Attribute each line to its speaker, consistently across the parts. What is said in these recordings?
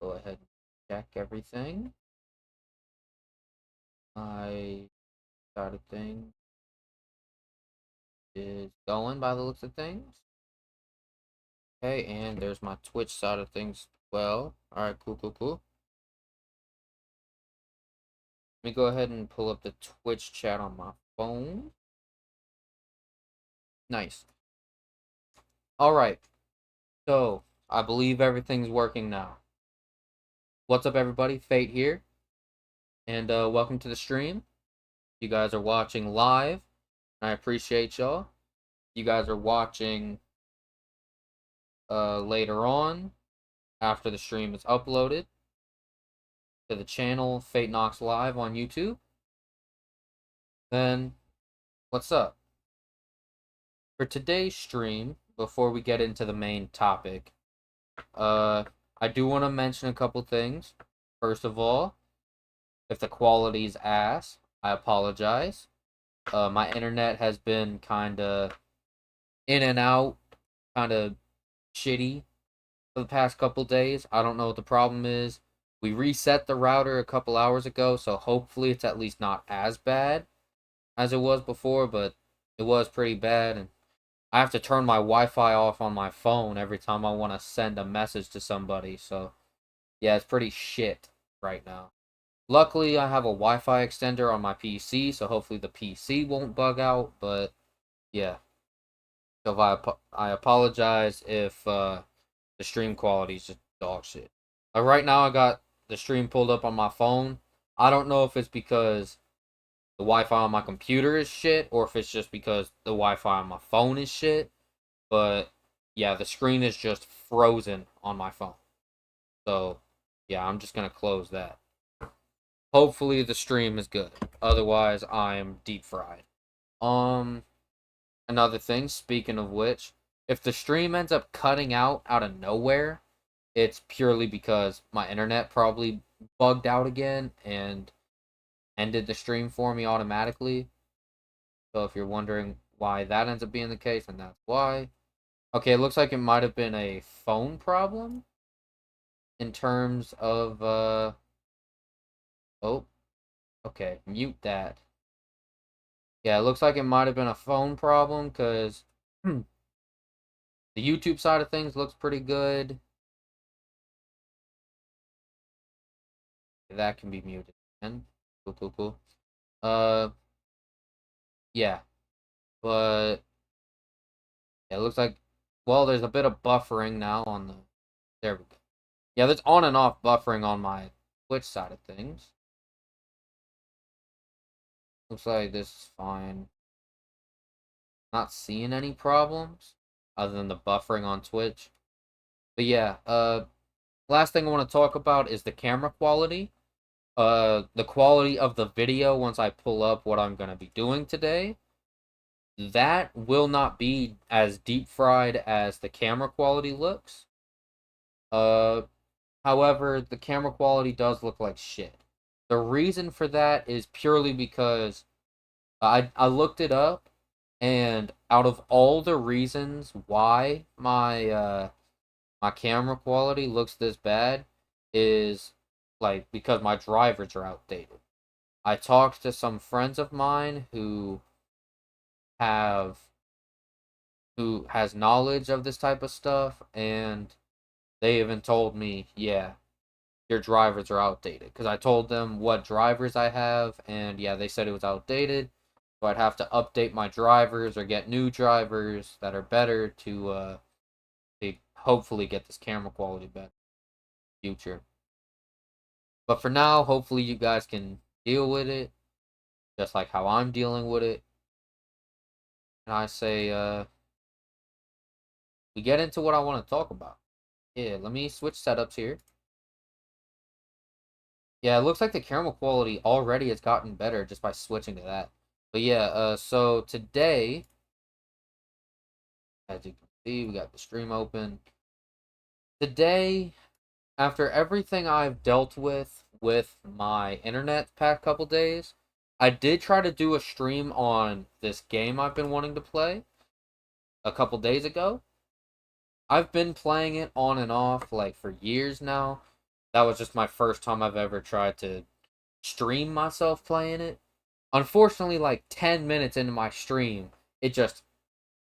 Speaker 1: Go ahead and check everything. My side of things is going by the looks of things. Okay, and there's my Twitch side of things as well. Alright, cool. Let me go ahead and pull up the Twitch chat on my phone. Nice. Alright, so I believe everything's working now. What's up, everybody? Fate here, and welcome to the stream. You guys are watching live, and I appreciate y'all. You guys are watching later on after the stream is uploaded to the channel Fate Knox Live on YouTube. Then what's up? For today's stream, before we get into the main topic, I do want to mention a couple things. First of all, if the quality's ass, I apologize. My internet has been kind of in and out, kind of shitty for the past couple days. I don't know what the problem is. We reset the router a couple hours ago, so hopefully it's at least not as bad as it was before, but it was pretty bad, and I have to turn my Wi-Fi off on my phone every time I want to send a message to somebody, so yeah, it's pretty shit right now. Luckily, I have a Wi-Fi extender on my PC, so hopefully the PC won't bug out, but yeah. So I apologize if the stream quality is just dog shit. Right now, I got the stream pulled up on my phone. I don't know if it's because the Wi-Fi on my computer is shit, or if it's just because the Wi-Fi on my phone is shit. But yeah, the screen is just frozen on my phone. So yeah, I'm just gonna close that. Hopefully the stream is good. Otherwise, I am deep fried. Another thing, speaking of which, if the stream ends up cutting out of nowhere, it's purely because my internet probably bugged out again and ended the stream for me automatically. So if you're wondering why that ends up being the case, and that's why. Okay, it looks like it might have been a phone problem in terms of oh, okay, mute that. Yeah, it looks like it might have been a phone problem because the YouTube side of things looks pretty good. That can be muted. And cool. Uh, yeah, but yeah, it looks like, well, there's a bit of buffering now on the. There we go. Yeah, there's on and off buffering on my Twitch side of things. Looks like this is fine. Not seeing any problems other than the buffering on Twitch. But yeah, last thing I want to talk about is the camera quality. The quality of the video once I pull up what I'm gonna be doing today. That will not be as deep fried as the camera quality looks. Uh, However, the camera quality does look like shit. The reason for that is purely because I looked it up, and out of all the reasons why my camera quality looks this bad is like because my drivers are outdated. I talked to some friends of mine have who has knowledge of this type of stuff, and they even told me, yeah, your drivers are outdated. Because I told them what drivers I have, and yeah, they said it was outdated. So I'd have to update my drivers or get new drivers that are better to hopefully get this camera quality better in the future. But for now, hopefully you guys can deal with it, just like how I'm dealing with it. And I say, we get into what I want to talk about. Yeah, let me switch setups here. Yeah, it looks like the camera quality already has gotten better just by switching to that. But yeah, so today, as you can see, we got the stream open. Today, after everything I've dealt with my internet past couple days, I did try to do a stream on this game I've been wanting to play a couple days ago. I've been playing it on and off like for years now. That was just my first time I've ever tried to stream myself playing it. Unfortunately, like 10 minutes into my stream, it just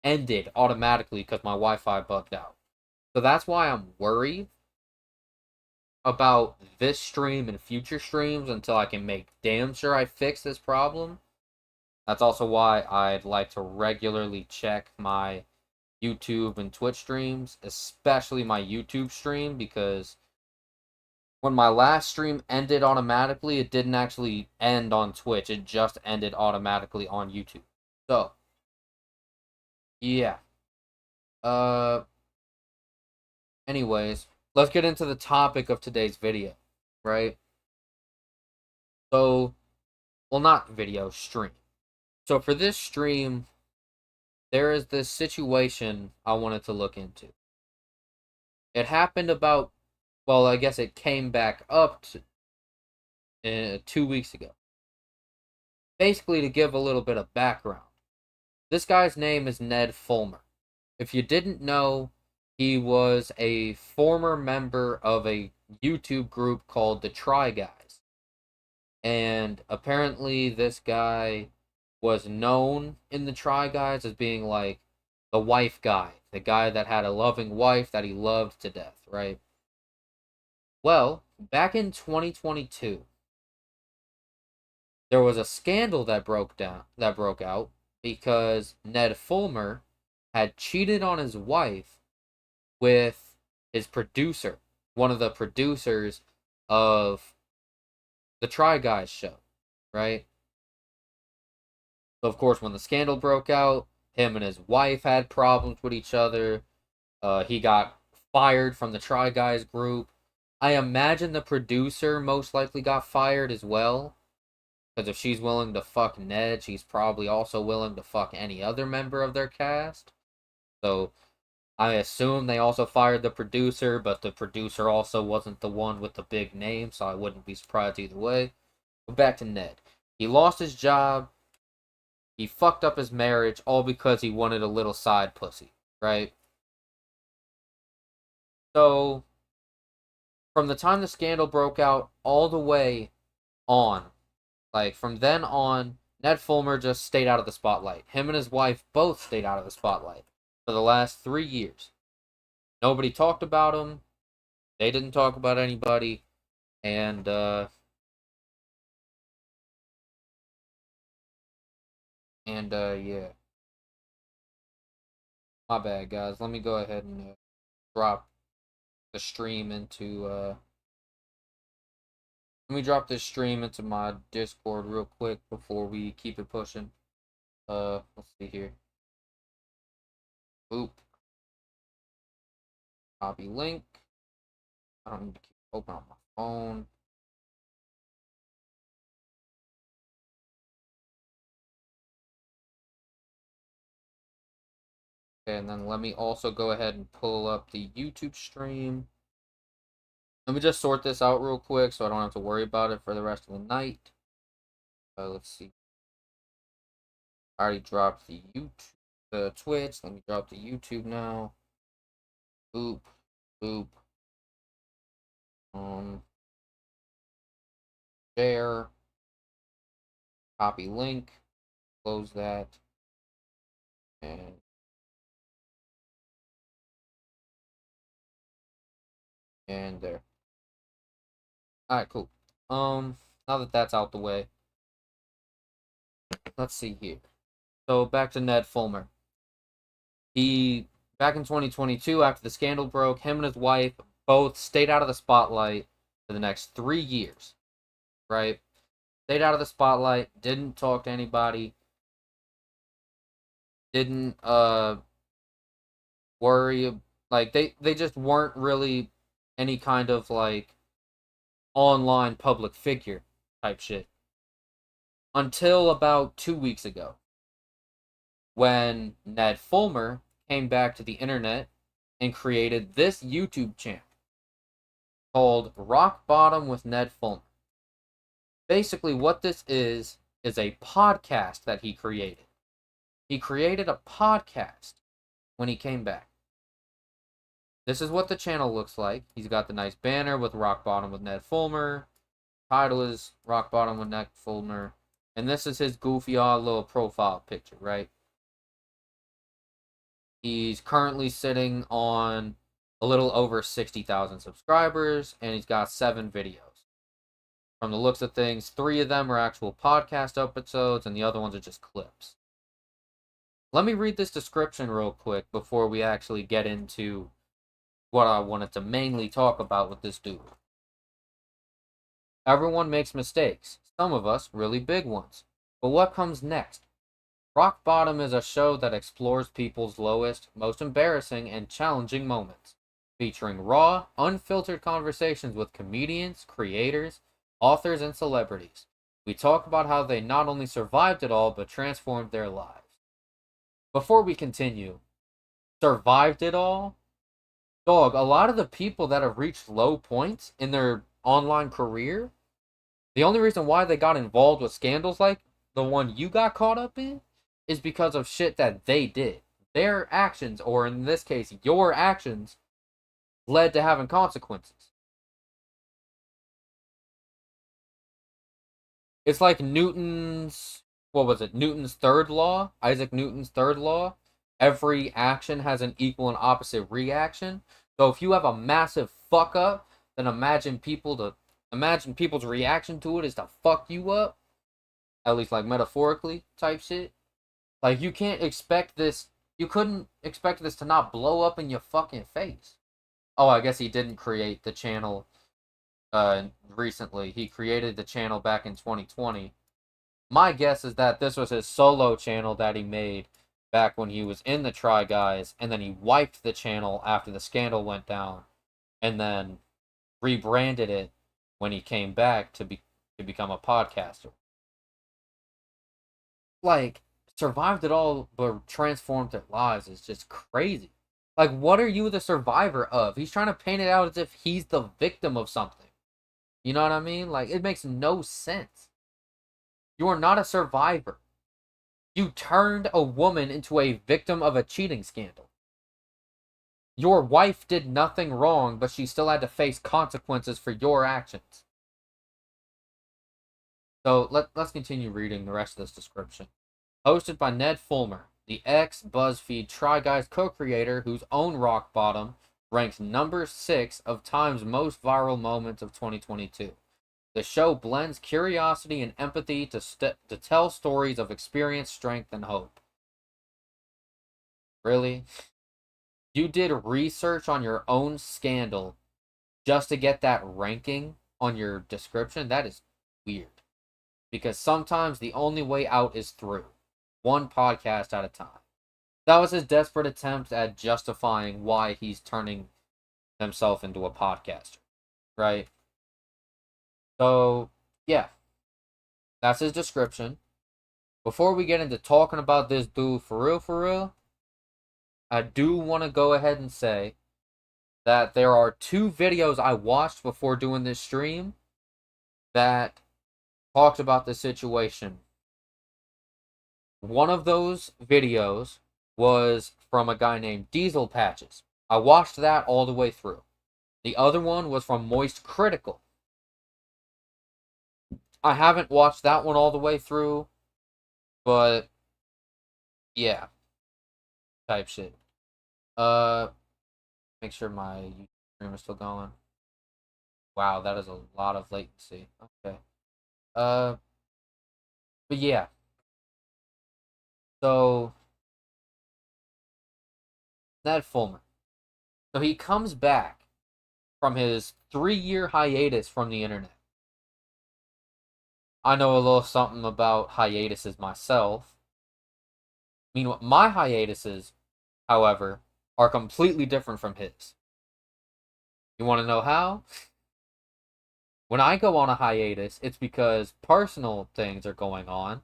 Speaker 1: ended automatically because my Wi-Fi bugged out. So that's why I'm worried about this stream and future streams until I can make damn sure I fix this problem. That's also why I'd like to regularly check my YouTube and Twitch streams, especially my YouTube stream, because when my last stream ended automatically, it didn't actually end on Twitch. It just ended automatically on YouTube. So, yeah. Uh, anyways, let's get into the topic of today's video, right? So, well, not video, stream. So for this stream, there is this situation I wanted to look into. It happened about, well, I guess it came back up to, 2 weeks ago. Basically, to give a little bit of background, this guy's name is Ned Fulmer. If you didn't know, he was a former member of a YouTube group called the Try Guys. And apparently this guy was known in the Try Guys as being like the wife guy, the guy that had a loving wife that he loved to death, right? Well, back in 2022, there was a scandal that broke out because Ned Fulmer had cheated on his wife with his producer, one of the producers of the Try Guys show, right? So of course, when the scandal broke out, him and his wife had problems with each other. He got fired from the Try Guys group. I imagine the producer most likely got fired as well. Because if she's willing to fuck Ned, she's probably also willing to fuck any other member of their cast. So I assume they also fired the producer, but the producer also wasn't the one with the big name, so I wouldn't be surprised either way. But back to Ned. He lost his job. He fucked up his marriage, all because he wanted a little side pussy, right? So, from the time the scandal broke out all the way on, like from then on, Ned Fulmer just stayed out of the spotlight. Him and his wife both stayed out of the spotlight for the last 3 years. Nobody talked about him. They didn't talk about anybody. And yeah. My bad, guys. Let me go ahead and drop the stream into let me drop this stream into my Discord real quick before we keep it pushing. Let's see here. Boop. Copy link. I don't need to keep open on my phone. Okay, and then let me also go ahead and pull up the YouTube stream. Let me just sort this out real quick so I don't have to worry about it for the rest of the night. Let's see. I already dropped the Twitch. Let me drop the YouTube now. Boop, boop. Share. Copy link. Close that. And there. Alright, cool. Now that that's out the way, let's see here. So back to Ned Fulmer. He, back in 2022, after the scandal broke, him and his wife both stayed out of the spotlight for the next 3 years. Right? Stayed out of the spotlight, didn't talk to anybody, didn't worry, like they just weren't really any kind of like online public figure type shit. Until about 2 weeks ago, when Ned Fulmer came back to the internet and created this YouTube channel called Rock Bottom with Ned Fulmer. Basically, what this is a podcast that he created. He created a podcast when he came back. This is what the channel looks like. He's got the nice banner with Rock Bottom with Ned Fulmer. Title is Rock Bottom with Ned Fulmer. And this is his goofy odd little profile picture, right? He's currently sitting on a little over 60,000 subscribers, and he's got 7 videos. From the looks of things, 3 of them are actual podcast episodes, and the other ones are just clips. Let me read this description real quick before we actually get into what I wanted to mainly talk about with this dude. Everyone makes mistakes, some of us really big ones. But what comes next? Rock Bottom is a show that explores people's lowest, most embarrassing, and challenging moments, featuring raw, unfiltered conversations with comedians, creators, authors, and celebrities. We talk about how they not only survived it all, but transformed their lives. Before we continue, survived it all? Dog, a lot of the people that have reached low points in their online career, the only reason why they got involved with scandals like the one you got caught up in is because of shit that they did. Their actions, or in this case, your actions, led to having consequences. It's like Newton's, what was it? Newton's third law? Isaac Newton's third law? Every action has an equal and opposite reaction. So if you have a massive fuck up, then imagine people's reaction to it is to fuck you up. At least like metaphorically type shit. Like you couldn't expect this to not blow up in your fucking face. Oh, I guess he didn't create the channel recently. He created the channel back in 2020. My guess is that this was his solo channel that he made back when he was in the Try Guys, and then he wiped the channel after the scandal went down, and then rebranded it when he came back to become a podcaster. Like, survived it all but transformed their lives is just crazy. Like, what are you the survivor of? He's trying to paint it out as if he's the victim of something. You know what I mean? Like, it makes no sense. You are not a survivor. You turned a woman into a victim of a cheating scandal. Your wife did nothing wrong, but she still had to face consequences for your actions. So let's continue reading the rest of this description. Hosted by Ned Fulmer, the ex-BuzzFeed Try Guys co-creator whose own Rock Bottom ranks number 6 of Time's most viral moments of 2022. The show blends curiosity and empathy to tell stories of experience, strength, and hope. Really? You did research on your own scandal just to get that ranking on your description? That is weird. Because sometimes the only way out is through. One podcast at a time. That was his desperate attempt at justifying why he's turning himself into a podcaster. Right? So, yeah. That's his description. Before we get into talking about this dude for real, I do want to go ahead and say that there are 2 videos I watched before doing this stream that talked about the situation. One of those videos was from a guy named Diesel Patches. I watched that all the way through. The other one was from Moist Critical. I haven't watched that one all the way through, but yeah, type shit. Make sure my YouTube stream is still going. Wow, that is a lot of latency. Okay. But yeah. So, Ned Fulmer. So he comes back from his 3-year hiatus from the internet. I know a little something about hiatuses myself. Meanwhile, my hiatuses, however, are completely different from his. You want to know how? When I go on a hiatus, it's because personal things are going on,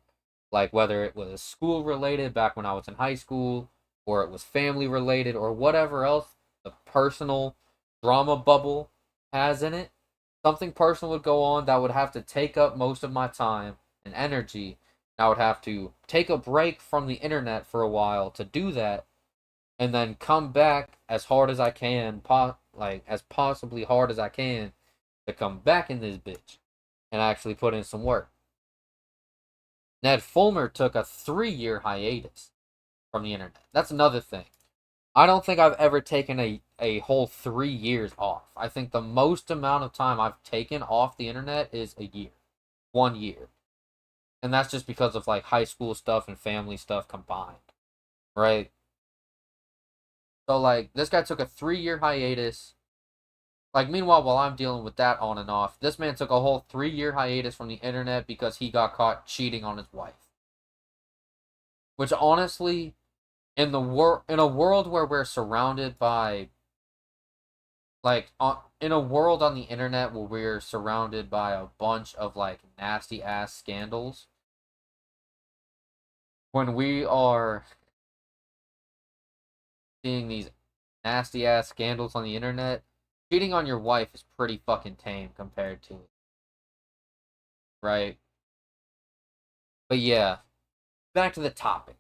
Speaker 1: like whether it was school related back when I was in high school, or it was family related, or whatever else the personal drama bubble has in it. Something personal would go on that would have to take up most of my time and energy. I would have to take a break from the internet for a while to do that. and then come back as hard as I can, as possibly hard as I can, to come back in this bitch and actually put in some work. Ned Fulmer took a 3-year hiatus from the internet. That's another thing. I don't think I've ever taken a whole 3 years off. I think the most amount of time I've taken off the internet is a year. 1 year. And that's just because of like high school stuff and family stuff combined. Right? So like this guy took a 3-year hiatus. Like meanwhile, while I'm dealing with that on and off, this man took a whole 3-year hiatus from the internet because he got caught cheating on his wife. Which honestly, in a world where we're surrounded by in a world on the internet where we're surrounded by a bunch of like nasty ass scandals, when we are seeing these nasty ass scandals on the internet, cheating on your wife is pretty fucking tame compared to it. Right? But yeah, back to the topic.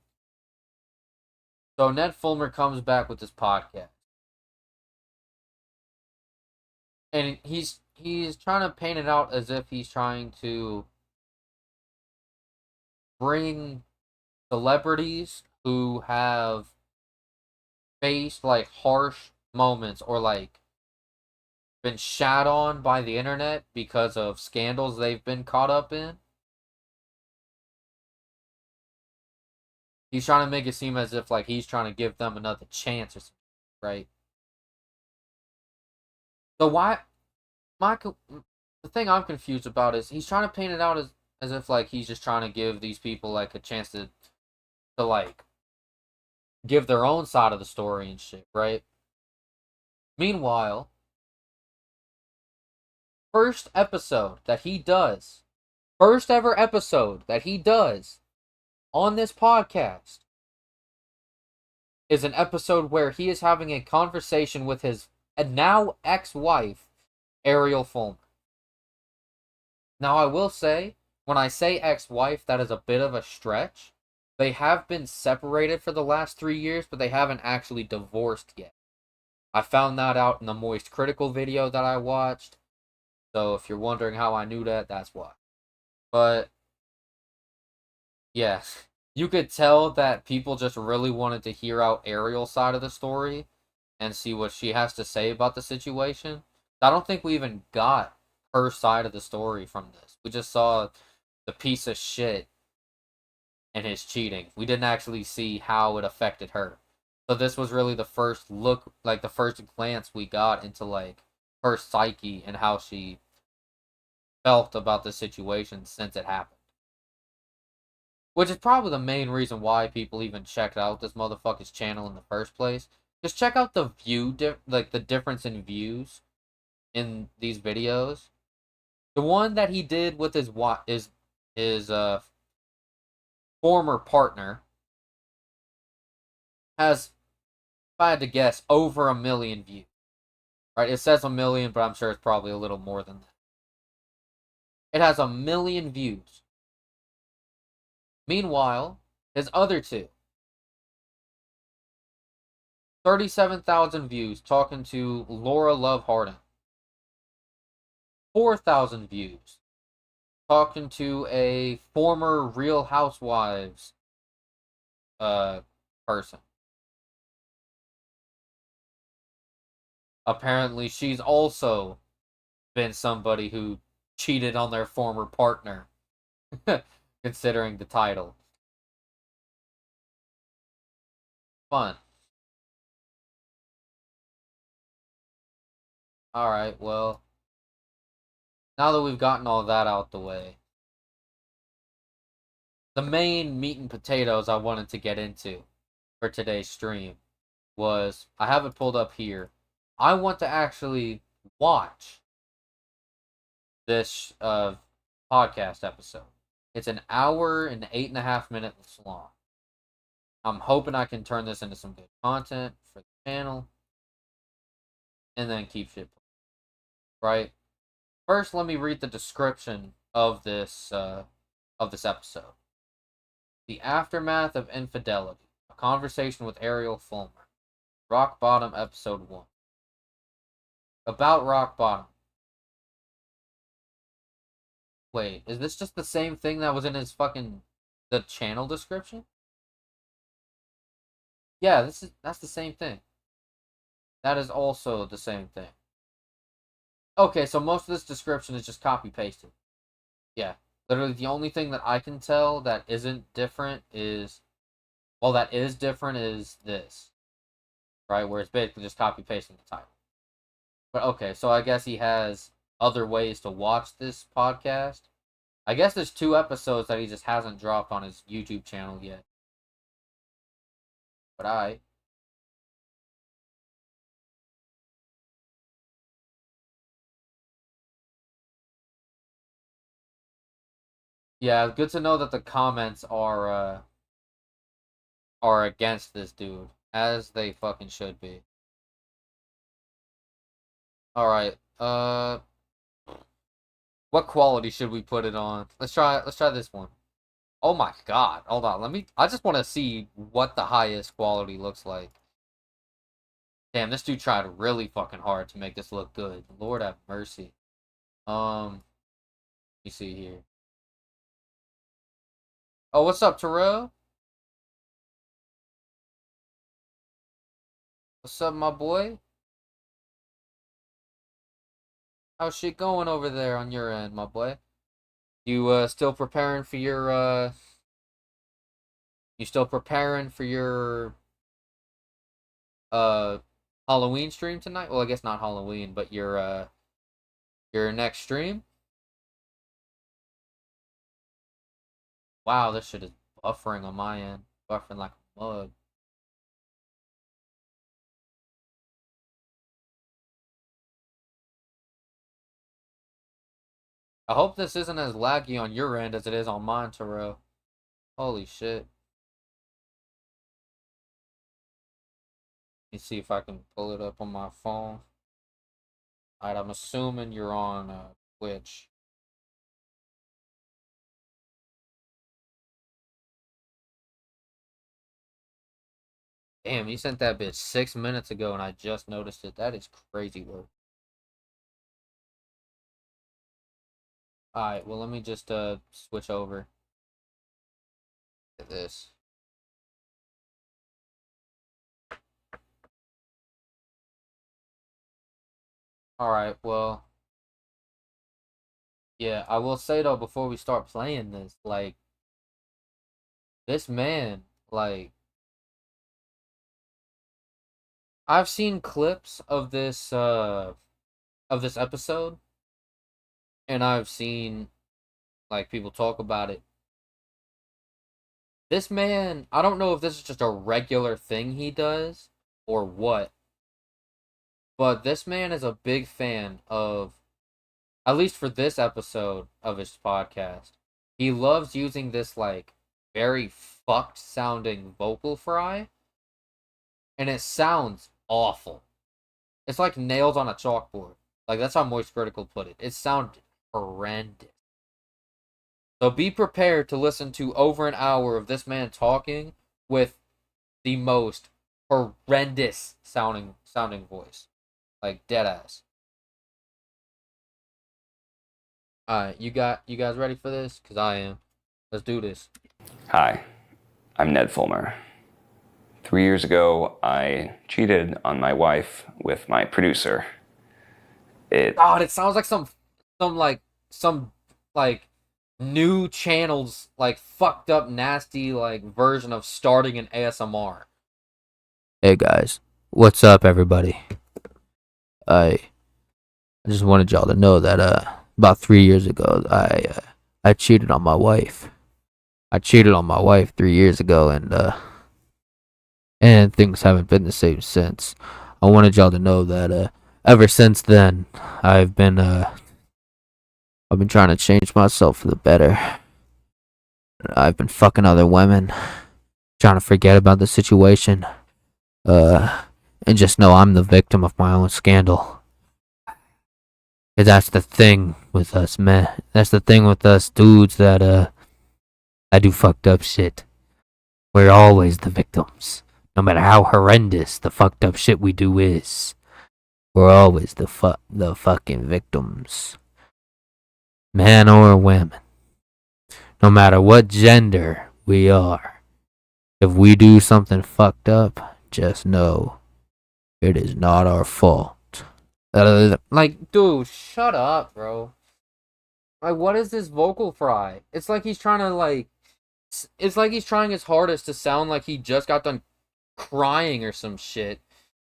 Speaker 1: So Ned Fulmer comes back with this podcast. And he's trying to paint it out as if he's trying to bring celebrities who have faced like harsh moments or like been shat on by the internet because of scandals they've been caught up in. He's trying to make it seem as if like he's trying to give them another chance or something, right? So why the thing I'm confused about is he's trying to paint it out as if like he's just trying to give these people like a chance to like give their own side of the story and shit, right? Meanwhile, first ever episode that he does on this podcast is an episode where he is having a conversation with his now ex-wife, Ariel Fulmer. Now, I will say, when I say ex-wife, that is a bit of a stretch. They have been separated for the last 3 years, but they haven't actually divorced yet. I found that out in the Moist Critical video that I watched. So if you're wondering how I knew that, that's why. But, yeah, you could tell that people just really wanted to hear out Ariel's side of the story and see what she has to say about the situation. I don't think we even got her side of the story from this. We just saw the piece of shit and his cheating. We didn't actually see how it affected her. So this was really the first look, like the first glance we got into like her psyche and how she felt about the situation since it happened. Which is probably the main reason why people even checked out this motherfucker's channel in the first place. Just check out the the difference in views in these videos. The one that he did with his former partner has, if I had to guess, over 1 million views. Right? It says 1 million, but I'm sure it's probably a little more than that. It has 1 million views. Meanwhile, his other two, 37,000 views talking to Laura Love Hardin. 4,000 views talking to a former Real Housewives person. Apparently, she's also been somebody who cheated on their former partner, considering the title. Fun. Alright, well, now that we've gotten all that out the way, the main meat and potatoes I wanted to get into for today's stream was, I have it pulled up here, I want to actually watch this podcast episode. It's an hour and 8.5 minutes long. I'm hoping I can turn this into some good content for the channel, and then keep shit right. First, let me read the description of this episode. The aftermath of infidelity. A conversation with Ariel Fulmer. Rock Bottom episode 1. About Rock Bottom. Wait, is this just the same thing that was in his the channel description? Yeah, that's the same thing. That is also the same thing. Okay, so most of this description is just copy pasted. Yeah. Literally the only thing that I can tell that isn't different is that is different is this. Right, where it's basically just copy pasting the title. But okay, so I guess he has other ways to watch this podcast. I guess there's 2 episodes that he just hasn't dropped on his YouTube channel yet. But yeah, good to know that the comments are against this dude, as they fucking should be. All right. What quality should we put it on? Let's try this one. Oh my god. Hold on. I just want to see what the highest quality looks like. Damn, this dude tried really fucking hard to make this look good. Lord have mercy. Let me see here. Oh, what's up, Terrell? What's up, my boy? How's shit going over there on your end, my boy? You still preparing for your you still preparing for your Halloween stream tonight? Well, I guess not Halloween, but your next stream? Wow, this shit is buffering on my end. Buffering like a mug. I hope this isn't as laggy on your end as it is on mine, Terrell. Holy shit. Let me see if I can pull it up on my phone. Alright, I'm assuming you're on Twitch. Damn, you sent that bitch 6 minutes ago and I just noticed it. That is crazy work. Alright, well let me just switch over to this. Alright, well. Yeah, I will say though, before we start playing this, like, this man, like, I've seen clips of this episode, and I've seen, like, people talk about it. This man, I don't know if this is just a regular thing he does, or what, but this man is a big fan of, at least for this episode of his podcast, he loves using this, like, very fucked sounding vocal fry, and it sounds awful. It's like nails on a chalkboard. Like, that's how Moist Critical put it. It sounded horrendous. So be prepared to listen to over an hour of this man talking with the most horrendous sounding voice. Like, dead ass. Alright, you guys ready for this? Because I am. Let's do this.
Speaker 2: Hi, I'm Ned Fulmer. 3 years ago, I cheated on my wife with my producer.
Speaker 1: God, it sounds like some new channel's like fucked up nasty like version of starting an ASMR. Hey guys, what's up everybody? I just wanted y'all to know that about 3 years ago I cheated on my wife. I cheated on my wife 3 years ago and things haven't been the same since. I wanted y'all to know that ever since then I've been trying to change myself for the better. I've been fucking other women, trying to forget about the situation, and just know I'm the victim of my own scandal. And that's the thing with us, man. That's the thing with us dudes that do fucked up shit. We're always the victims, No matter how horrendous the fucked up shit we do is, we're always the fucking victims. Man or woman. No matter what gender we are. If we do something fucked up, just know it is not our fault. Like, dude, shut up, bro. Like, what is this vocal fry? It's like he's trying to, like, it's like he's trying his hardest to sound like he just got done crying or some shit.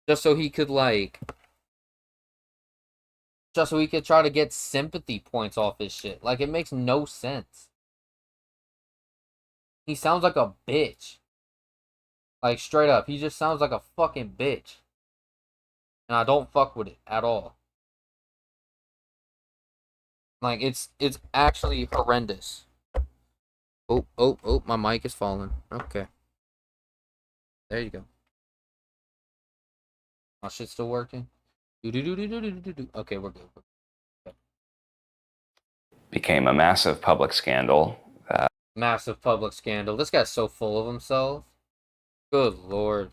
Speaker 1: Just so he could, like, just so he could try to get sympathy points off his shit. Like, it makes no sense. He sounds like a bitch. Like, straight up, he just sounds like a fucking bitch. And I don't fuck with it at all. Like, it's actually horrendous. Oh, my mic is falling. Okay. There you go. My shit's still working. Okay, we're good. Okay.
Speaker 2: Became a massive public scandal.
Speaker 1: Massive public scandal. This guy's so full of himself. Good lord.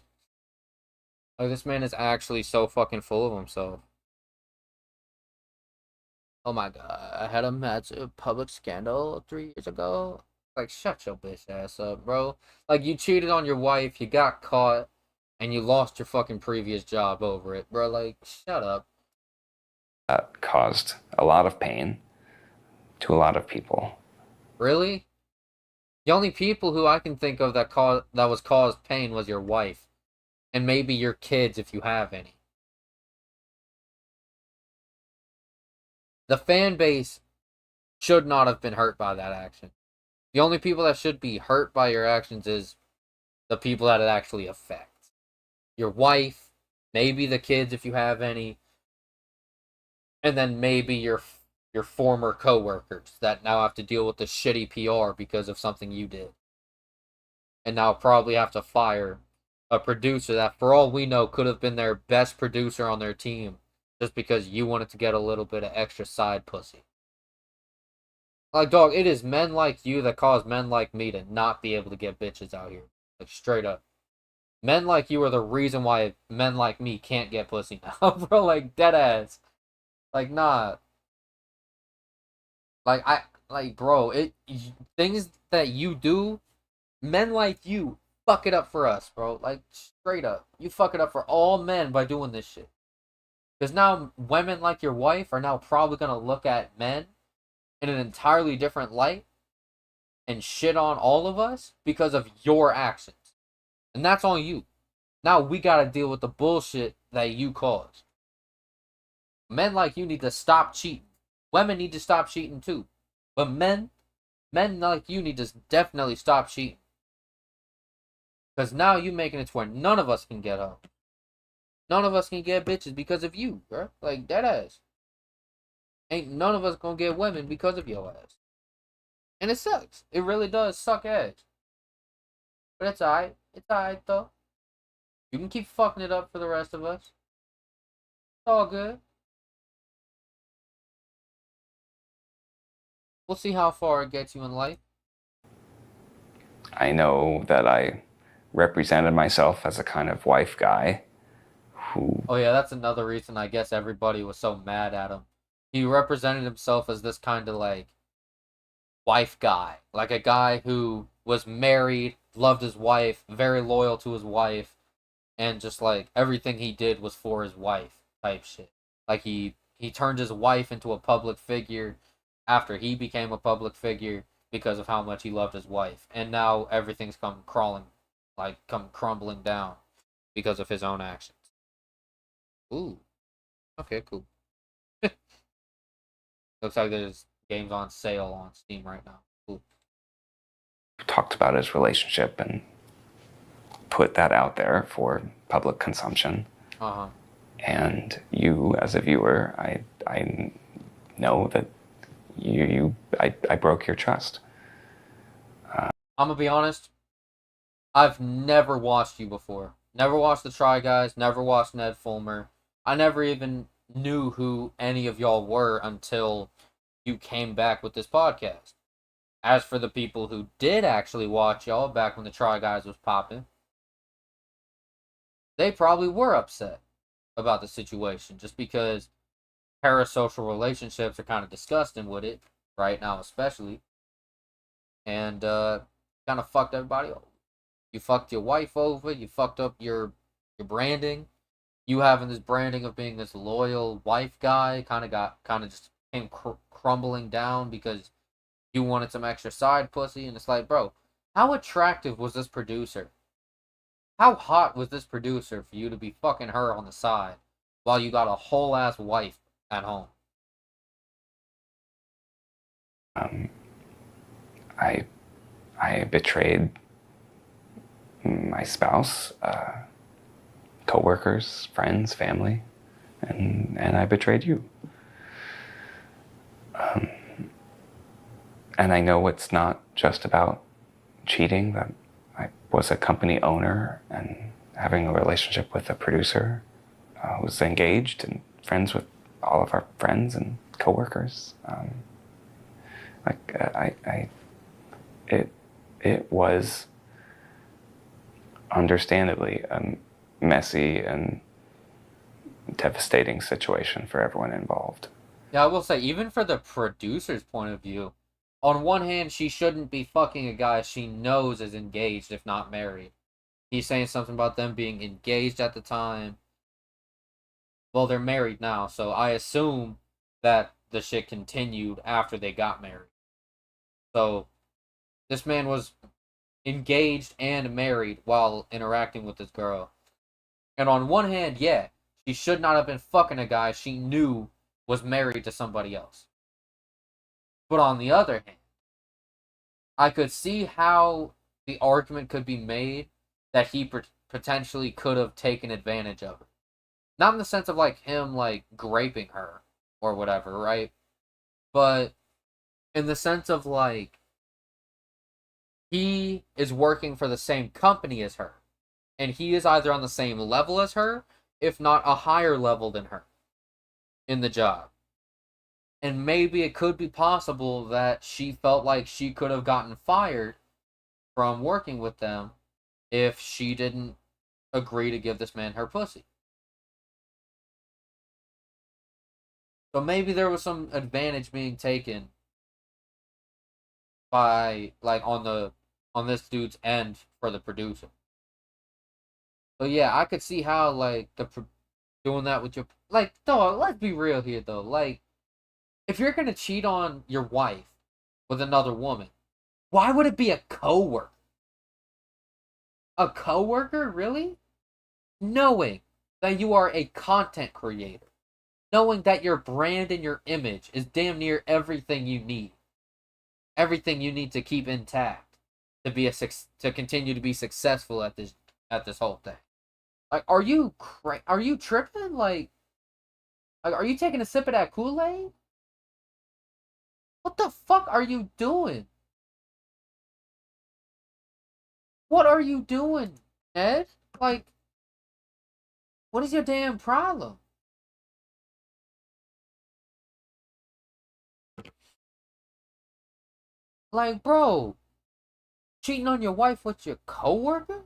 Speaker 1: Like, this man is actually so fucking full of himself. Oh my god, I had a massive public scandal 3 years ago. Like, shut your bitch ass up, bro. Like, you cheated on your wife, you got caught, and you lost your fucking previous job over it, bro. Like, shut up.
Speaker 2: Caused a lot of pain to a lot of people.
Speaker 1: Really? The only people who I can think of that was caused pain was your wife, and maybe your kids if you have any. The fan base should not have been hurt by that action. The only people that should be hurt by your actions is the people that it actually affects. Your wife, maybe the kids if you have any, and then maybe your former coworkers that now have to deal with the shitty PR because of something you did. And now probably have to fire a producer that, for all we know, could have been their best producer on their team just because you wanted to get a little bit of extra side pussy. Like, dog, it is men like you that cause men like me to not be able to get bitches out here. Like, straight up. Men like you are the reason why men like me can't get pussy now, bro. Like, dead ass. Like, nah. Like, bro, things that you do, men like you fuck it up for us, bro. Like, straight up. You fuck it up for all men by doing this shit. Because now women like your wife are now probably going to look at men in an entirely different light and shit on all of us because of your actions. And that's on you. Now we got to deal with the bullshit that you caused. Men like you need to stop cheating. Women need to stop cheating too. But men like you need to definitely stop cheating. Because now you making it to where none of us can get home. None of us can get bitches because of you, bro. Like, dead ass. Ain't none of us gonna get women because of your ass. And it sucks. It really does suck ass. But it's alright. It's alright, though. You can keep fucking it up for the rest of us. It's all good. We'll see how far it gets you in life.
Speaker 2: I know that I represented myself as a kind of wife guy who...
Speaker 1: Oh yeah, that's another reason I guess everybody was so mad at him. He represented himself as this kind of, like, wife guy. Like a guy who was married, loved his wife, very loyal to his wife, and just, like, everything he did was for his wife type shit. Like, he turned his wife into a public figure after he became a public figure because of how much he loved his wife. And now everything's come crumbling down because of his own actions. Ooh. Okay, cool. Looks like there's games on sale on Steam right now. Cool.
Speaker 2: talked about his relationship and put that out there for public consumption.
Speaker 1: Uh-huh.
Speaker 2: And you, as a viewer, I know that I broke your trust.
Speaker 1: I'm gonna be honest. I've never watched you before. Never watched the Try Guys. Never watched Ned Fulmer. I never even knew who any of y'all were until you came back with this podcast. As for the people who did actually watch y'all back when the Try Guys was popping, they probably were upset about the situation just because parasocial relationships are kind of disgusting with it right now, especially. And kind of fucked everybody over. You fucked your wife over. You fucked up your branding. You having this branding of being this loyal wife guy kind of just came crumbling down because you wanted some extra side pussy. And it's like, bro, how attractive was this producer? How hot was this producer for you to be fucking her on the side while you got a whole ass wife at home?
Speaker 2: I I betrayed my spouse, coworkers, friends, family, and I betrayed you. And I know it's not just about cheating. That I was a company owner and having a relationship with a producer. Was engaged and friends with all of our friends and coworkers. It was understandably a messy and devastating situation for everyone involved.
Speaker 1: Yeah, I will say, even for the producer's point of view, on one hand, she shouldn't be fucking a guy she knows is engaged, if not married. He's saying something about them being engaged at the time. Well, they're married now, so I assume that the shit continued after they got married. So, this man was engaged and married while interacting with this girl. And on one hand, yeah, she should not have been fucking a guy she knew was married to somebody else. But on the other hand, I could see how the argument could be made that he potentially could have taken advantage of it. Not in the sense of like him like graping her or whatever, right? But in the sense of like he is working for the same company as her. And he is either on the same level as her, if not a higher level than her in the job. And maybe it could be possible that she felt like she could have gotten fired from working with them if she didn't agree to give this man her pussy. So maybe there was some advantage being taken by like on this dude's end for the producer. So yeah, I could see how like doing that with your like dog. Let's be real here though. Like if you're gonna cheat on your wife with another woman, why would it be a coworker? A coworker, really? Knowing that you are a content creator, knowing that your brand and your image is damn near everything you need to keep intact to be to continue to be successful at this whole thing. Like, are you tripping? Like, are you taking a sip of that Kool-Aid? What the fuck are you doing? What are you doing, Ed? Like, what is your damn problem? Like, bro, cheating on your wife with your coworker?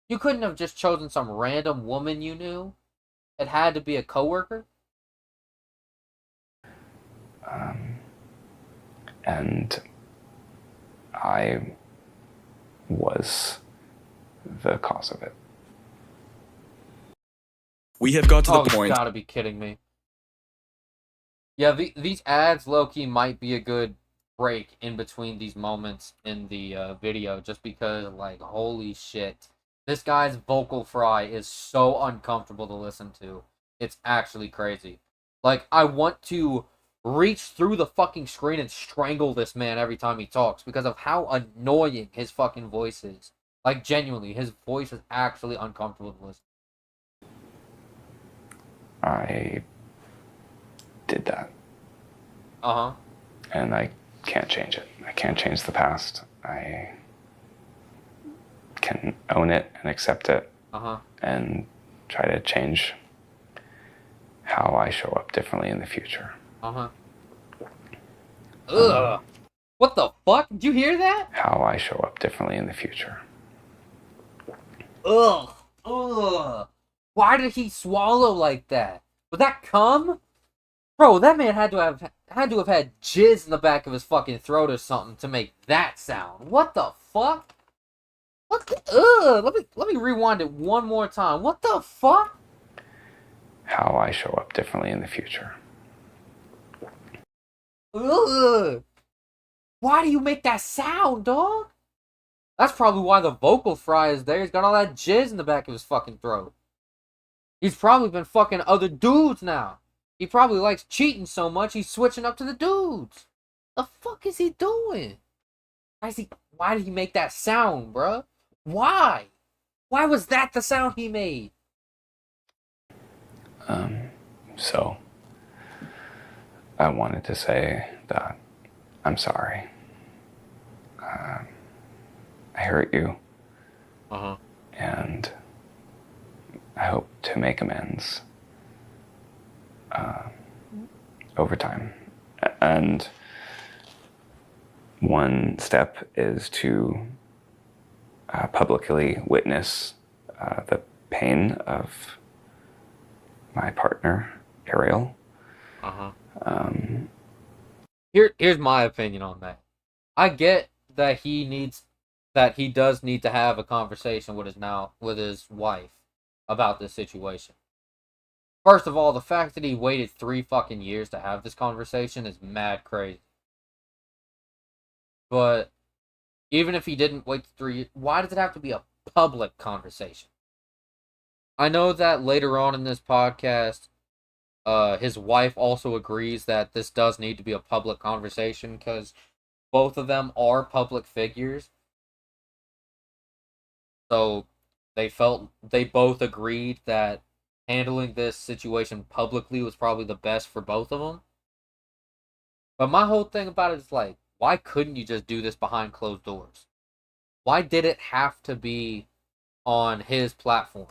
Speaker 1: You couldn't have just chosen some random woman you knew. It had to be a coworker.
Speaker 2: And I was the cause of it.
Speaker 3: We have got to the
Speaker 1: Oh, you
Speaker 3: point.
Speaker 1: gotta be kidding me. Yeah, these ads, low-key, might be a good break in between these moments in the video, just because, like, holy shit. This guy's vocal fry is so uncomfortable to listen to. It's actually crazy. Like, I want to reach through the fucking screen and strangle this man every time he talks because of how annoying his fucking voice is. Like, genuinely, his voice is actually uncomfortable to listen.
Speaker 2: I did that.
Speaker 1: Uh-huh.
Speaker 2: And I can't change it. I can't change the past. I can own it and accept it.
Speaker 1: Uh-huh.
Speaker 2: And try to change how I show up differently in the future.
Speaker 1: Uh-huh. Ugh. What the fuck? Did you hear that?
Speaker 2: How I show up differently in the future.
Speaker 1: Ugh. Ugh. Why did he swallow like that? Was that cum? Bro, that man had to have had jizz in the back of his fucking throat or something to make that sound. What the fuck? What the let me rewind it one more time. What the fuck?
Speaker 2: How I show up differently in the future.
Speaker 1: Ugh. Why do you make that sound, dog? That's probably why the vocal fry is there. He's got all that jizz in the back of his fucking throat. He's probably been fucking other dudes now. He probably likes cheating so much he's switching up to the dudes. The fuck is he doing? Why did he make that sound, bruh? Why? Why was that the sound he made?
Speaker 2: So, I wanted to say that I'm sorry. I hurt you.
Speaker 1: Uh-huh.
Speaker 2: And I hope to make amends over time. And one step is to publicly witness the pain of my partner, Ariel.
Speaker 1: Uh-huh. Here's my opinion on that. I get that he does need to have a conversation with his wife about this situation. First of all, the fact that he waited 3 fucking years to have this conversation is mad crazy. But even if he didn't wait 3 years, why does it have to be a public conversation? I know that later on in this podcast, his wife also agrees that this does need to be a public conversation because both of them are public figures. So they both agreed that handling this situation publicly was probably the best for both of them. But my whole thing about it is like, why couldn't you just do this behind closed doors? Why did it have to be on his platform?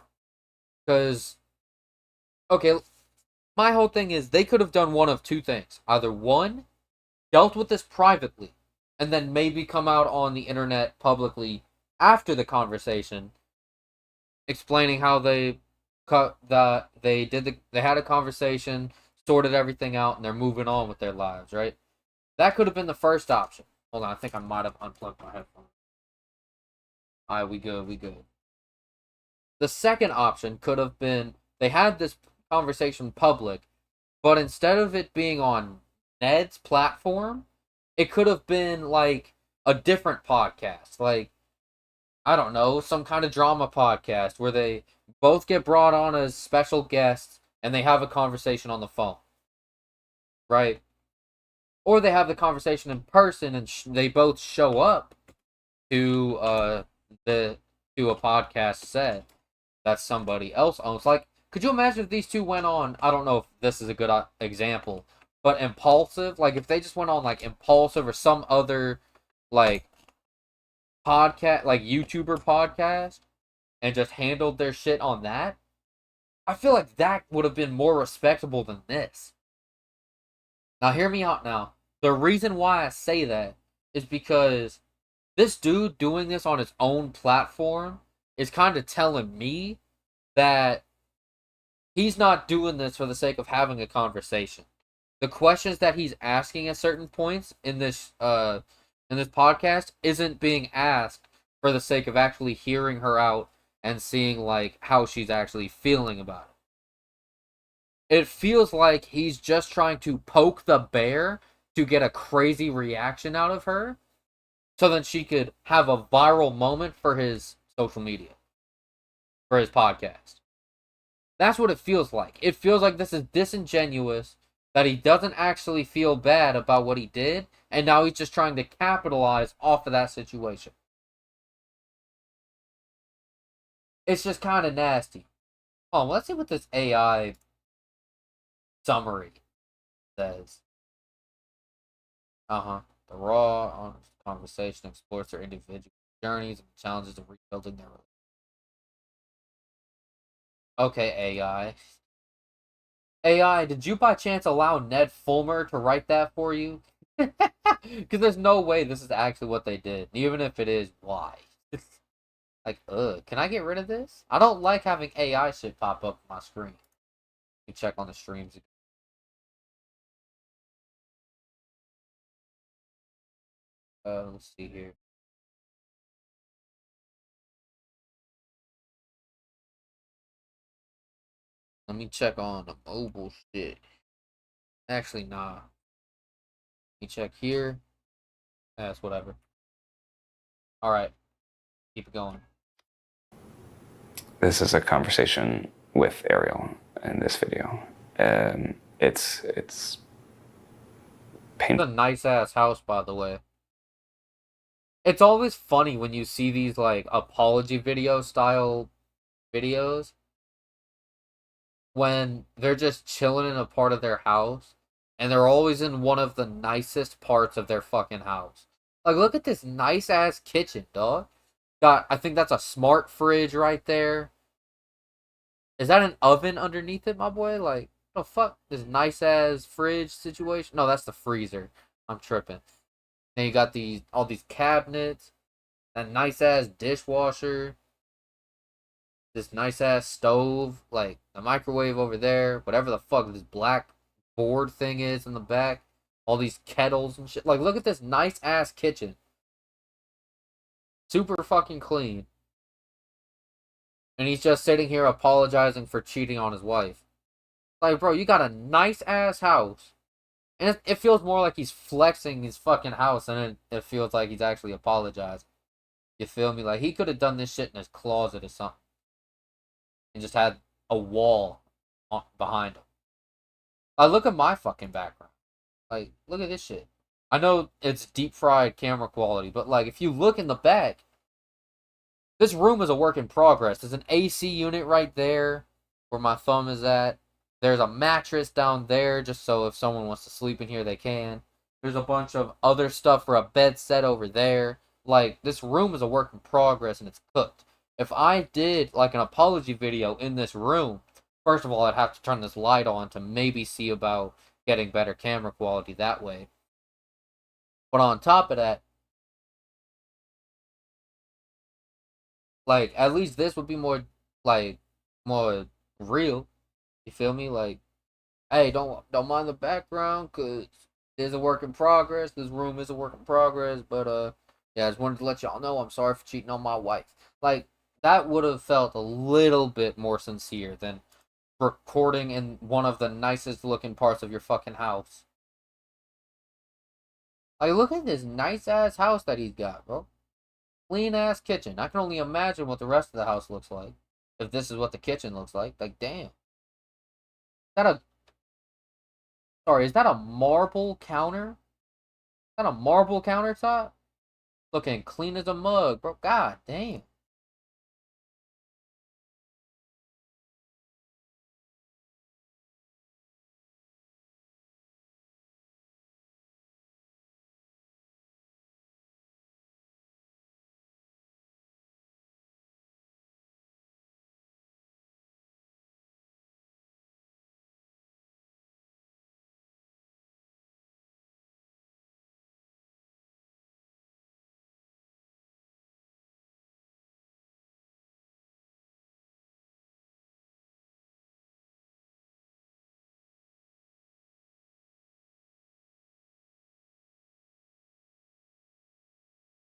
Speaker 1: Because, okay, my whole thing is they could have done one of two things. Either one, dealt with this privately, and then maybe come out on the internet publicly after the conversation, explaining how they had a conversation, sorted everything out, and they're moving on with their lives, right? That could have been the first option. Hold on, I think I might have unplugged my headphones. Alright, we good. The second option could have been they had this conversation public, but instead of it being on Ned's platform, it could have been like a different podcast. Like, I don't know, some kind of drama podcast where they both get brought on as special guests and they have a conversation on the phone. Right? Or they have the conversation in person and they both show up to a podcast set that somebody else owns. Like, could you imagine if these two went on, I don't know if this is a good example, but Impulsive, like if they just went on like Impulsive or some other like podcast, like YouTuber podcast, and just handled their shit on that, I feel like that would have been more respectable than this. Now hear me out now. The reason why I say that is because this dude doing this on his own platform is kind of telling me that he's not doing this for the sake of having a conversation. The questions that he's asking at certain points in this podcast isn't being asked for the sake of actually hearing her out and seeing like how she's actually feeling about it. It feels like he's just trying to poke the bear to get a crazy reaction out of her so then she could have a viral moment for his social media, for his podcast. That's what it feels like. It feels like this is disingenuous, that he doesn't actually feel bad about what he did, and now he's just trying to capitalize off of that situation. It's just kind of nasty. Oh, let's see what this AI summary says. The raw, honest conversation explores their individual journeys and challenges of rebuilding their relationship. Okay, AI. AI, did you by chance allow Ned Fulmer to write that for you? Because there's no way this is actually what they did. Even if it is, why? Like, can I get rid of this? I don't like having AI shit pop up on my screen. You check on the streams. Let's see here. Let me check on the mobile shit. Actually, nah. Let me check here. That's whatever. Alright. Keep it going.
Speaker 2: This is a conversation with Ariel in this video. It's
Speaker 1: It's
Speaker 2: painful.
Speaker 1: a nice ass house, by the way. It's always funny when you see these like apology video style videos when they're just chilling in a part of their house and they're always in one of the nicest parts of their fucking house. Like, look at this nice ass kitchen, dog. I think that's a smart fridge right there. Is that an oven underneath it, my boy? Like, the fuck? This nice ass fridge situation? No, that's the freezer. I'm tripping. Then you got all these cabinets, that nice ass dishwasher, this nice ass stove, like the microwave over there, whatever the fuck this black board thing is in the back, all these kettles and shit. Like, look at this nice ass kitchen. Super fucking clean. And he's just sitting here apologizing for cheating on his wife. Like, bro, you got a nice ass house. And it feels more like he's flexing his fucking house than it feels like he's actually apologizing. You feel me? Like, he could have done this shit in his closet or something. And just had a wall behind him. Look at my fucking background. Like, look at this shit. I know it's deep fried camera quality, but like, if you look in the back, this room is a work in progress. There's an AC unit right there where my thumb is at. There's a mattress down there just so if someone wants to sleep in here, they can. There's a bunch of other stuff for a bed set over there. Like, this room is a work in progress and it's cooked. If I did like an apology video in this room, first of all, I'd have to turn this light on to maybe see about getting better camera quality that way. But on top of that, like, at least this would be more, like, more real. You feel me? Like, hey, don't mind the background, cause there's a work in progress. This room is a work in progress, but yeah, I just wanted to let y'all know I'm sorry for cheating on my wife. Like, that would have felt a little bit more sincere than recording in one of the nicest looking parts of your fucking house. Like, look at this nice ass house that he's got, bro. Clean ass kitchen. I can only imagine what the rest of the house looks like. If this is what the kitchen looks like. Like, damn. Is that a sorry, is that a marble counter? Is that a marble countertop? Looking clean as a mug, bro. God damn.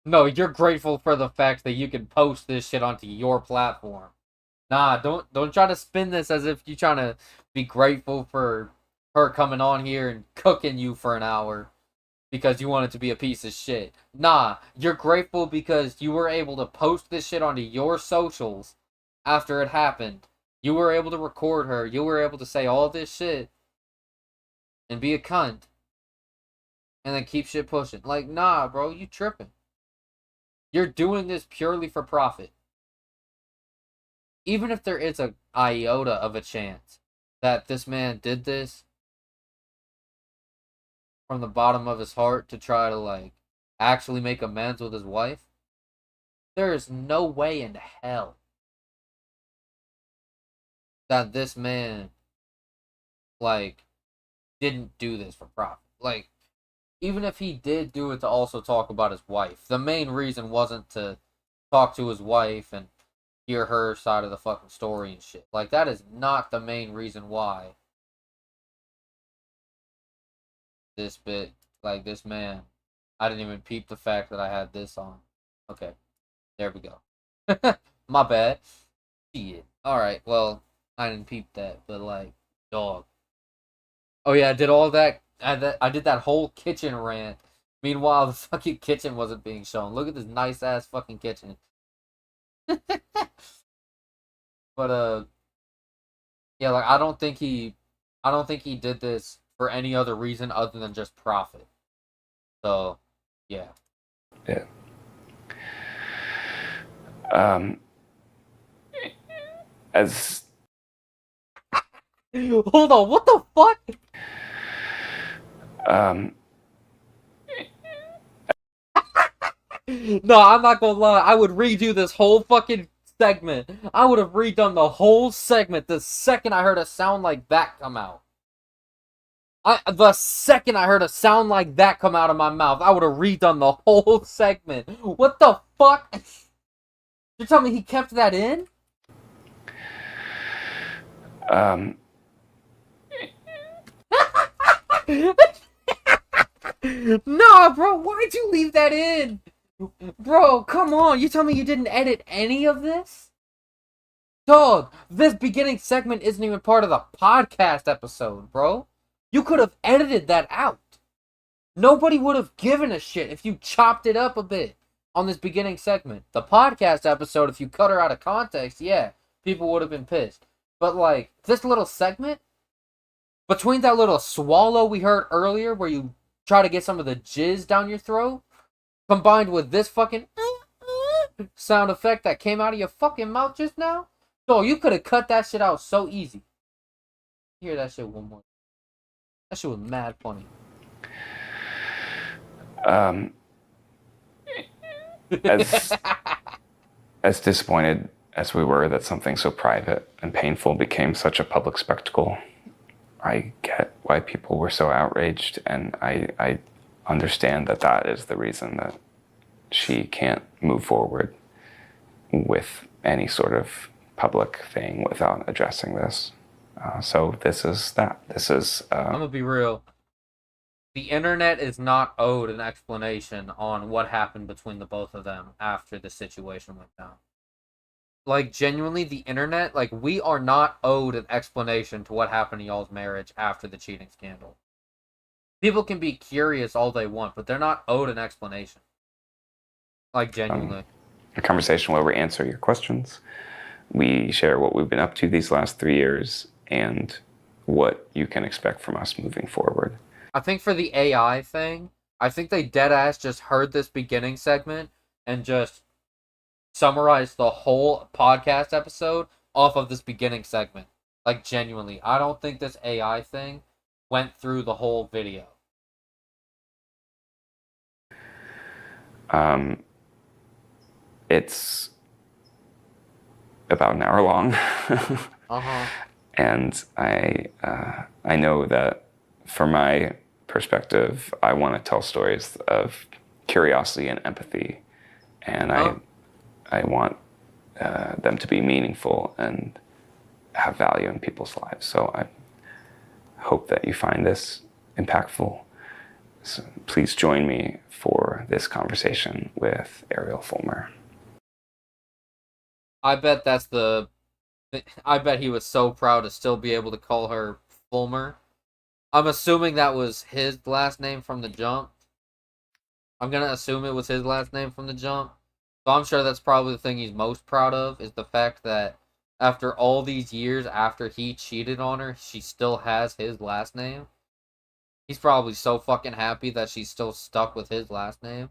Speaker 1: No, you're grateful for the fact that you can post this shit onto your platform. Nah, don't try to spin this as if you're trying to be grateful for her coming on here and cooking you for an hour because you want it to be a piece of shit. Nah, you're grateful because you were able to post this shit onto your socials after it happened. You were able to record her. You were able to say all this shit and be a cunt and then keep shit pushing. Like, nah, bro, you tripping. You're doing this purely for profit. Even if there is a iota of a chance that this man did this from the bottom of his heart to try to like actually make amends with his wife, there is no way in hell that this man like didn't do this for profit. Like, even if he did do it to also talk about his wife, the main reason wasn't to talk to his wife and hear her side of the fucking story and shit. Like, that is not the main reason why this man, I didn't even peep the fact that I had this on. Okay, there we go. My bad. Shit. Alright, well, I didn't peep that, but like, dog. Oh yeah, I did all that. I did that whole kitchen rant. Meanwhile, the fucking kitchen wasn't being shown. Look at this nice ass fucking kitchen. But yeah, like I don't think he did this for any other reason other than just profit. So, yeah.
Speaker 2: Yeah. As
Speaker 1: Hold on, what the fuck? No, I'm not gonna lie. I would redo this whole fucking segment. I would have redone the whole segment the second I heard a sound like that come out. The second I heard a sound like that come out of my mouth, I would have redone the whole segment. What the fuck? You're telling me he kept that in? Nah, bro, why'd you leave that in? Bro, come on. You tell me you didn't edit any of this? Dog, this beginning segment isn't even part of the podcast episode, bro. You could have edited that out. Nobody would have given a shit if you chopped it up a bit on this beginning segment. The podcast episode, if you cut her out of context, yeah, people would have been pissed. But like, this little segment, between that little swallow we heard earlier where you try to get some of the jizz down your throat, combined with this fucking sound effect that came out of your fucking mouth just now, so you could have cut that shit out so easy. Hear that shit one more. That shit was mad funny.
Speaker 2: As disappointed as we were that something so private and painful became such a public spectacle, I get why people were so outraged, and I understand that that is the reason that she can't move forward with any sort of public thing without addressing this. So this is that. This is...
Speaker 1: I'm gonna be real. The internet is not owed an explanation on what happened between the both of them after the situation went down. Like, genuinely, the internet, like, we are not owed an explanation to what happened to y'all's marriage after the cheating scandal. People can be curious all they want, but they're not owed an explanation. Like, genuinely.
Speaker 2: A conversation where we answer your questions. We share what we've been up to these last 3 years and what you can expect from us moving forward.
Speaker 1: I think for the AI thing, I think they deadass just heard this beginning segment and just summarized the whole podcast episode off of this beginning segment. Like, genuinely. I don't think this AI thing went through the whole video.
Speaker 2: It's about an hour long. And I know that from my perspective, I want to tell stories of curiosity and empathy, and I want them to be meaningful and have value in people's lives. So I hope that you find this impactful. So please join me for this conversation with Ariel Fulmer.
Speaker 1: I bet I bet he was so proud to still be able to call her Fulmer. I'm assuming that was his last name from the jump. I'm gonna assume it was his last name from the jump. So I'm sure that's probably the thing he's most proud of, is the fact that after all these years after he cheated on her, she still has his last name. He's probably so fucking happy that she's still stuck with his last name.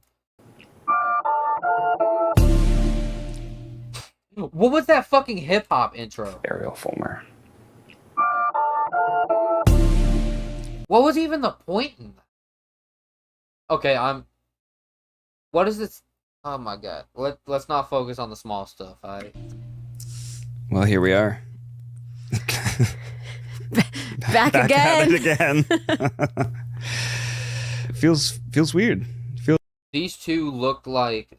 Speaker 1: What was that fucking hip-hop intro?
Speaker 2: Ariel Fulmer.
Speaker 1: What was even the point in that? Okay, what is this? Oh my god. Let's not focus on the small stuff, alright?
Speaker 3: Well, here we are.
Speaker 4: Back
Speaker 3: at
Speaker 4: again.
Speaker 3: it again. It feels weird.
Speaker 1: These two looked like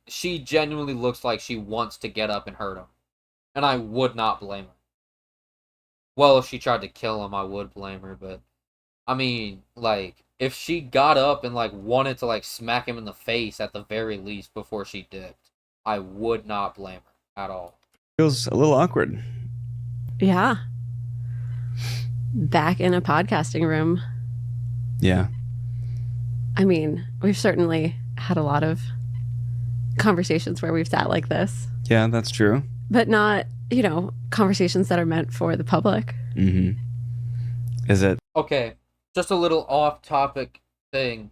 Speaker 1: she genuinely looks like she wants to get up and hurt him. And I would not blame her. Well, if she tried to kill him, I would blame her, but I mean, like, if she got up and, like, wanted to, like, smack him in the face at the very least before she dipped, I would not blame her at all.
Speaker 3: Feels a little awkward.
Speaker 4: Yeah. Back in a podcasting room.
Speaker 3: Yeah.
Speaker 4: I mean, we've certainly had a lot of conversations where we've sat like this.
Speaker 3: Yeah, that's true.
Speaker 4: But not, conversations that are meant for the public.
Speaker 3: Mm-hmm. Is it?
Speaker 1: Okay, just a little off-topic thing.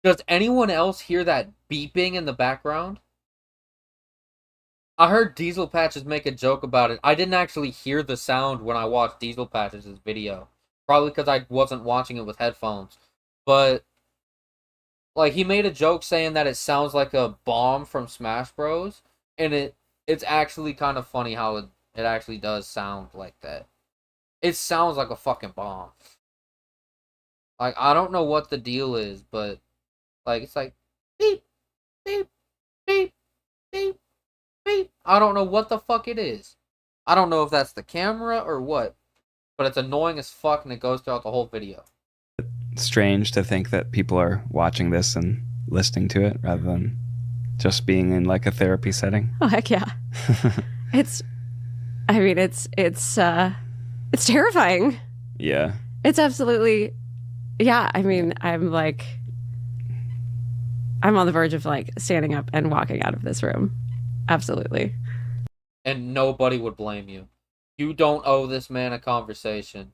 Speaker 1: Does anyone else hear that beeping in the background? I heard Diesel Patches make a joke about it. I didn't actually hear the sound when I watched Diesel Patches' video. Probably because I wasn't watching it with headphones. But, like, he made a joke saying that it sounds like a bomb from Smash Bros. And it's actually kind of funny how it actually does sound like that. It sounds like a fucking bomb. Like, I don't know what the deal is, but, like, it's like, beep, beep, beep, beep, beep. I don't know what the fuck it is. I don't know if that's the camera or what, but it's annoying as fuck and it goes throughout the whole video.
Speaker 3: Strange to think that people are watching this and listening to it rather than just being in like a therapy setting.
Speaker 4: Oh, heck yeah. It's terrifying.
Speaker 3: Yeah.
Speaker 4: It's absolutely, yeah. I mean, I'm on the verge of like standing up and walking out of this room. Absolutely.
Speaker 1: And nobody would blame you. You don't owe this man a conversation.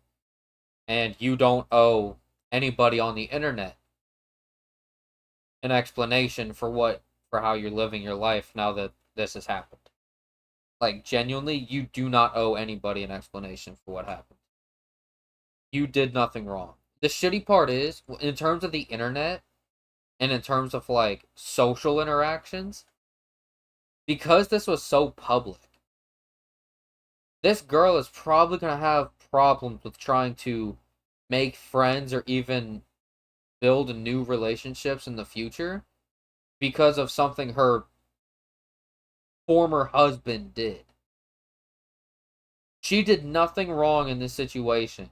Speaker 1: And you don't owe anybody on the internet an explanation for how you're living your life now that this has happened. Like, genuinely, you do not owe anybody an explanation for what happened. You did nothing wrong. The shitty part is, in terms of the internet, and in terms of, like, social interactions, because this was so public, this girl is probably going to have problems with trying to make friends or even build new relationships in the future because of something her former husband did. She did nothing wrong in this situation,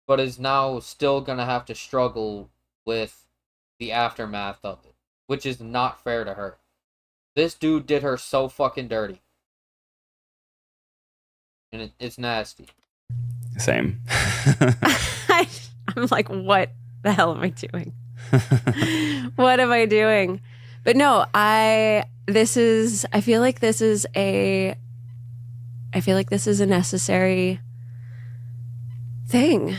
Speaker 1: but is now still going to have to struggle with the aftermath of it, which is not fair to her. This dude did her so fucking dirty. And it's nasty.
Speaker 3: Same.
Speaker 4: I'm like, what the hell am I doing? What am I doing? But no, I feel like this is a necessary thing.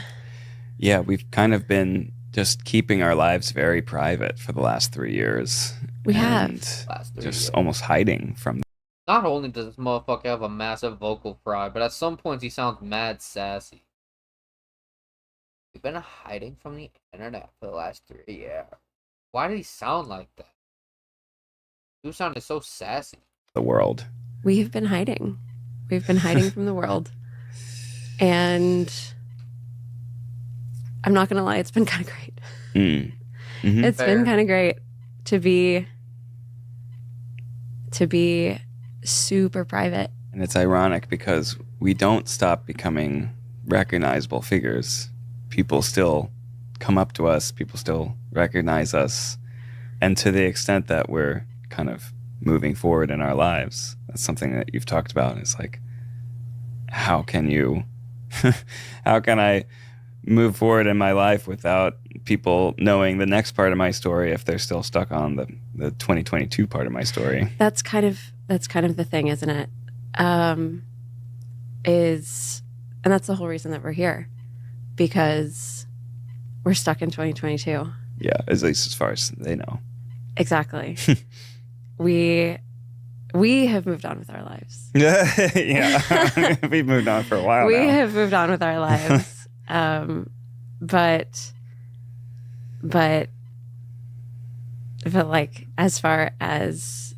Speaker 3: Yeah, we've kind of been just keeping our lives very private for the last 3 years.
Speaker 4: We have.
Speaker 1: Last 3
Speaker 3: Just
Speaker 1: years.
Speaker 3: almost hiding from.
Speaker 1: Not only does this motherfucker have a massive vocal fry, but at some points he sounds mad sassy. We've been hiding from the internet for the last 3 years. Why did he sound like that? You sounded so sassy.
Speaker 3: The world.
Speaker 4: We've been hiding. We've been hiding from the world. And I'm not going to lie, it's been kind of great.
Speaker 3: Mm. Mm-hmm.
Speaker 4: It's been kind of great to be super private.
Speaker 3: And it's ironic because we don't stop becoming recognizable figures. People still come up to us. People still recognize us. And to the extent that we're kind of moving forward in our lives, that's something that you've talked about. It's like, how can I move forward in my life without people knowing the next part of my story if they're still stuck on the 2022 part of my story?
Speaker 4: That's kind of the thing, isn't it? And that's the whole reason that we're here, because we're stuck in 2022.
Speaker 3: Yeah, at least as far as they know.
Speaker 4: Exactly. We have moved on with our lives.
Speaker 3: Yeah, we've moved on for a while
Speaker 4: We
Speaker 3: now.
Speaker 4: have moved on with our lives. But like, as far as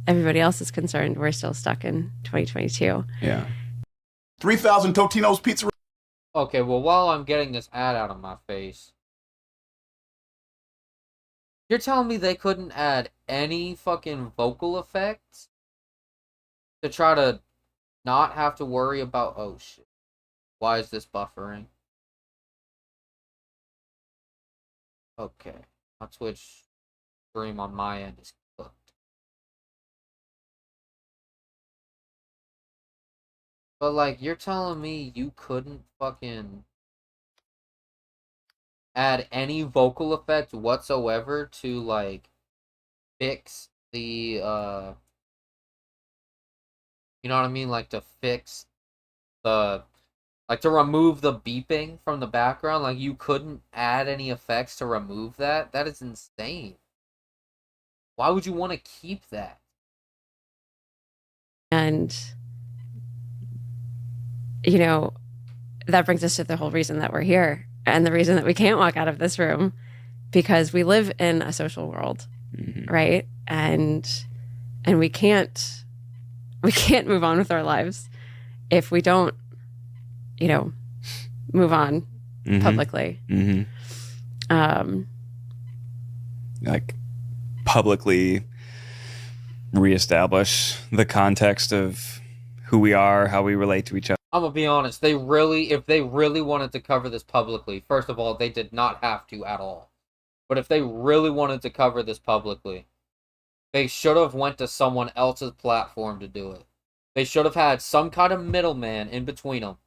Speaker 4: everybody else is concerned, we're still stuck in 2022.
Speaker 3: Yeah.
Speaker 5: 3,000 Totino's Pizza.
Speaker 1: Okay, well, while I'm getting this ad out of my face, You're telling me they couldn't add any fucking vocal effects to try to not have to worry about, oh shit, why is this buffering? Okay, my Twitch stream on my end is cooked. But like, you're telling me you couldn't fucking add any vocal effect whatsoever to like fix the you know what I mean, like to fix the, like to remove the beeping from the background? Like you couldn't add any effects to remove that? That is insane. Why would you want to keep that?
Speaker 4: And, you know, that brings us to the whole reason that we're here and the reason that we can't walk out of this room, because we live in a social world, right? And we can't move on with our lives if we don't, you know, move on publicly.
Speaker 3: Like publicly reestablish the context of who we are, how we relate to each other.
Speaker 1: I'm gonna be honest, if they really wanted to cover this publicly, first of all, they did not have to at all. But if they really wanted to cover this publicly, they should have went to someone else's platform to do it. They should have had some kind of middleman in between them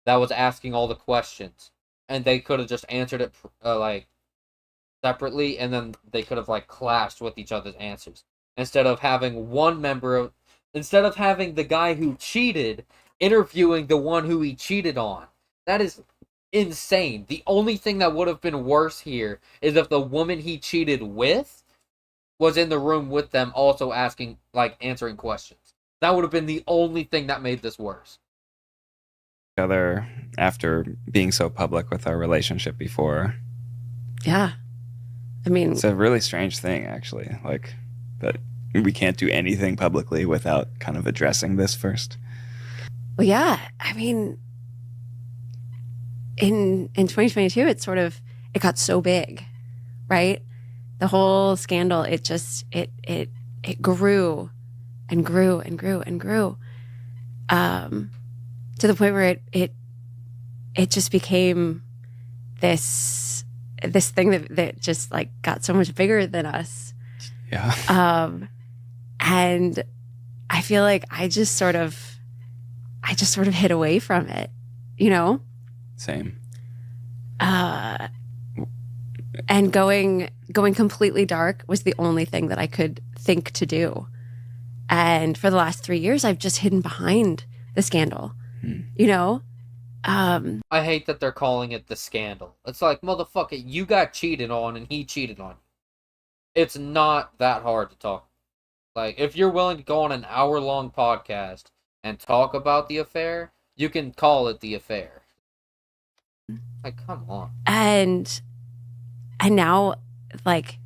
Speaker 1: that was asking all the questions, and they could have just answered it like separately, and then they could have like clashed with each other's answers instead of having the guy who cheated interviewing the one who he cheated on. That is insane. The only thing that would have been worse here is if the woman he cheated with was in the room with them also answering questions. That would have been the only thing that made this worse.
Speaker 3: Other after being so public with our relationship before.
Speaker 4: Yeah. I mean,
Speaker 3: it's a really strange thing, actually, like that we can't do anything publicly without kind of addressing this first.
Speaker 4: Well, yeah. I mean, in 2022, it got so big, right? The whole scandal, it grew and grew and grew and grew, to the point where it just became this thing that just like got so much bigger than us.
Speaker 3: Yeah.
Speaker 4: And I feel like I just sort of hid away from it, you know?
Speaker 3: Same.
Speaker 4: And going completely dark was the only thing that I could think to do. And for the last 3 years, I've just hidden behind the scandal, you know?
Speaker 1: I hate that they're calling it the scandal. It's like, motherfucker, you got cheated on and he cheated on you. It's not that hard to talk. Like, if you're willing to go on an hour-long podcast and talk about the affair, you can call it the affair. Like, come on.
Speaker 4: And now, like,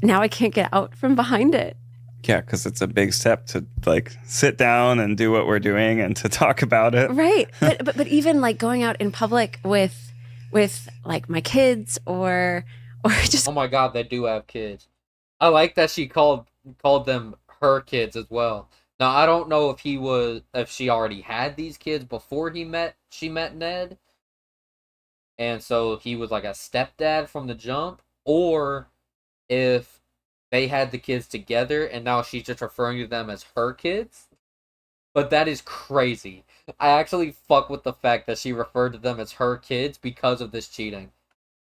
Speaker 4: now I can't get out from behind it.
Speaker 3: Yeah, because it's a big step to like sit down and do what we're doing and to talk about it.
Speaker 4: Right. But even like going out in public with like my kids or just,
Speaker 1: oh my god, they do have kids. I like that she called them her kids as well. Now I don't know if she already had these kids before she met Ned, and so he was like a stepdad from the jump, or if they had the kids together and now she's just referring to them as her kids. But that is crazy. I actually fuck with the fact that she referred to them as her kids because of this cheating.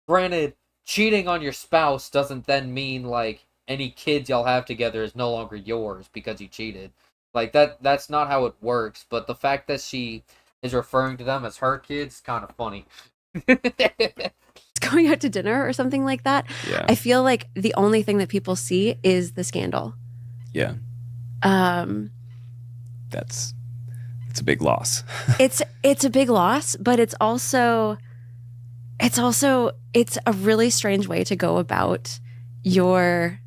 Speaker 1: Granted, cheating on your spouse doesn't then mean like any kids y'all have together is no longer yours because you cheated. Like that's not how it works, but the fact that she is referring to them as her kids is kind of funny.
Speaker 4: going out to dinner or something like that.
Speaker 3: Yeah.
Speaker 4: I feel like the only thing that people see is the scandal.
Speaker 3: Yeah. It's a big loss.
Speaker 4: it's a big loss, but it's a really strange way to go about your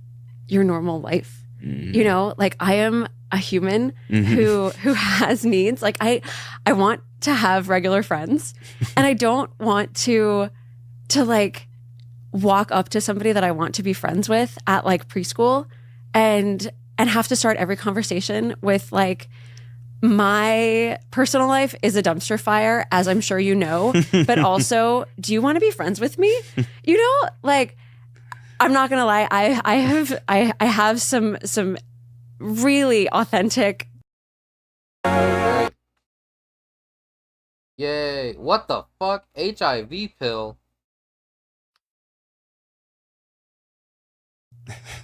Speaker 4: normal life.
Speaker 3: Mm-hmm.
Speaker 4: You know, like I am a human who has needs. Like I want to have regular friends and I don't want to like walk up to somebody that I want to be friends with at like preschool and have to start every conversation with like, my personal life is a dumpster fire, as I'm sure you know, but also, do you want to be friends with me? You know, like, I'm not gonna lie, I have some really authentic.
Speaker 1: Alright. Yay. What the fuck? HIV pill.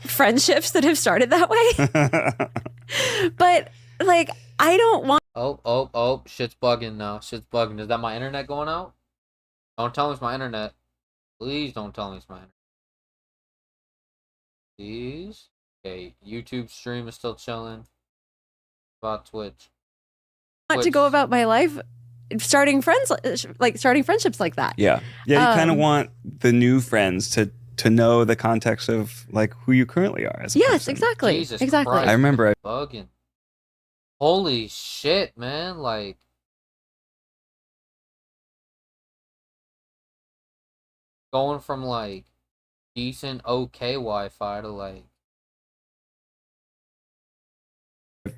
Speaker 4: Friendships that have started that way. But like, I don't want.
Speaker 1: Oh, shit's bugging now. Shit's bugging. Is that my internet going out? Don't tell me it's my internet. Please don't tell me it's my internet. Please. Okay, YouTube stream is still chilling. About Twitch.
Speaker 4: To go about my life starting friendships like that.
Speaker 3: Yeah. You kind of want the new friends to know the context of like who you currently are as a
Speaker 4: Yes,
Speaker 3: person.
Speaker 4: exactly.
Speaker 1: Jesus
Speaker 4: exactly.
Speaker 1: Christ.
Speaker 3: I remember
Speaker 1: Bugging. Holy shit, man. Like, going from like decent okay Wi-Fi to like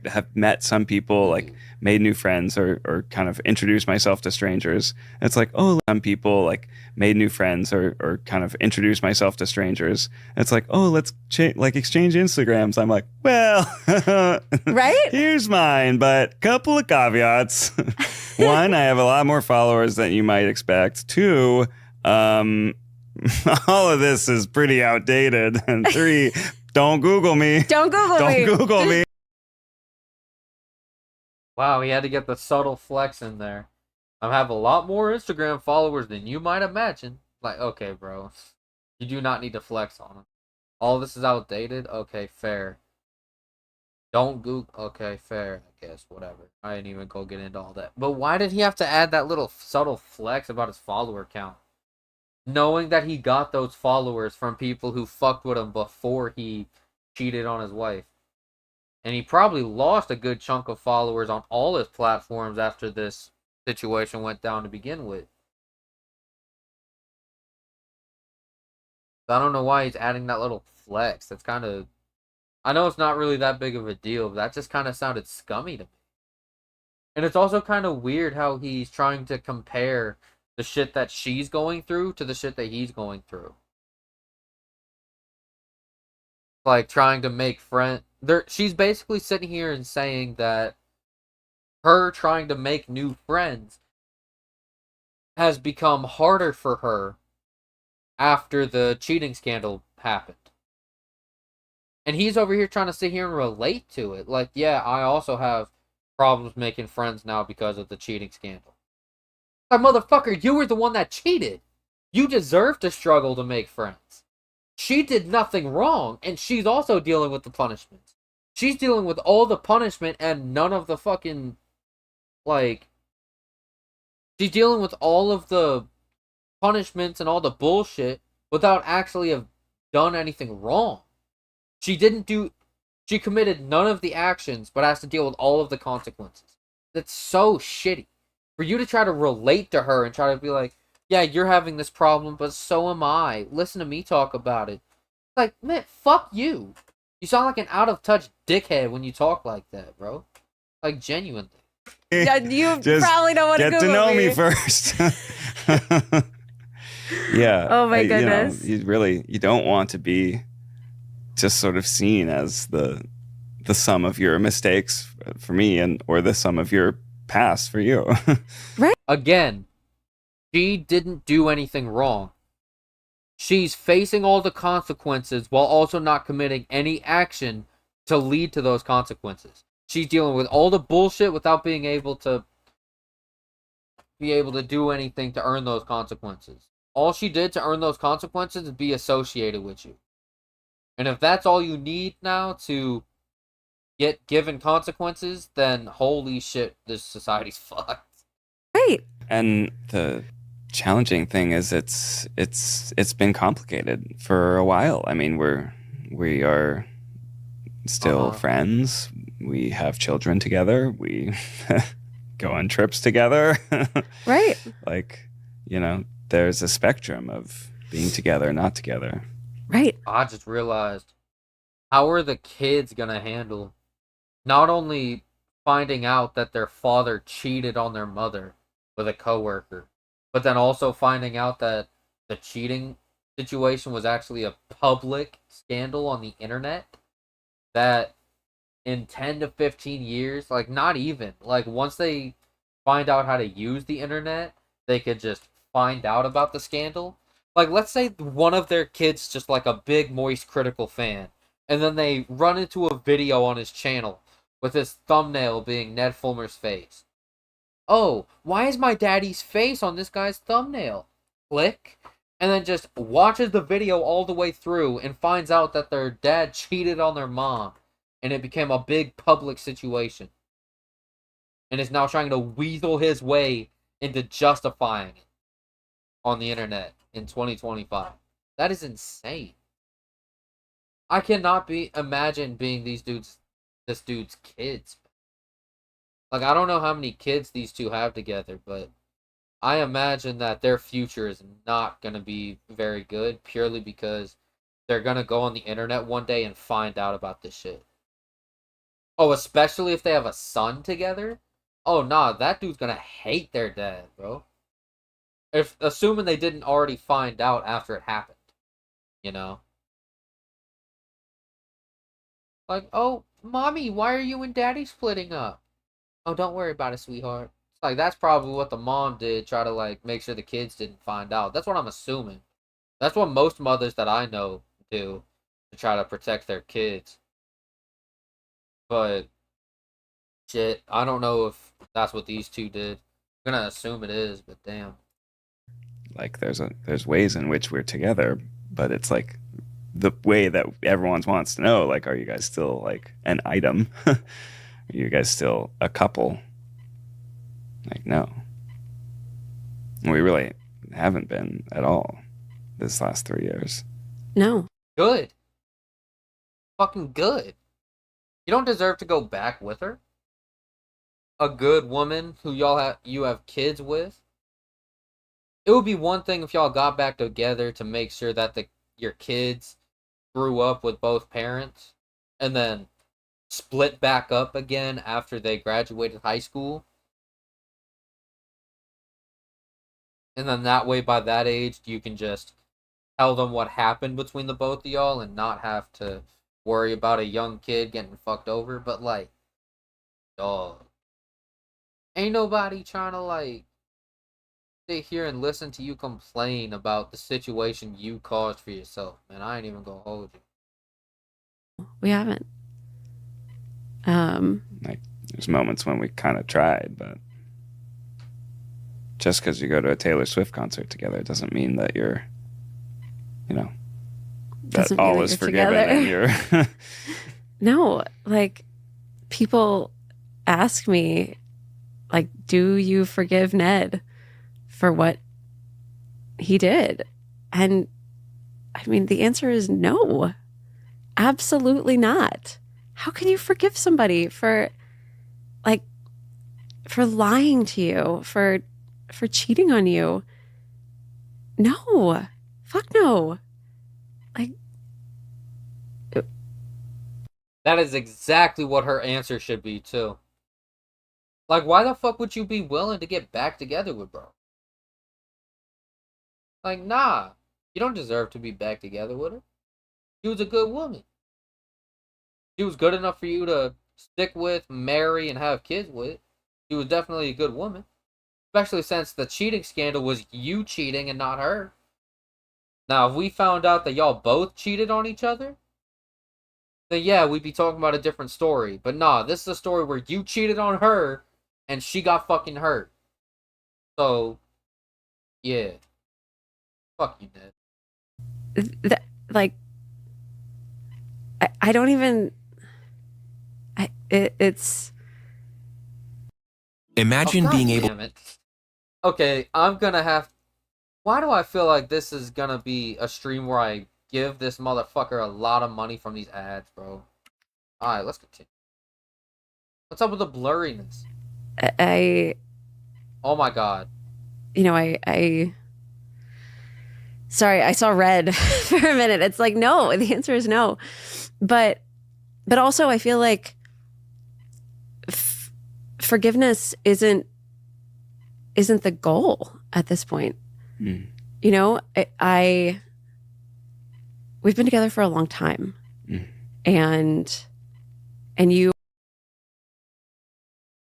Speaker 3: have met some people, like made new friends or kind of introduced myself to strangers. It's like, oh, some people like made new friends or kind of introduced myself to strangers. It's like, oh, let's like exchange Instagrams. I'm like, well,
Speaker 4: right?
Speaker 3: Here's mine, but couple of caveats. One, I have a lot more followers than you might expect. Two, all of this is pretty outdated. And three, don't Google me.
Speaker 4: Don't
Speaker 3: Google me.
Speaker 1: wow, he had to get the subtle flex in there. I have a lot more Instagram followers than you might imagine. Like, okay, bro. You do not need to flex on them. All this is outdated? Okay, fair. Don't Google. Okay, fair. I guess, whatever. I didn't even go get into all that. But why did he have to add that little subtle flex about his follower count? Knowing that he got those followers from people who fucked with him before he cheated on his wife. And he probably lost a good chunk of followers on all his platforms after this situation went down to begin with. I don't know why he's adding that little flex. That's kind of... I know it's not really that big of a deal, but that just kind of sounded scummy to me. And it's also kind of weird how he's trying to compare the shit that she's going through to the shit that he's going through. Like, trying to make friends... She's basically sitting here and saying that her trying to make new friends has become harder for her after the cheating scandal happened. And he's over here trying to sit here and relate to it. Like, yeah, I also have problems making friends now because of the cheating scandal. Like, motherfucker, you were the one that cheated. You deserve to struggle to make friends. She did nothing wrong, and she's also dealing with the punishments. She's dealing with all the punishment and none of the fucking, like... She's dealing with all of the punishments and all the bullshit without actually have done anything wrong. She committed none of the actions, but has to deal with all of the consequences. That's so shitty. For you to try to relate to her and try to be like, yeah, you're having this problem, but so am I. Listen to me talk about it. Like, man, fuck you. You sound like an out-of-touch dickhead when you talk like that, bro. Like, genuinely.
Speaker 4: Yeah, you
Speaker 3: Just
Speaker 4: probably don't want to
Speaker 3: get to know me first. Yeah.
Speaker 4: Oh my goodness.
Speaker 3: You don't want to be just sort of seen as the sum of your mistakes for me or the sum of your past for you.
Speaker 4: Right.
Speaker 1: Again, she didn't do anything wrong. She's facing all the consequences while also not committing any action to lead to those consequences. She's dealing with all the bullshit without being able to do anything to earn those consequences. All she did to earn those consequences is be associated with you. And if that's all you need now to get given consequences, then holy shit, this society's fucked.
Speaker 4: Right.
Speaker 3: And the challenging thing is it's been complicated for a while. I mean, we are still friends. We have children together. We go on trips together.
Speaker 4: Right.
Speaker 3: Like, there's a spectrum of being together, not together.
Speaker 4: Right.
Speaker 1: I just realized, how are the kids gonna handle not only finding out that their father cheated on their mother with a coworker, but then also finding out that the cheating situation was actually a public scandal on the internet? That in 10 to 15 years, like not even, like once they find out how to use the internet, they could just find out about the scandal. Like let's say one of their kids just like a big Moist Critical fan, and then they run into a video on his channel with his thumbnail being Ned Fulmer's face. Oh, why is my daddy's face on this guy's thumbnail? Click. And then just watches the video all the way through and finds out that their dad cheated on their mom. And it became a big public situation. And is now trying to weasel his way into justifying it on the internet in 2025. That is insane. I cannot imagine being this dude's kids. Like, I don't know how many kids these two have together, but I imagine that their future is not going to be very good purely because they're going to go on the internet one day and find out about this shit. Oh, especially if they have a son together? Oh, nah, that dude's going to hate their dad, bro. Assuming they didn't already find out after it happened, you know? Like, oh, mommy, why are you and daddy splitting up? Oh, don't worry about it, sweetheart. It's like, that's probably what the mom did, try to, like, make sure the kids didn't find out. That's what I'm assuming. That's what most mothers that I know do to try to protect their kids. But, shit, I don't know if that's what these two did. I'm gonna assume it is, but damn.
Speaker 3: Like there's ways in which we're together, but it's like the way that everyone wants to know, like, are you guys still like an item? Are you guys still a couple? Like, no. We really haven't been at all this last 3 years.
Speaker 4: No.
Speaker 1: Good. Fucking good. You don't deserve to go back with her. A good woman who you have kids with. It would be one thing if y'all got back together to make sure that your kids grew up with both parents and then split back up again after they graduated high school. And then that way, by that age, you can just tell them what happened between the both of y'all and not have to worry about a young kid getting fucked over. But, like, dog, ain't nobody trying to, like, sit here and listen to you complain about the situation you caused for yourself, man. I ain't even gonna hold you.
Speaker 4: We haven't.
Speaker 3: Like, there's moments when we kind of tried, but just because you go to a Taylor Swift concert together doesn't mean that you're, that
Speaker 4: Doesn't mean
Speaker 3: all
Speaker 4: that
Speaker 3: is
Speaker 4: you're
Speaker 3: forgiven
Speaker 4: together.
Speaker 3: and you're.
Speaker 4: No, like people ask me, like, do you forgive Ned for what he did? And I mean, the answer is no, absolutely not. How can you forgive somebody for lying to you, for cheating on you? No, fuck no. Like,
Speaker 1: That is exactly what her answer should be, too. Like, why the fuck would you be willing to get back together with bro? Like, nah. You don't deserve to be back together with her. She was a good woman. She was good enough for you to stick with, marry, and have kids with. She was definitely a good woman. Especially since the cheating scandal was you cheating and not her. Now, if we found out that y'all both cheated on each other, then yeah, we'd be talking about a different story. But nah, this is a story where you cheated on her and she got fucking hurt. So, yeah. Fuck you, Ned.
Speaker 4: I don't even. It's.
Speaker 6: Imagine being able.
Speaker 1: Damn it. Okay, I'm gonna have. Why do I feel like this is gonna be a stream where I give this motherfucker a lot of money from these ads, bro? Alright, let's continue. What's up with the blurriness?
Speaker 4: I
Speaker 1: Oh my god.
Speaker 4: I Sorry, I saw red for a minute. It's like, no, the answer is no. But also I feel like forgiveness isn't the goal at this point.
Speaker 3: Mm.
Speaker 4: You know, we've been together for a long time.
Speaker 3: Mm.
Speaker 4: And you.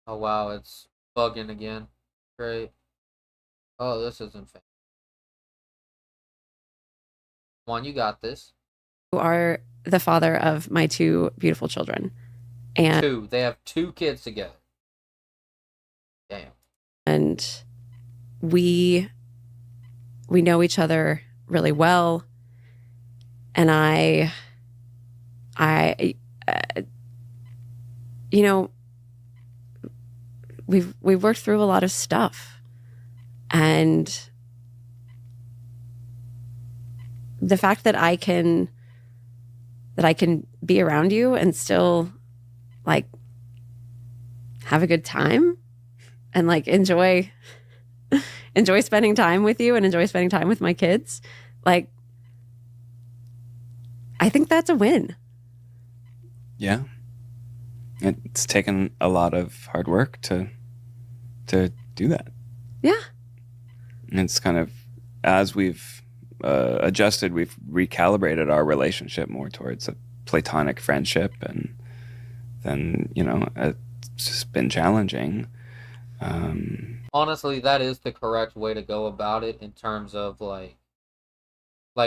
Speaker 1: Oh wow, it's bugging again. Great. Oh, this isn't fair. Come on, you got this.
Speaker 4: are the father of my 2 beautiful children. And
Speaker 1: 2. They have 2 kids together. Damn.
Speaker 4: And we know each other really well. And I you know, we've worked through a lot of stuff, and the fact that I can be around you and still like have a good time and like enjoy spending time with you and enjoy spending time with my kids, like I think that's a win.
Speaker 3: Yeah. It's taken a lot of hard work to do that.
Speaker 4: Yeah.
Speaker 3: And it's kind of, as we've adjusted, we've recalibrated our relationship more towards a platonic friendship, and then, you know, it's just been challenging.
Speaker 1: Honestly, that is the correct way to go about it in terms of like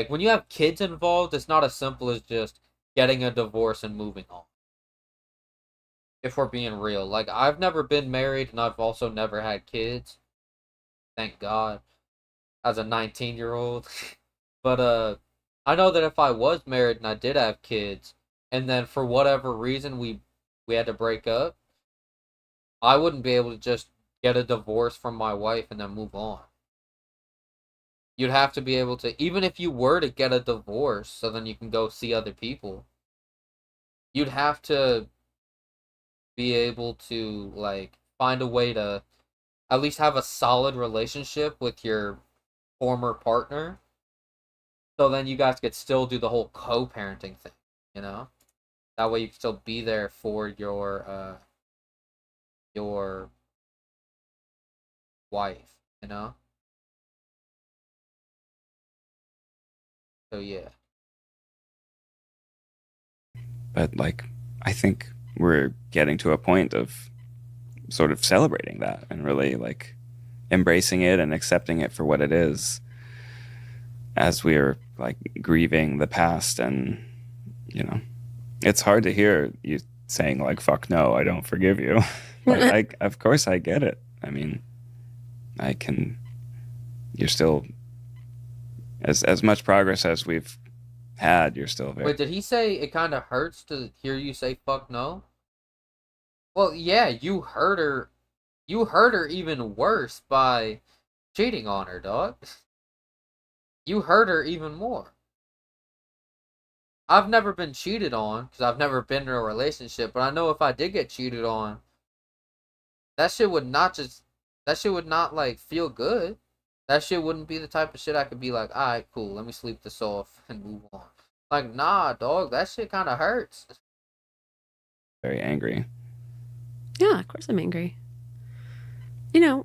Speaker 1: when you have kids involved, it's not as simple as just getting a divorce and moving on. If we're being real, like I've never been married and I've also never had kids. Thank God. As a 19-year-old. But I know that if I was married and I did have kids and then for whatever reason we had to break up, I wouldn't be able to just get a divorce from my wife and then move on. You'd have to be able to, even if you were to get a divorce so then you can go see other people, you'd have to be able to like find a way to at least have a solid relationship with your former partner, so then you guys could still do the whole co-parenting thing, you know? That way you can still be there for your wife, you know? So yeah.
Speaker 3: But like, I think we're getting to a point of sort of celebrating that and really like embracing it and accepting it for what it is, as we're like grieving the past. And, you know, it's hard to hear you saying like, fuck no, I don't forgive you. But of course I get it. I mean, you're still, as much progress as we've had, you're still very.
Speaker 1: Wait, did he say it kind of hurts to hear you say fuck no? Well, yeah, you hurt her. You hurt her even worse by cheating on her, dog. You hurt her even more. I've never been cheated on because I've never been in a relationship, but I know if I did get cheated on, that shit would not like feel good. That shit wouldn't be the type of shit I could be like, alright, cool, let me sleep this off and move on. Like, nah, dog, that shit kind of hurts.
Speaker 3: Very angry.
Speaker 4: Yeah, of course I'm angry. You know,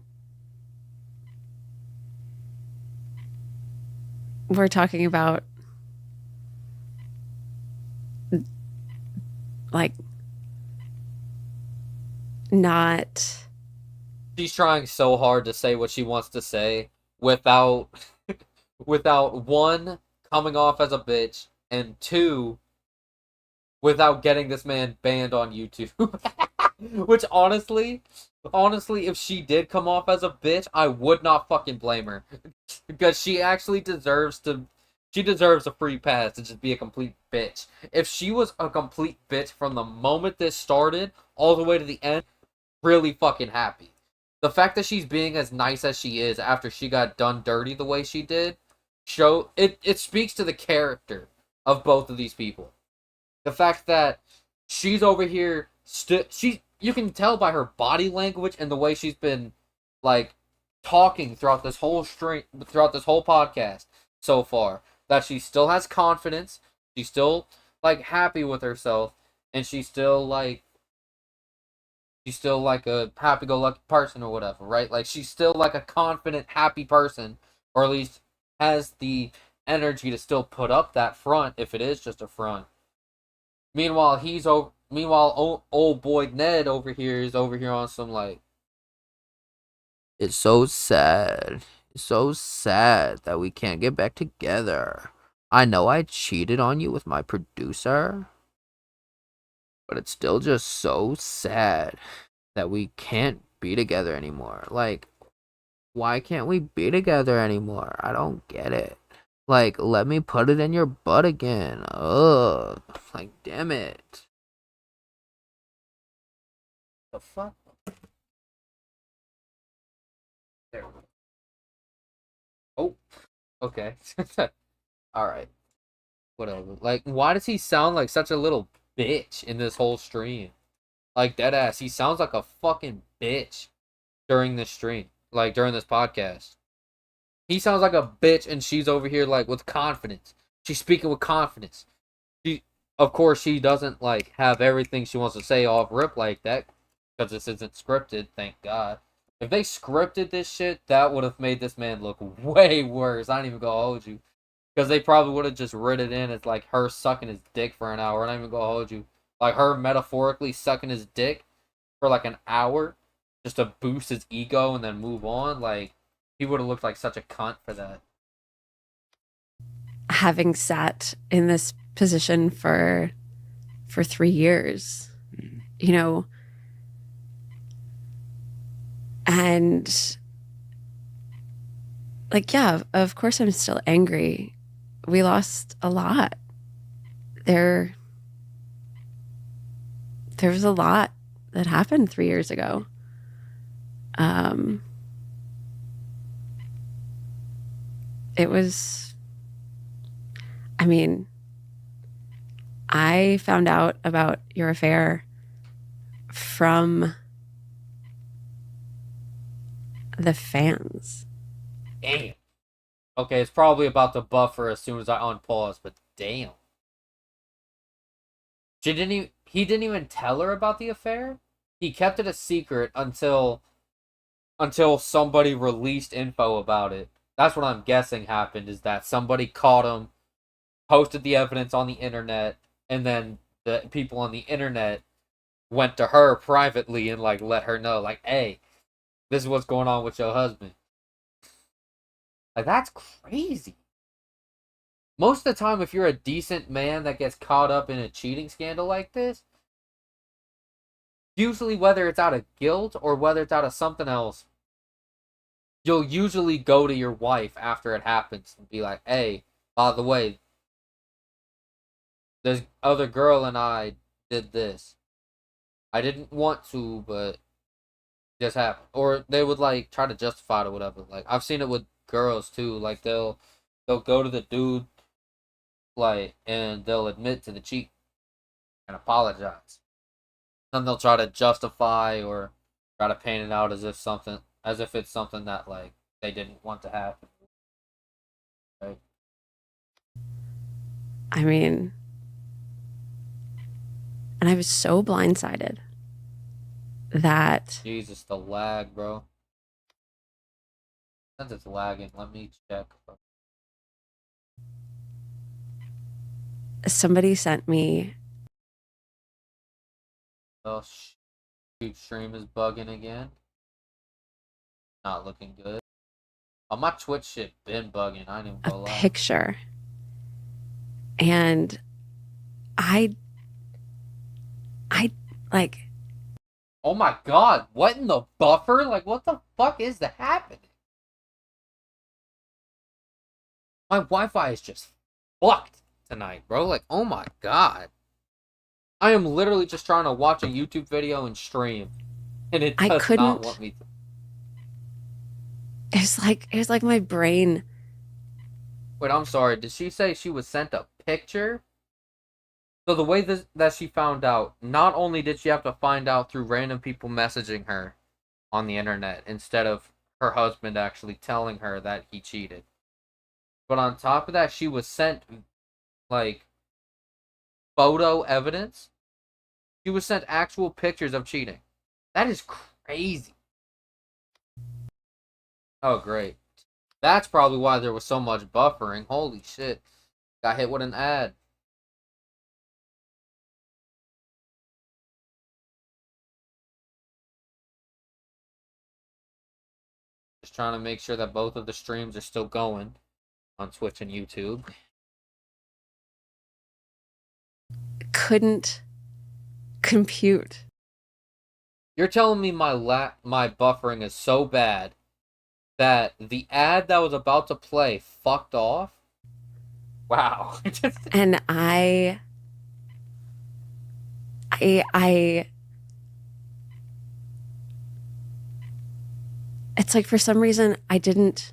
Speaker 4: we're talking about like not.
Speaker 1: She's trying so hard to say what she wants to say without one, coming off as a bitch, and 2, without getting this man banned on YouTube. Which honestly, if she did come off as a bitch, I would not fucking blame her. Because she actually deserves a free pass to just be a complete bitch. If she was a complete bitch from the moment this started all the way to the end, really fucking happy. The fact that she's being as nice as she is after she got done dirty the way she did, it speaks to the character of both of these people. The fact that she's over here, you can tell by her body language and the way she's been like talking throughout this whole podcast, so far. That she still has confidence, she's still like happy with herself, and she's still like a happy-go-lucky person or whatever, right? Like she's still like a confident, happy person, or at least has the energy to still put up that front if it is just a front. Meanwhile, old boy Ned over here is over here on some like, it's so sad. It's so sad that we can't get back together. I know I cheated on you with my producer, but it's still just so sad that we can't be together anymore. Like, why can't we be together anymore? I don't get it. Like, let me put it in your butt again. Ugh. Like, damn it. The fuck? There we go. Oh, okay. Alright. Whatever. Like, why does he sound like such a little bitch in this whole stream? Like, deadass, he sounds like a fucking bitch during this stream. Like, during this podcast. He sounds like a bitch, and she's over here, like, with confidence. She's speaking with confidence. Of course, she doesn't, like, have everything she wants to say off rip like that, because this isn't scripted, thank God. If they scripted this shit, that would have made this man look way worse. I ain't even gonna hold you. Because they probably would have just writ it in as, like, her sucking his dick for an hour. I'm not even gonna hold you. Like, her metaphorically sucking his dick for, like, an hour just to boost his ego and then move on. Like, he would have looked like such a cunt for that.
Speaker 4: Having sat in this position for 3 years, you know, and like, yeah, of course I'm still angry. We lost a lot. There was a lot that happened 3 years ago. It was, I mean, I found out about your affair from the fans.
Speaker 1: Damn. Okay, it's probably about to buffer as soon as I unpause, but damn. He didn't even tell her about the affair? He kept it a secret until somebody released info about it. That's what I'm guessing happened, is that somebody caught him, posted the evidence on the internet, and then the people on the internet went to her privately and, like, let her know, like, hey, this is what's going on with your husband. Like, that's crazy. Most of the time, if you're a decent man that gets caught up in a cheating scandal like this, usually whether it's out of guilt or whether it's out of something else, you'll usually go to your wife after it happens and be like, hey, by the way, this other girl and I did this. I didn't want to, but it just happened. Or they would, like, try to justify it or whatever. Like, I've seen it with girls too. Like, they'll go to the dude, like, and they'll admit to the cheat and apologize. Then they'll try to justify or try to paint it out as if it's something that, like, they didn't want to happen. Right?
Speaker 4: I mean, and I was so blindsided that
Speaker 1: Jesus, the lag, bro. Since it's lagging, let me check.
Speaker 4: somebody sent me.
Speaker 1: Oh, shoot, stream is bugging again. Not looking good. Oh, my Twitch shit been bugging. I ain't even gonna lie.
Speaker 4: Picture, and I like,
Speaker 1: oh my god, what in the buffer? Like, what the fuck is that happening? My Wi-Fi is just fucked tonight, bro. Like, oh my god. I am literally just trying to watch a YouTube video and stream, and it does not want me to.
Speaker 4: it was like my brain.
Speaker 1: Wait, I'm sorry. Did she say she was sent a picture? So the way that she found out, not only did she have to find out through random people messaging her on the internet instead of her husband actually telling her that he cheated, But on top of that, she was sent, like, photo evidence. She was sent actual pictures of cheating. That is crazy. Oh, great. That's probably why there was so much buffering. Holy shit. Got hit with an ad. Just trying to make sure that both of the streams are still going on Twitch and YouTube.
Speaker 4: Couldn't compute.
Speaker 1: You're telling me my buffering is so bad that the ad that was about to play fucked off? Wow.
Speaker 4: And I it's like for some reason I didn't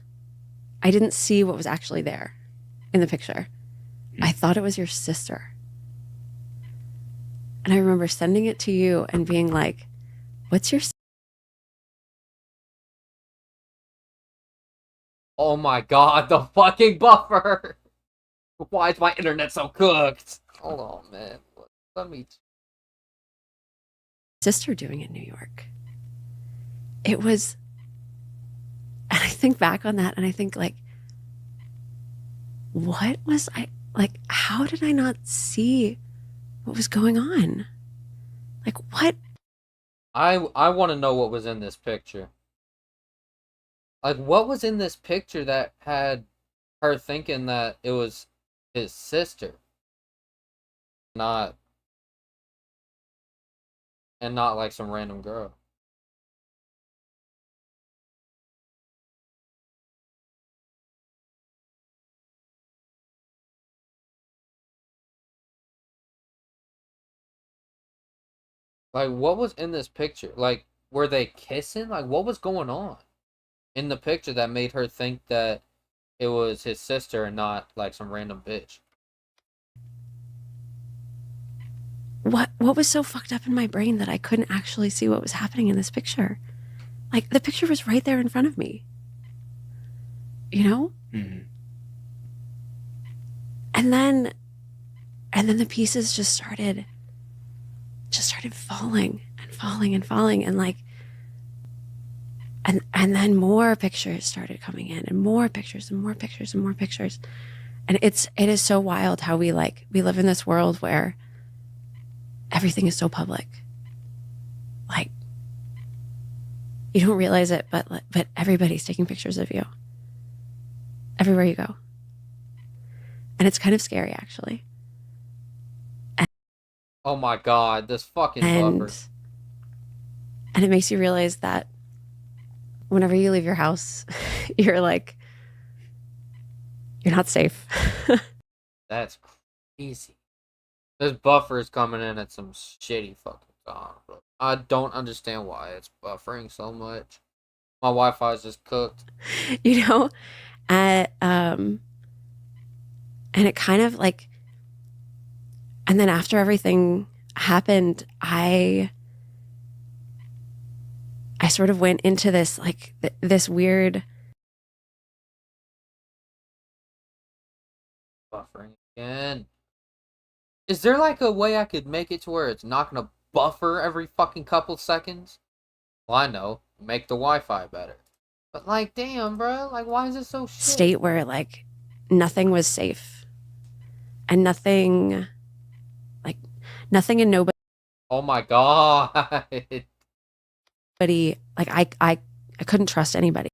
Speaker 4: see what was actually there in the picture. I thought it was your sister. And I remember sending it to you and being like, what's your
Speaker 1: Oh my god, the fucking buffer! Why is my internet so cooked? Hold on, man. Let me...
Speaker 4: sister doing in New York? It was, and I think back on that and I think like, what was I, like, how did I not see what was going on? Like, what?
Speaker 1: I want to know what was in this picture. Like, what was in this picture that had her thinking that it was his sister? Not... and not like some random girl. Like, what was in this picture? Like, were they kissing? Like, what was going on in the picture that made her think that it was his sister and not like some random bitch?
Speaker 4: What was so fucked up in my brain that I couldn't actually see what was happening in this picture? Like, the picture was right there in front of me. You know?
Speaker 3: Mm-hmm.
Speaker 4: And then the pieces just started falling and falling and falling, and like, and then more pictures started coming in, and more pictures and more pictures and more pictures. And it is so wild how we live in this world where everything is so public. Like, you don't realize it, but everybody's taking pictures of you everywhere you go. And it's kind of scary, actually.
Speaker 1: Oh my god, this fucking buffer.
Speaker 4: And it makes you realize that whenever you leave your house, you're like, you're not safe.
Speaker 1: That's crazy. This buffer is coming in at some shitty fucking time, bro. I don't understand why it's buffering so much. My Wi-Fi is just cooked.
Speaker 4: You know? And it kind of like, and then after everything happened, I sort of went into this, like, this weird...
Speaker 1: Buffering again. Is there like a way I could make it to where it's not gonna buffer every fucking couple seconds? Well, I know. Make the Wi-Fi better. But like, damn, bro. Like, why is it so shit?
Speaker 4: State where, like, nothing was safe. And nothing and nobody...
Speaker 1: Oh my god.
Speaker 4: Like, I couldn't trust anybody.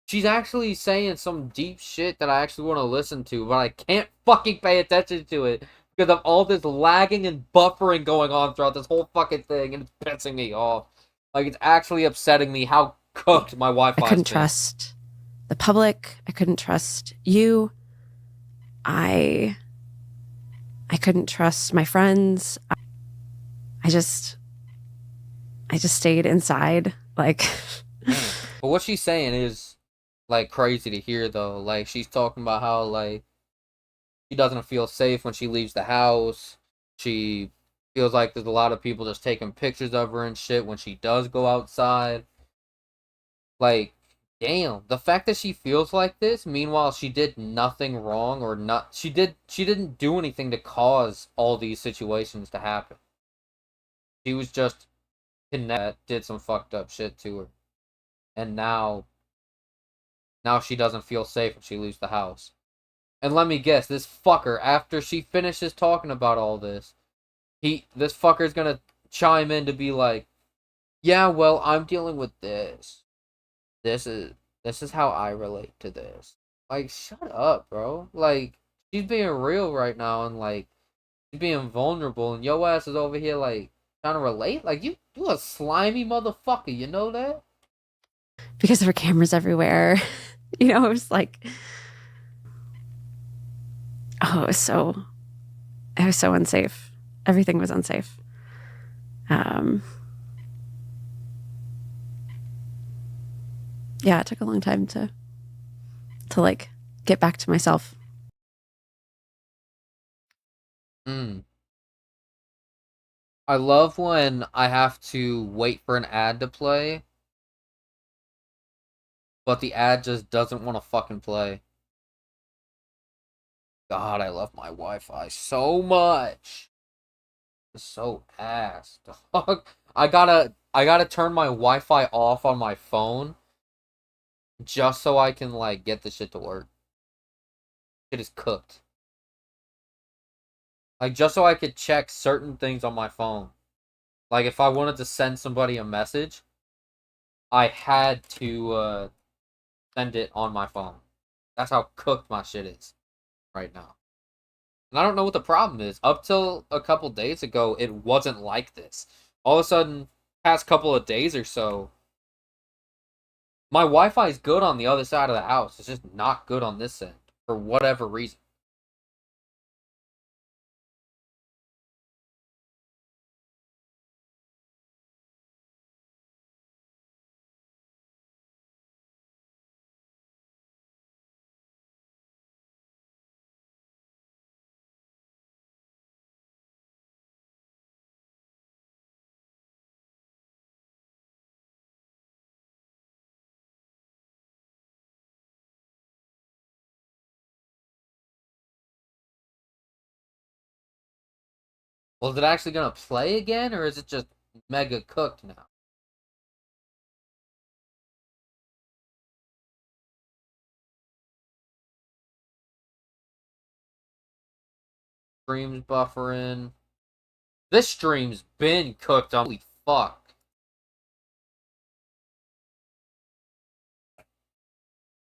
Speaker 1: She's actually saying some deep shit that I actually want to listen to, but I can't fucking pay attention to it because of all this lagging and buffering going on throughout this whole fucking thing, and it's pissing me off. Like, it's actually upsetting me how cooked my Wi-Fi is.
Speaker 4: I couldn't trust the public. I couldn't trust you. I couldn't trust my friends. I just stayed inside. Like,
Speaker 1: but what she's saying is like crazy to hear though. Like, she's talking about how like she doesn't feel safe when she leaves the house. She feels like there's a lot of people just taking pictures of her and shit when she does go outside. Like, damn, the fact that she feels like this, meanwhile she did nothing wrong or not, she didn't do anything to cause all these situations to happen. She was just did some fucked up shit to her. And now she doesn't feel safe when she leaves the house. And let me guess, this fucker, after she finishes talking about all this, this fucker's gonna chime in to be like, yeah, well, I'm dealing with this. This is how I relate to this. Like, shut up, bro. Like, she's being real right now, and like, she's being vulnerable, and your ass is over here like trying to relate. Like, you a slimy motherfucker. You know that?
Speaker 4: Because there were cameras everywhere. You know, it was like, oh, it was so unsafe. Everything was unsafe. Yeah, it took a long time to like get back to myself.
Speaker 1: I love when I have to wait for an ad to play, but the ad just doesn't want to fucking play. God, I love my Wi-Fi so much. It's so ass, dog. I gotta turn my Wi-Fi off on my phone just so I can like get this shit to work. It is cooked. Like, just so I could check certain things on my phone. Like, if I wanted to send somebody a message, I had to send it on my phone. That's how cooked my shit is right now. And I don't know what the problem is. Up till a couple days ago, it wasn't like this. All of a sudden, past couple of days or so, my Wi-Fi is good on the other side of the house. It's just not good on this end, for whatever reason. Well, is it actually gonna play again, or is it just mega cooked now? Stream's buffering. This stream's been cooked. Holy fuck.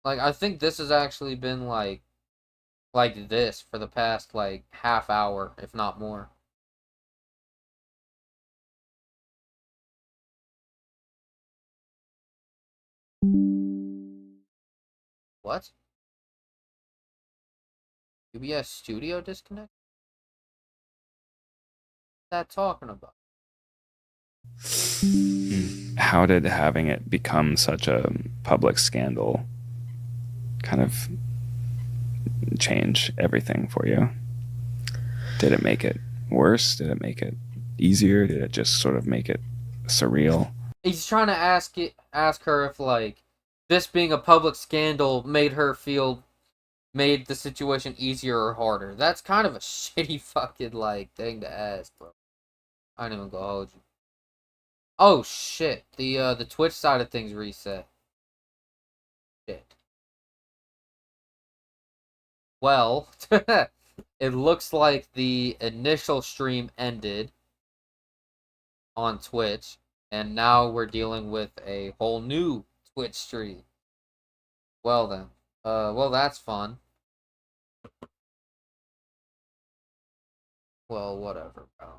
Speaker 1: Like, I think this has actually been like this for the past like half hour, if not more. What? UBS Studio disconnect? What's that talking about?
Speaker 3: How did having it become such a public scandal kind of change everything for you? Did it make it worse? Did it make it easier? Did it just sort of make it surreal?
Speaker 1: He's trying to ask her if like this being a public scandal made the situation easier or harder. That's kind of a shitty fucking like thing to ask, bro. I ain't even gonna hold you. Oh shit, the Twitch side of things reset. Shit. Well, it looks like the initial stream ended on Twitch, and now we're dealing with a whole new Twitch stream. Well then, well that's fun. Well, whatever, bro.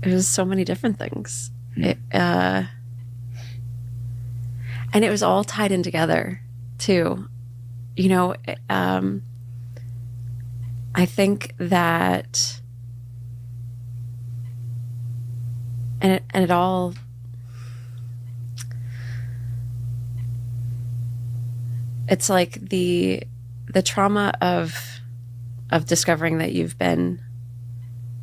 Speaker 4: It was so many different things. And it was all tied in together too. You know, I think that, and it all, it's like the trauma of discovering that you've been,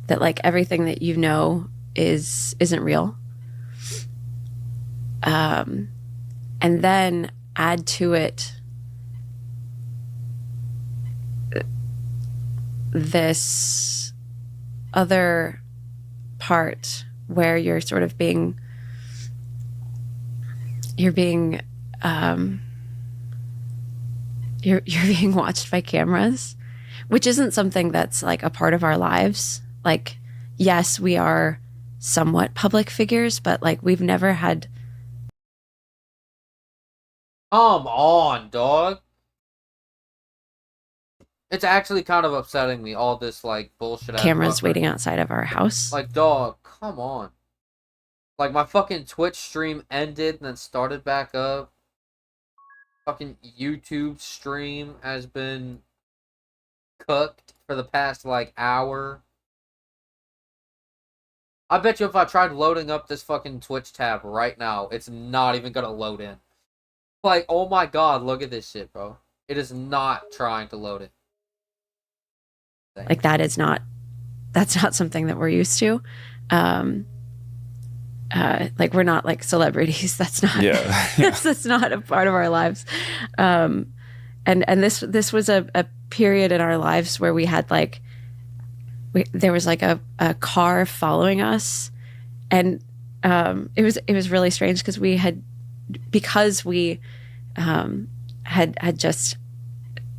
Speaker 4: that like everything that you know isn't real. and then add to it this other part where you're sort of being you're being watched by cameras, which isn't something that's like a part of our lives. Like, yes, we are somewhat public figures, but like we've never had.
Speaker 1: Come on, dog. It's actually kind of upsetting me, all this, like, bullshit.
Speaker 4: Cameras waiting outside of our house.
Speaker 1: Like, dog, come on. Like, my fucking Twitch stream ended and then started back up. Fucking YouTube stream has been cooked for the past, like, hour. I bet you if I tried loading up this fucking Twitch tab right now, it's not even gonna load in. Like, oh my god, look at this shit, bro. It is not trying to load it.
Speaker 4: Like, that's not something that we're used to. Like, we're not like celebrities. That's not, that's not a part of our lives. And this was a period in our lives where we had like, there was like a car following us, and it was really strange because we had just,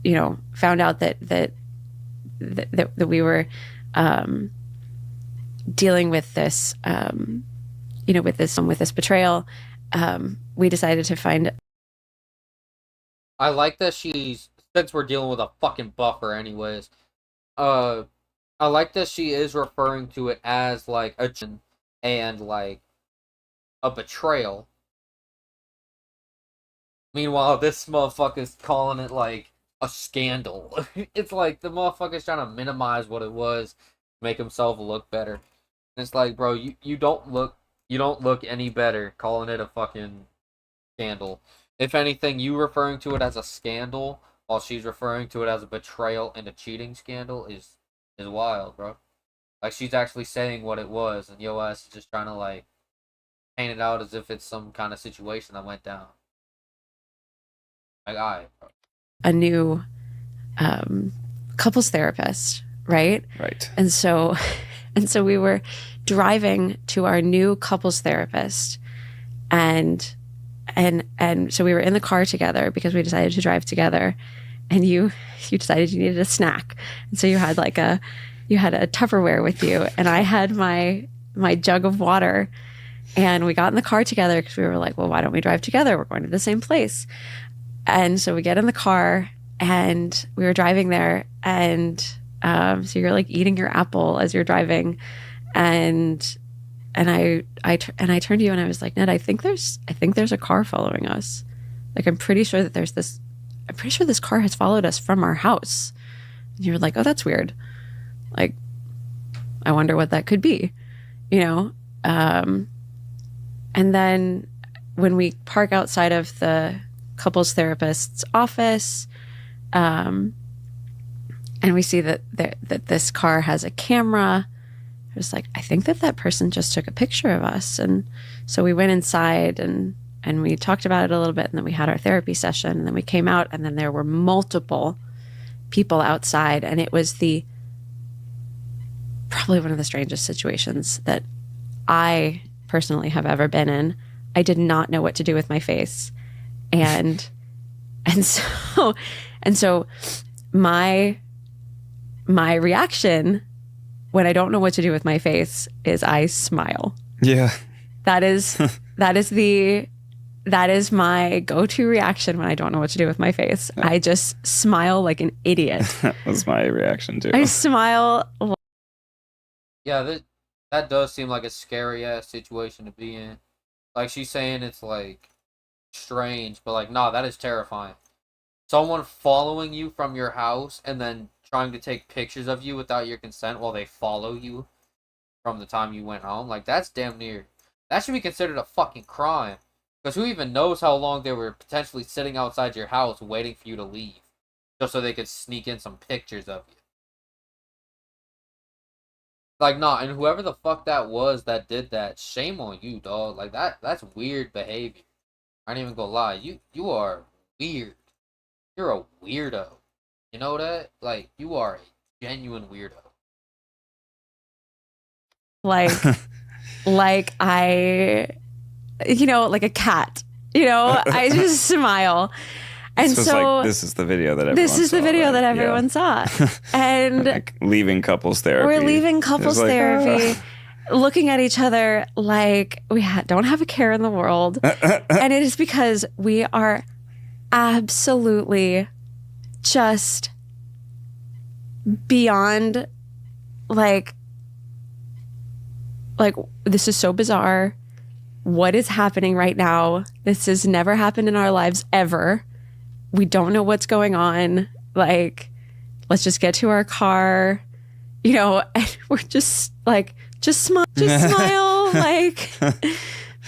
Speaker 4: you know, found out that we were dealing with this, you know, with this betrayal. We decided to find.
Speaker 1: I like that since we're dealing with a fucking buffer anyways, I like that she is referring to it as like and like a betrayal. Meanwhile, this motherfucker's calling it like a scandal. It's like the motherfucker's trying to minimize what it was, make himself look better. And it's like, bro, you don't look any better calling it a fucking scandal. If anything, you referring to it as a scandal while she's referring to it as a betrayal and a cheating scandal is wild, bro. Like, she's actually saying what it was, and yo ass is just trying to like paint it out as if it's some kind of situation that went down. Like, bro.
Speaker 4: A new couples therapist, right?
Speaker 3: Right.
Speaker 4: And so we were driving to our new couples therapist, and so we were in the car together because we decided to drive together, and you decided you needed a snack, and so you had a Tupperware with you, and I had my jug of water, and we got in the car together because we were like, well, why don't we drive together? We're going to the same place. And so we get in the car and we were driving there, and so you're like eating your apple as you're driving, and I turned to you and I was like, Ned, I think there's a car following us. Like, I'm pretty sure this car has followed us from our house. And you were like, oh, that's weird. Like, I wonder what that could be, you know? And then when we park outside of the couples therapist's office, and we see that this car has a camera, I was like, I think that person just took a picture of us. And so we went inside and we talked about it a little bit, and then we had our therapy session, and then we came out, and then there were multiple people outside, and it was probably one of the strangest situations that I personally have ever been in. I did not know what to do with my face. And so my reaction when I don't know what to do with my face is I smile.
Speaker 3: Yeah.
Speaker 4: That is my go-to reaction when I don't know what to do with my face. I just smile like an idiot.
Speaker 3: That was my reaction too.
Speaker 4: I smile.
Speaker 1: Yeah, that does seem like a scary ass situation to be in. Like, she's saying it's like strange, but like, nah, that is terrifying. Someone following you from your house and then trying to take pictures of you without your consent while they follow you from the time you went home, like, that's damn near, that should be considered a fucking crime. Because who even knows how long they were potentially sitting outside your house waiting for you to leave, just so they could sneak in some pictures of you. Like, nah, and whoever the fuck that was that did that, shame on you, dog. Like, that's weird behavior. I ain't even gonna lie. You are weird. You're a weirdo. You know that? Like, you are a genuine weirdo.
Speaker 4: Like I, like a cat. I just smile. And
Speaker 3: This was
Speaker 4: so
Speaker 3: like, this is the video that everyone
Speaker 4: this is the
Speaker 3: saw,
Speaker 4: video
Speaker 3: right?
Speaker 4: that everyone
Speaker 3: Yeah.
Speaker 4: saw. And
Speaker 3: Like leaving couples therapy.
Speaker 4: we're leaving couples
Speaker 3: It's like,
Speaker 4: therapy, looking at each other like we don't have a care in the world. And it is because we are absolutely just beyond like this is so bizarre. What is happening right now? This has never happened in our lives ever. We don't know what's going on. Like, let's just get to our car, and we're just like, just smile, like,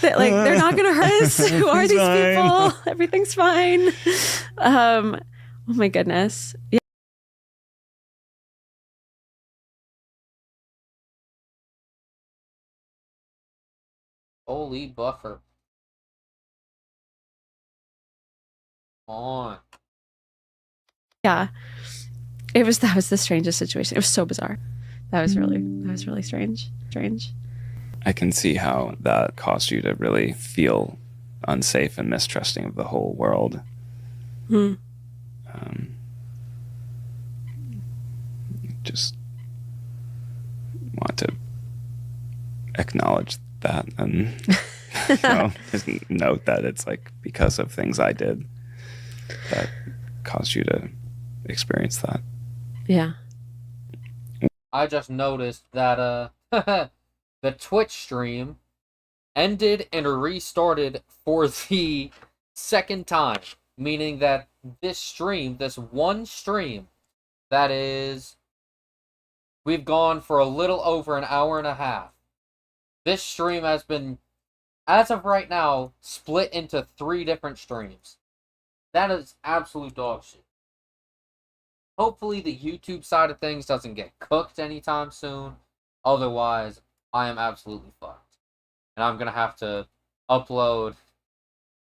Speaker 4: they're not gonna hurt us. Who are these people? Everything's fine. Oh my goodness. Yeah.
Speaker 1: Holy buffer. On.
Speaker 4: Yeah. That was the strangest situation. It was so bizarre. That was really strange.
Speaker 3: I can see how that caused you to really feel unsafe and mistrusting of the whole world. Just want to acknowledge that and just note that it's like because of things I did that caused you to experience that.
Speaker 4: Yeah.
Speaker 1: I just noticed that the Twitch stream ended and restarted for the second time, meaning that this one stream, that is, we've gone for a little over an hour and a half. This stream has been, as of right now, split into 3 different streams. That is absolute dog shit. Hopefully the YouTube side of things doesn't get cooked anytime soon. Otherwise, I am absolutely fucked. And I'm going to have to upload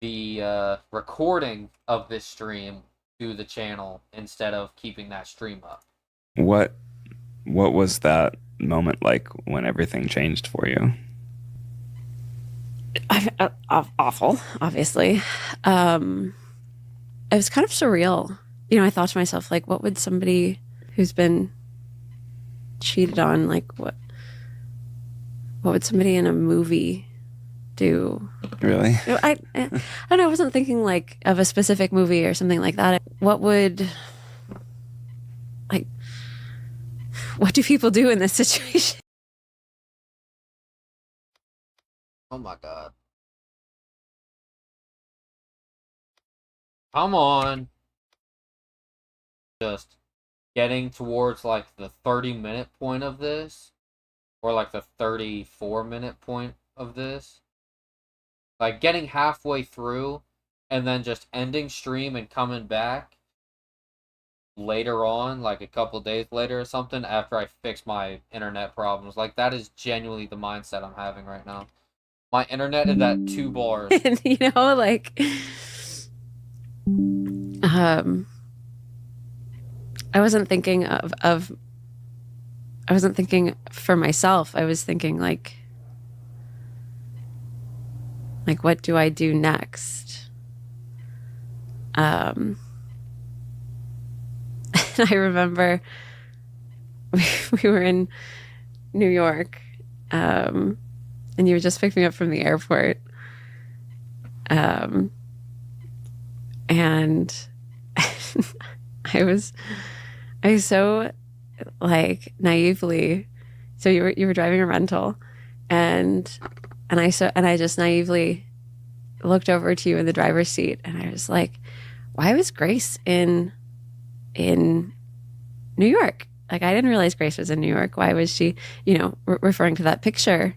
Speaker 1: the recording of this stream to the channel instead of keeping that stream up.
Speaker 3: What was that moment like when everything changed for you?
Speaker 4: Awful, obviously. It was kind of surreal. I thought to myself, like, what would somebody who's been cheated on, like, what would somebody in a movie do? Really? I don't know. I wasn't thinking like of a specific movie or something like that. What do people do in this situation?
Speaker 1: Oh my god. Come on. Just getting towards like the 30-minute point of this, or like the 34-minute point of this. Like getting halfway through and then just ending stream and coming back later on, like a couple days later or something, after I fix my internet problems. Like, that is genuinely the mindset I'm having right now. My internet is at 2 bars.
Speaker 4: I wasn't thinking I wasn't thinking for myself. I was thinking like what do I do next? And I remember we were in New York, and you were just picking me up from the airport. And I was so like naively. So you were driving a rental, and I just naively looked over to you in the driver's seat, and I was like, why was Grace in New York? Like, I didn't realize Grace was in New York. Why was she, referring to that picture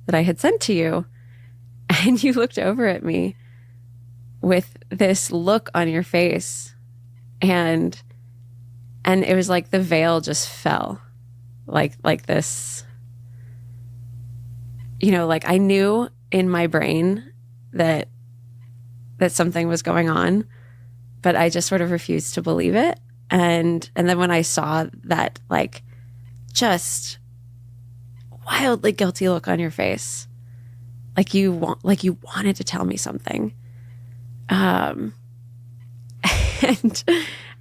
Speaker 4: that I had sent to you? And you looked over at me with this look on your face, and it was like the veil just fell, like this you know, like I knew in my brain that something was going on, but I just sort of refused to believe it. And then when I saw that like just wildly guilty look on your face, like you wanted to tell me something, and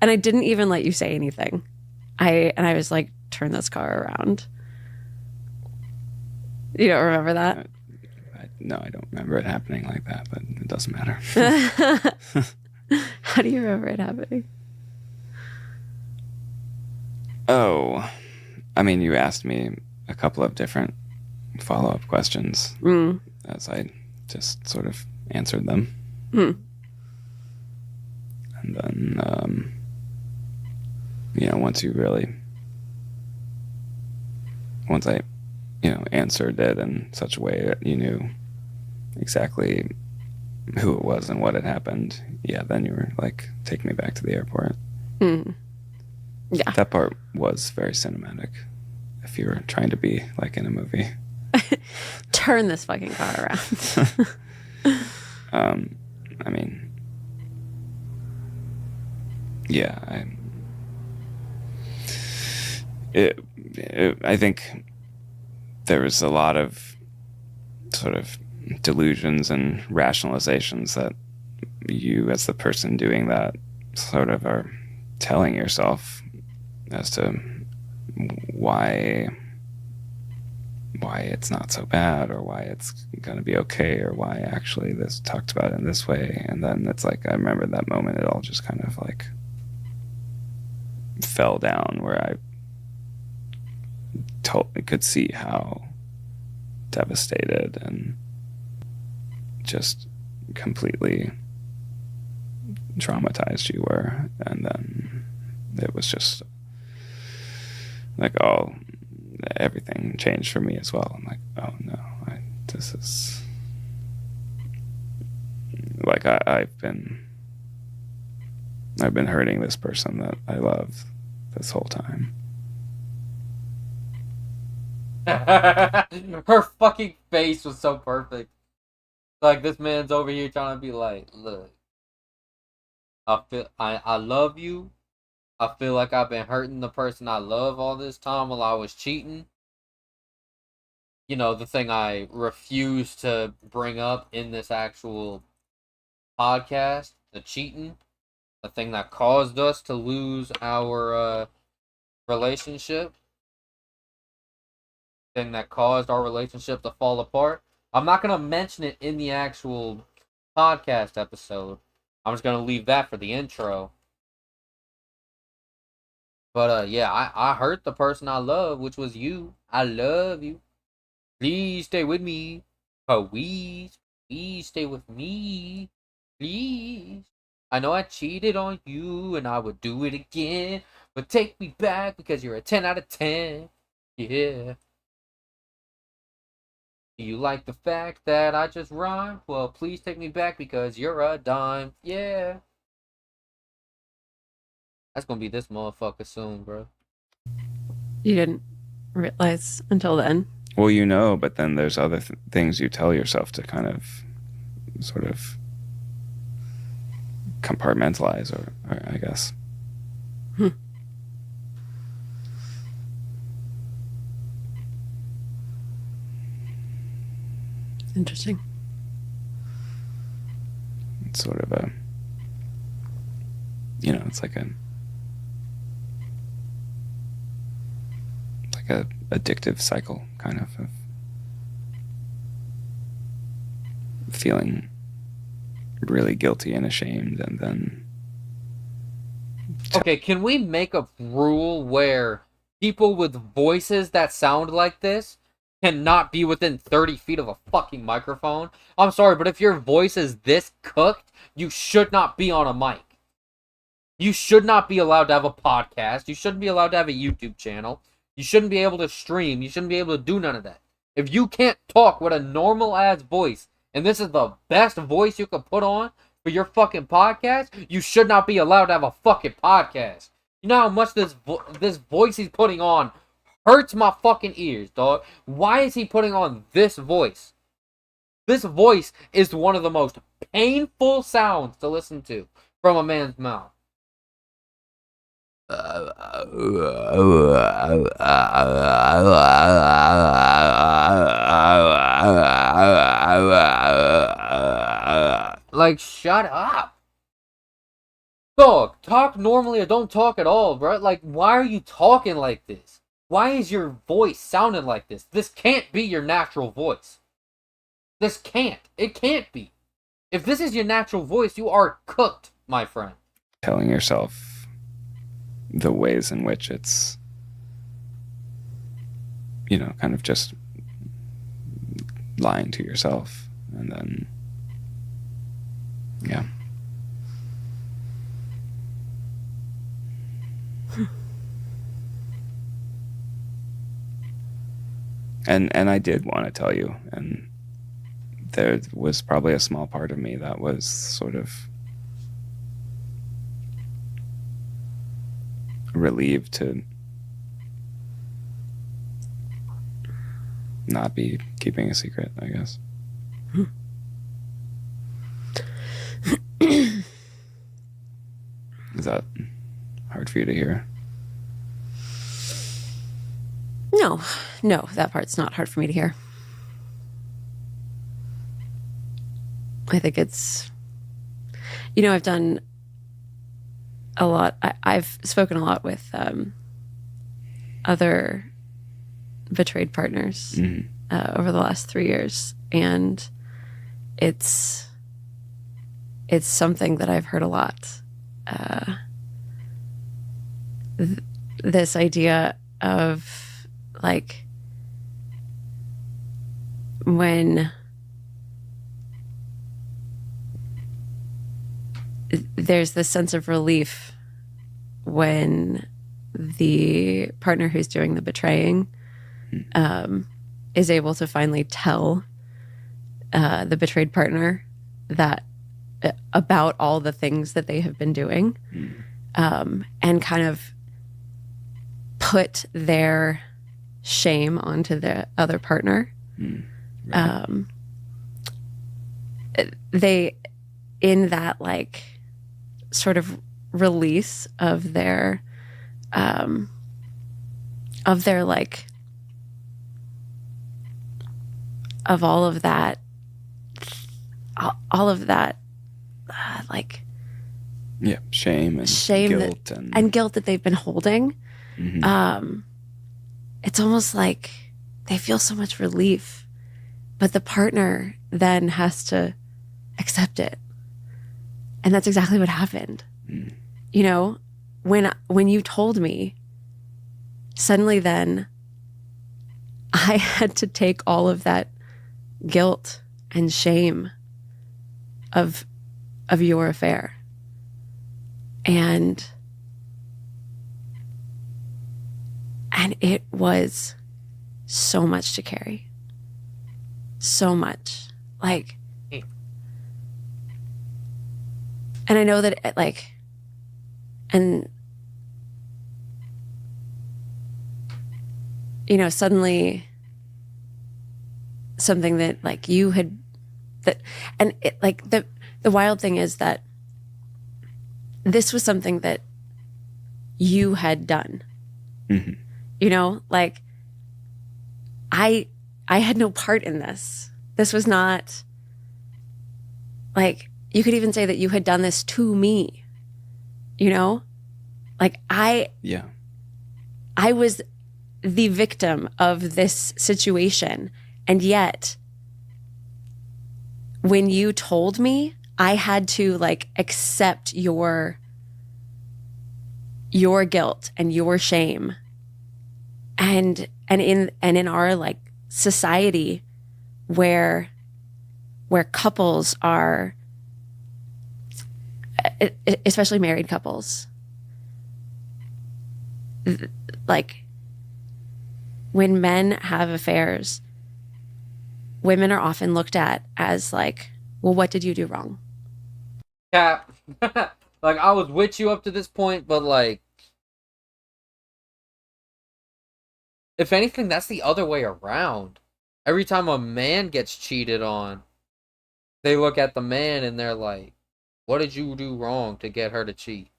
Speaker 4: I didn't even let you say anything. I was like, turn this car around. You don't remember that?
Speaker 3: No, I don't remember it happening like that, but it doesn't matter.
Speaker 4: How do you remember it happening?
Speaker 3: Oh, I mean, you asked me a couple of different follow-up questions as I just sort of answered them. And then, once I, answered it in such a way that you knew exactly who it was and what had happened, then you were like, take me back to the airport.
Speaker 4: Yeah.
Speaker 3: That part was very cinematic. If you were trying to be like in a movie.
Speaker 4: Turn this fucking car around.
Speaker 3: I mean, yeah, I think there was a lot of sort of delusions and rationalizations that you, as the person doing that, sort of are telling yourself as to why it's not so bad, or why it's going to be okay, or why actually this talked about it in this way. And then it's like, I remember that moment, it all just kind of like fell down, where I totally could see how devastated and just completely traumatized you were. And then it was just like, everything changed for me as well. I'm like, oh no, this is like, I've been hurting this person that I love this whole time.
Speaker 1: Her fucking face was so perfect. Like, this man's over here trying to be like, look, I love you. I feel like I've been hurting the person I love all this time while I was cheating. You know, the thing I refuse to bring up in this actual podcast, the cheating, the thing that caused us to lose our relationship, thing that caused our relationship to fall apart. I'm not going to mention it in the actual podcast episode. I'm just going to leave that for the intro. But yeah, I hurt the person I love, which was you. I love you. Please stay with me. Please stay with me. Please. I know I cheated on you and I would do it again. But take me back because you're a 10 out of 10. Yeah. Do you like the fact that I just rhymed? Well, please take me back because you're a dime. Yeah. That's gonna be this motherfucker soon, bro.
Speaker 4: You didn't realize until then.
Speaker 3: Well, but then there's other things you tell yourself to kind of sort of compartmentalize, or I guess.
Speaker 4: Interesting.
Speaker 3: It's sort of a, it's like a addictive cycle, kind of feeling really guilty and ashamed, and then
Speaker 1: Okay, can we make a rule where people with voices that sound like this cannot be within 30 feet of a fucking microphone? I'm sorry, but if your voice is this cooked, you should not be on a mic. You should not be allowed to have a podcast. You shouldn't be allowed to have a YouTube channel. You shouldn't be able to stream. You shouldn't be able to do none of that. If you can't talk with a normal ass voice, and this is the best voice you could put on for your fucking podcast, you should not be allowed to have a fucking podcast. You know how much this voice he's putting on hurts my fucking ears, dog. Why is he putting on this voice? This voice is one of the most painful sounds to listen to from a man's mouth. Like, shut up. Dog, talk normally or don't talk at all, bro. Like, why are you talking like this? Why is your voice sounding like this? This can't be your natural voice. This can't. It can't be. If this is your natural voice, you are cooked, my friend.
Speaker 3: Telling yourself the ways in which it's, you know, kind of just lying to yourself. And then, yeah. And I did want to tell you, and there was probably a small part of me that was sort of relieved to not be keeping a secret, I guess. Is that hard for you to hear?
Speaker 4: No, that part's not hard for me to hear. I think it's, I've done a lot. I've spoken a lot with other betrayed partners over the last 3 years, and it's something that I've heard a lot. This idea of, like, when there's this sense of relief when the partner who's doing the betraying is able to finally tell the betrayed partner that about all the things that they have been doing, and kind of put their shame onto the other partner.
Speaker 3: Right.
Speaker 4: They, in that, like, sort of release of their like, of all of that, like,
Speaker 3: Yeah, shame and guilt
Speaker 4: and guilt that they've been holding. It's almost like they feel so much relief, but the partner then has to accept it. And that's exactly what happened. You know, when you told me, suddenly then I had to take all of that guilt and shame of your affair, and it was so much to carry. So much. Like, and I know that it, like, and, suddenly something that, like, you had, that, and it, like, the wild thing is that this was something that you had done. Like, I had no part in this. This was not, like, you could even say that you had done this to me, like, I was the victim of this situation. And yet when you told me, I had to, like, accept your guilt and your shame. And in our, like, society where couples are, especially married couples, like, when men have affairs, women are often looked at as, like, well, what did you do wrong?
Speaker 1: Cap. Like, I was with you up to this point, but, like, If anything, that's the other way around. Every time a man gets cheated on, they look at the man and they're like, what did you do wrong to get her to cheat?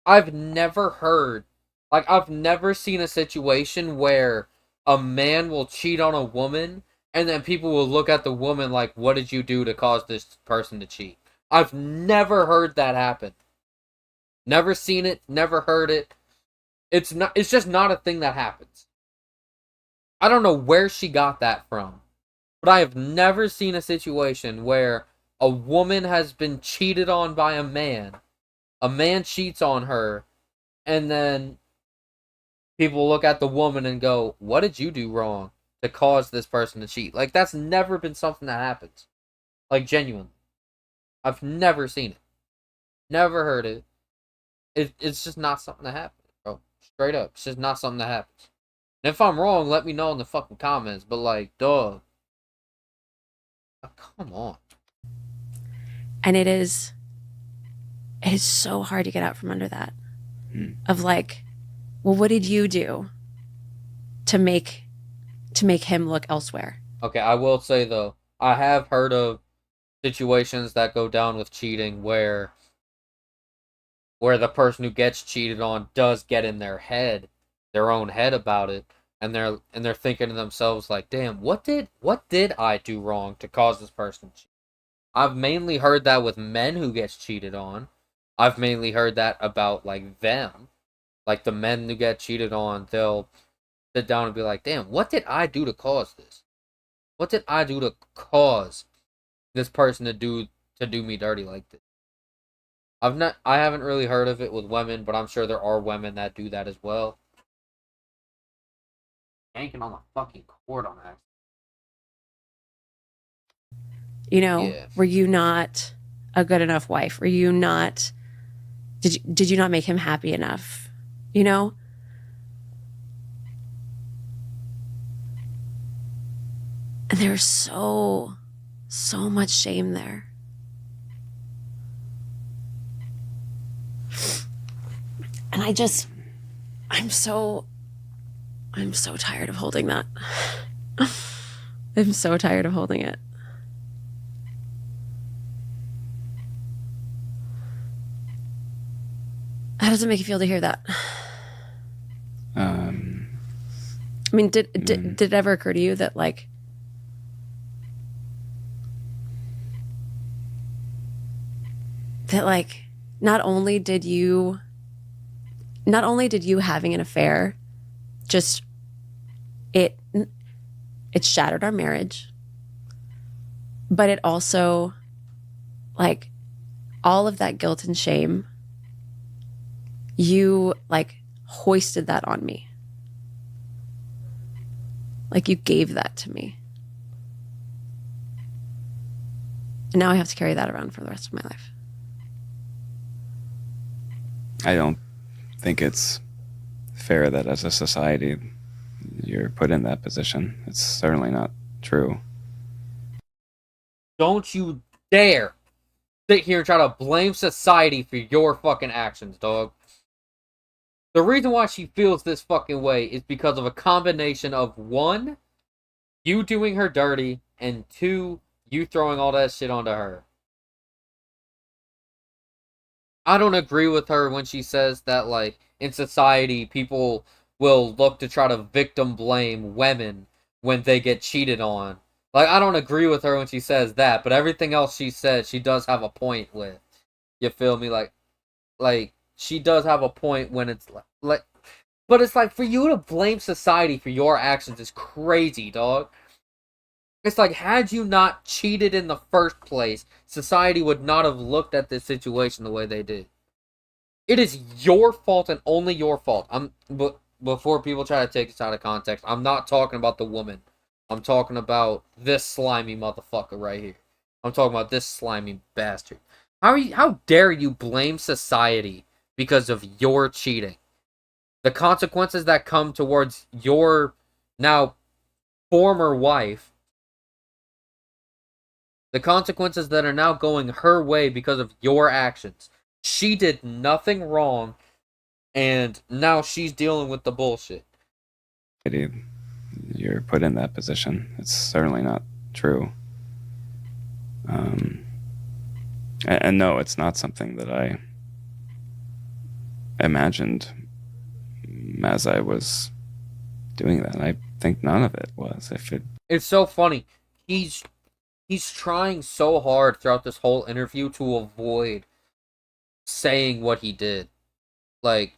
Speaker 1: I've never heard, like, I've never seen a situation where a man will cheat on a woman and then people will look at the woman like, what did you do to cause this person to cheat? I've never heard that happen. Never seen it, never heard it. It's just not a thing that happens. I don't know where she got that from, but I have never seen a situation where a woman has been cheated on by a man cheats on her, and then people look at the woman and go, what did you do wrong to cause this person to cheat? Like, that's never been something that happens. Like, genuinely. I've never seen it. Never heard it. It's just not something that happens, bro. Straight up. It's just not something that happens. And if I'm wrong, let me know in the fucking comments. But, like, dog. Oh, come on.
Speaker 4: And it is so hard to get out from under that. Of like, well, what did you do to make him look elsewhere?
Speaker 1: Okay, I will say, though, I have heard of situations that go down with cheating where the person who gets cheated on does get in their own head about it, and they're thinking to themselves like, damn, what did I do wrong to cause this person to cheat? I've mainly heard that with men who gets cheated on. I've mainly heard that about, like, them. Like, the men who get cheated on, they'll sit down and be like, damn, what did I do to cause this? What did I do to cause this person to do me dirty like this? I haven't really heard of it with women, but I'm sure there are women that do that as well. Yanking on the fucking cord on that.
Speaker 4: You know,
Speaker 1: Yeah.
Speaker 4: were you not a good enough wife? Were you not, did you not make him happy enough? You know? And there's so much shame there. And I'm so tired of holding that. I'm so tired of holding it. How does it make you feel to hear that? I mean, did it ever occur to you that, like, not only did you having an affair just it shattered our marriage, but it also, like, all of that guilt and shame, you, like, hoisted that on me. Like, you gave that to me. And now I have to carry that around for the rest of my life.
Speaker 3: I don't think it's fair that as a society you're put in that position. It's certainly not true.
Speaker 1: Don't you dare sit here and try to blame society for your fucking actions, dog. The reason why she feels this fucking way is because of a combination of, one, you doing her dirty, and two, you throwing all that shit onto her. I don't agree with her when she says that, like, in society, people will look to try to victim blame women when they get cheated on. Like, I don't agree with her when she says that, but everything else she says, she does have a point with. You feel me? Like, she does have a point when it's like, but it's like, for you to blame society for your actions is crazy, dog. It's like, had you not cheated in the first place, society would not have looked at this situation the way they did. It is your fault and only your fault. But before people try to take this out of context, I'm not talking about the woman. I'm talking about this slimy motherfucker right here. I'm talking about this slimy bastard. How dare you blame society because of your cheating? The consequences that come towards your now former wife, the consequences that are now going her way because of your actions. She did nothing wrong, and now she's dealing with the bullshit.
Speaker 3: you're put in that position. It's certainly not true. And no, it's not something that I imagined as I was doing that. I think none of it was.
Speaker 1: It's so funny. He's trying so hard throughout this whole interview to avoid saying what he did. Like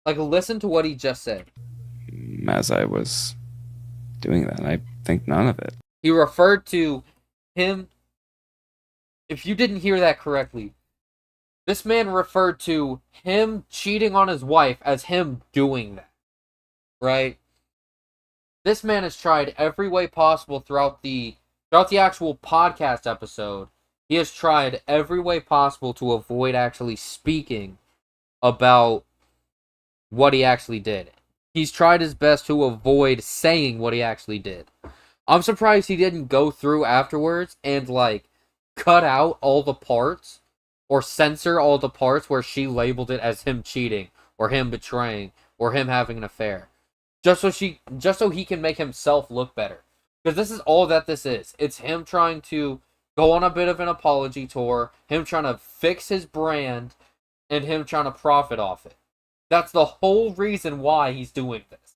Speaker 1: listen to what he just said.
Speaker 3: As I was doing that, I think none of it.
Speaker 1: He referred to him. If you didn't hear that correctly, this man referred to him cheating on his wife as him doing that. Right? This man has tried every way possible throughout the actual podcast episode. He has tried every way possible to avoid actually speaking about what he actually did. He's tried his best to avoid saying what he actually did. I'm surprised he didn't go through afterwards and cut out all the parts or censor all the parts where she labeled it as him cheating or him betraying or him having an affair. Just so he can make himself look better. Because this is all that this is. It's him trying to go on a bit of an apology tour, him trying to fix his brand, and him trying to profit off it. That's the whole reason why he's doing this.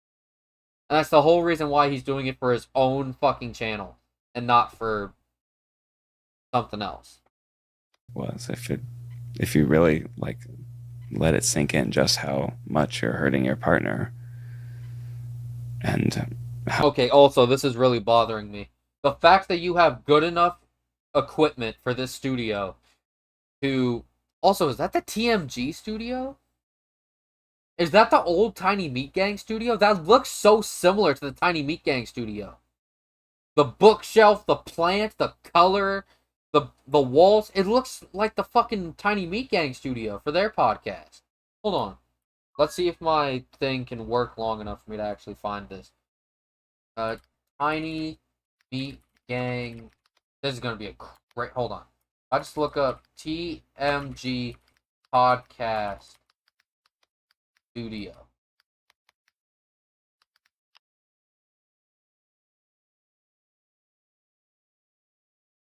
Speaker 1: And that's the whole reason why he's doing it for his own fucking channel and not for something else.
Speaker 3: Was if you really let it sink in just how much you're hurting your partner. And
Speaker 1: okay, also, this is really bothering me. The fact that you have good enough equipment for this studio to... Also, is that the TMG studio? Is that the old Tiny Meat Gang studio? That looks so similar to the Tiny Meat Gang studio. The bookshelf, the plant, the color, the walls. It looks like the fucking Tiny Meat Gang studio for their podcast. Hold on. Let's see if my thing can work long enough for me to actually find this. Tiny Meat Gang. This is going to be a great... Hold on. I just look up TMG Podcast Studio.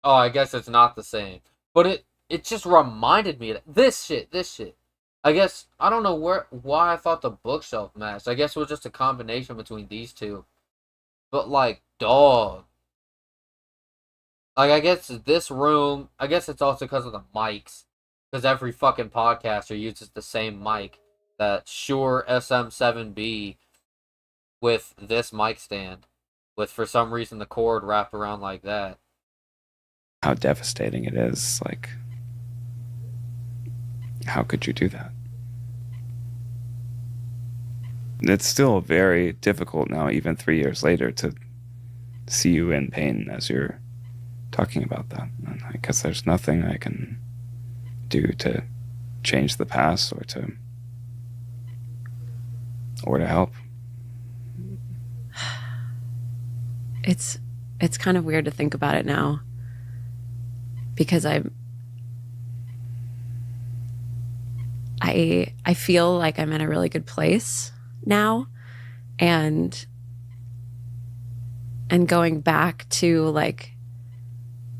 Speaker 1: Oh, I guess it's not the same. But it just reminded me of this shit. I guess, I don't know why I thought the bookshelf matched. I guess it was just a combination between these two. But, dog. I guess this room, I guess it's also because of the mics. Because every fucking podcaster uses the same mic. That Shure SM7B with this mic stand. With, for some reason, the cord wrapped around like that.
Speaker 3: how devastating it is. How could you do that? It's still very difficult now, even 3 years later, to see you in pain as you're talking about that. And I guess there's nothing I can do to change the past or to help.
Speaker 4: It's kind of weird to think about it now, because I feel like I'm in a really good place now, and going back to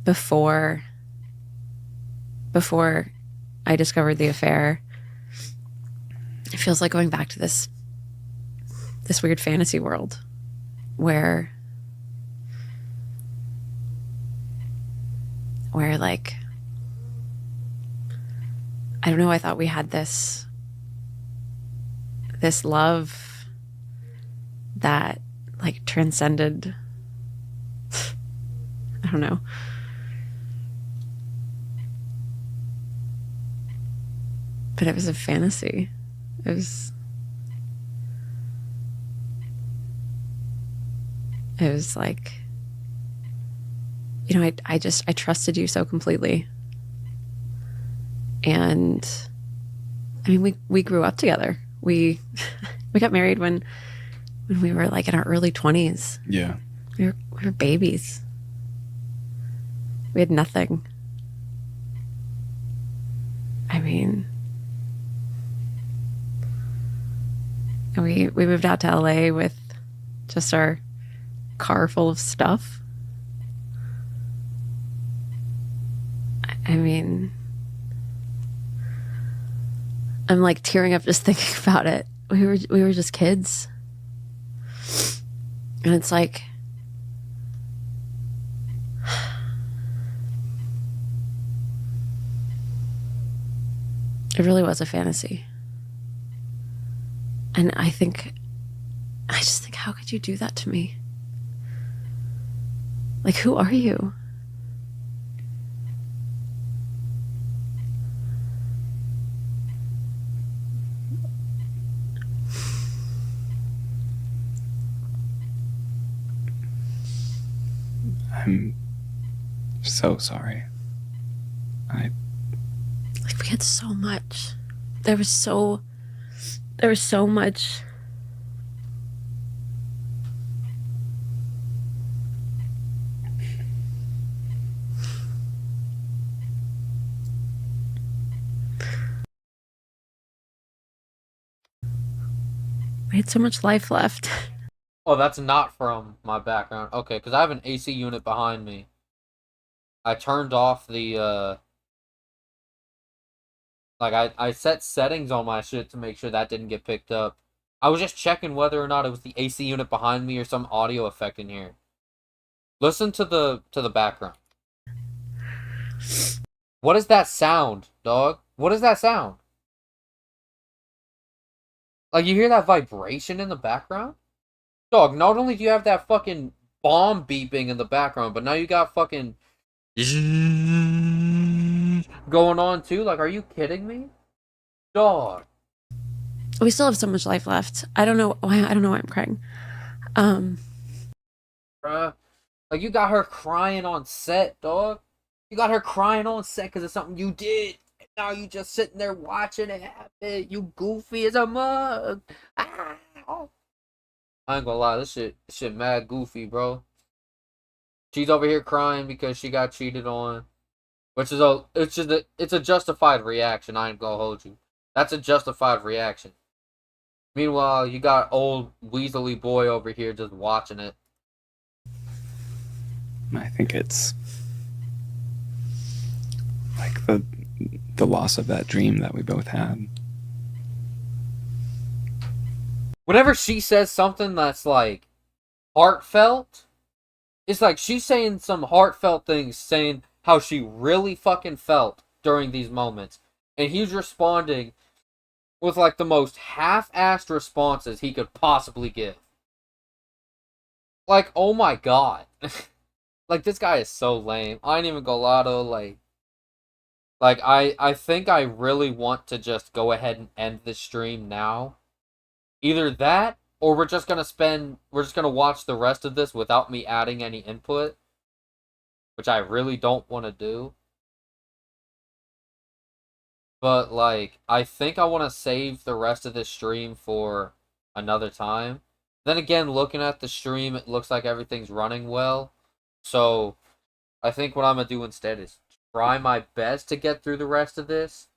Speaker 4: before I discovered the affair, it feels like going back to this weird fantasy world where I don't know, I thought we had this love that transcended, I don't know. But it was a fantasy. It was I trusted you so completely. And I mean, we grew up together. We got married when we were in our early 20s.
Speaker 3: Yeah.
Speaker 4: We were babies. We had nothing. I mean, we moved out to LA with Just our car full of stuff. I mean, I'm like tearing up just thinking about it. We were just kids. And it's like it really was a fantasy. And I just think, how could you do that to me? Like, who are you?
Speaker 3: I'm so sorry.
Speaker 4: Like, we had so much. There was so much. We had so much life left.
Speaker 1: Oh, that's not from my background. Okay, because I have an AC unit behind me. I turned off the, like, I set settings on my shit to make sure that didn't get picked up. I was just checking whether or not it was the AC unit behind me or some audio effect in here. Listen to the background. What is that sound, dog? What is that sound? Like, you hear that vibration in the background? Dog, not only do you have that fucking bomb beeping in the background, but now you got fucking going on too? Like, are you kidding me? Dog.
Speaker 4: We still have so much life left. I don't know why I'm crying.
Speaker 1: Bruh. Like, you got her crying on set, dog. You got her crying on set because it's something you did. And now you just sitting there watching it happen. You goofy as a mug. Ah. I ain't gonna lie, this shit mad goofy, bro. She's over here crying because she got cheated on. Which is it's a justified reaction, I ain't gonna hold you. That's a justified reaction. Meanwhile, you got old Weasley boy over here just watching it.
Speaker 3: I think it's like the loss of that dream that we both had.
Speaker 1: Whenever she says something that's like heartfelt, it's like she's saying some heartfelt things, saying how she really fucking felt during these moments. And he's responding with like the most half-assed responses he could possibly give. Like, oh my god. Like, this guy is so lame. I ain't even gonna lie though, like I think I really want to just go ahead and end this stream now. Either that, or we're just gonna watch the rest of this without me adding any input, which I really don't want to do. But, like, I think I want to save the rest of this stream for another time. Then again, looking at the stream, it looks like everything's running well. So, I think what I'm going to do instead is try my best to get through the rest of this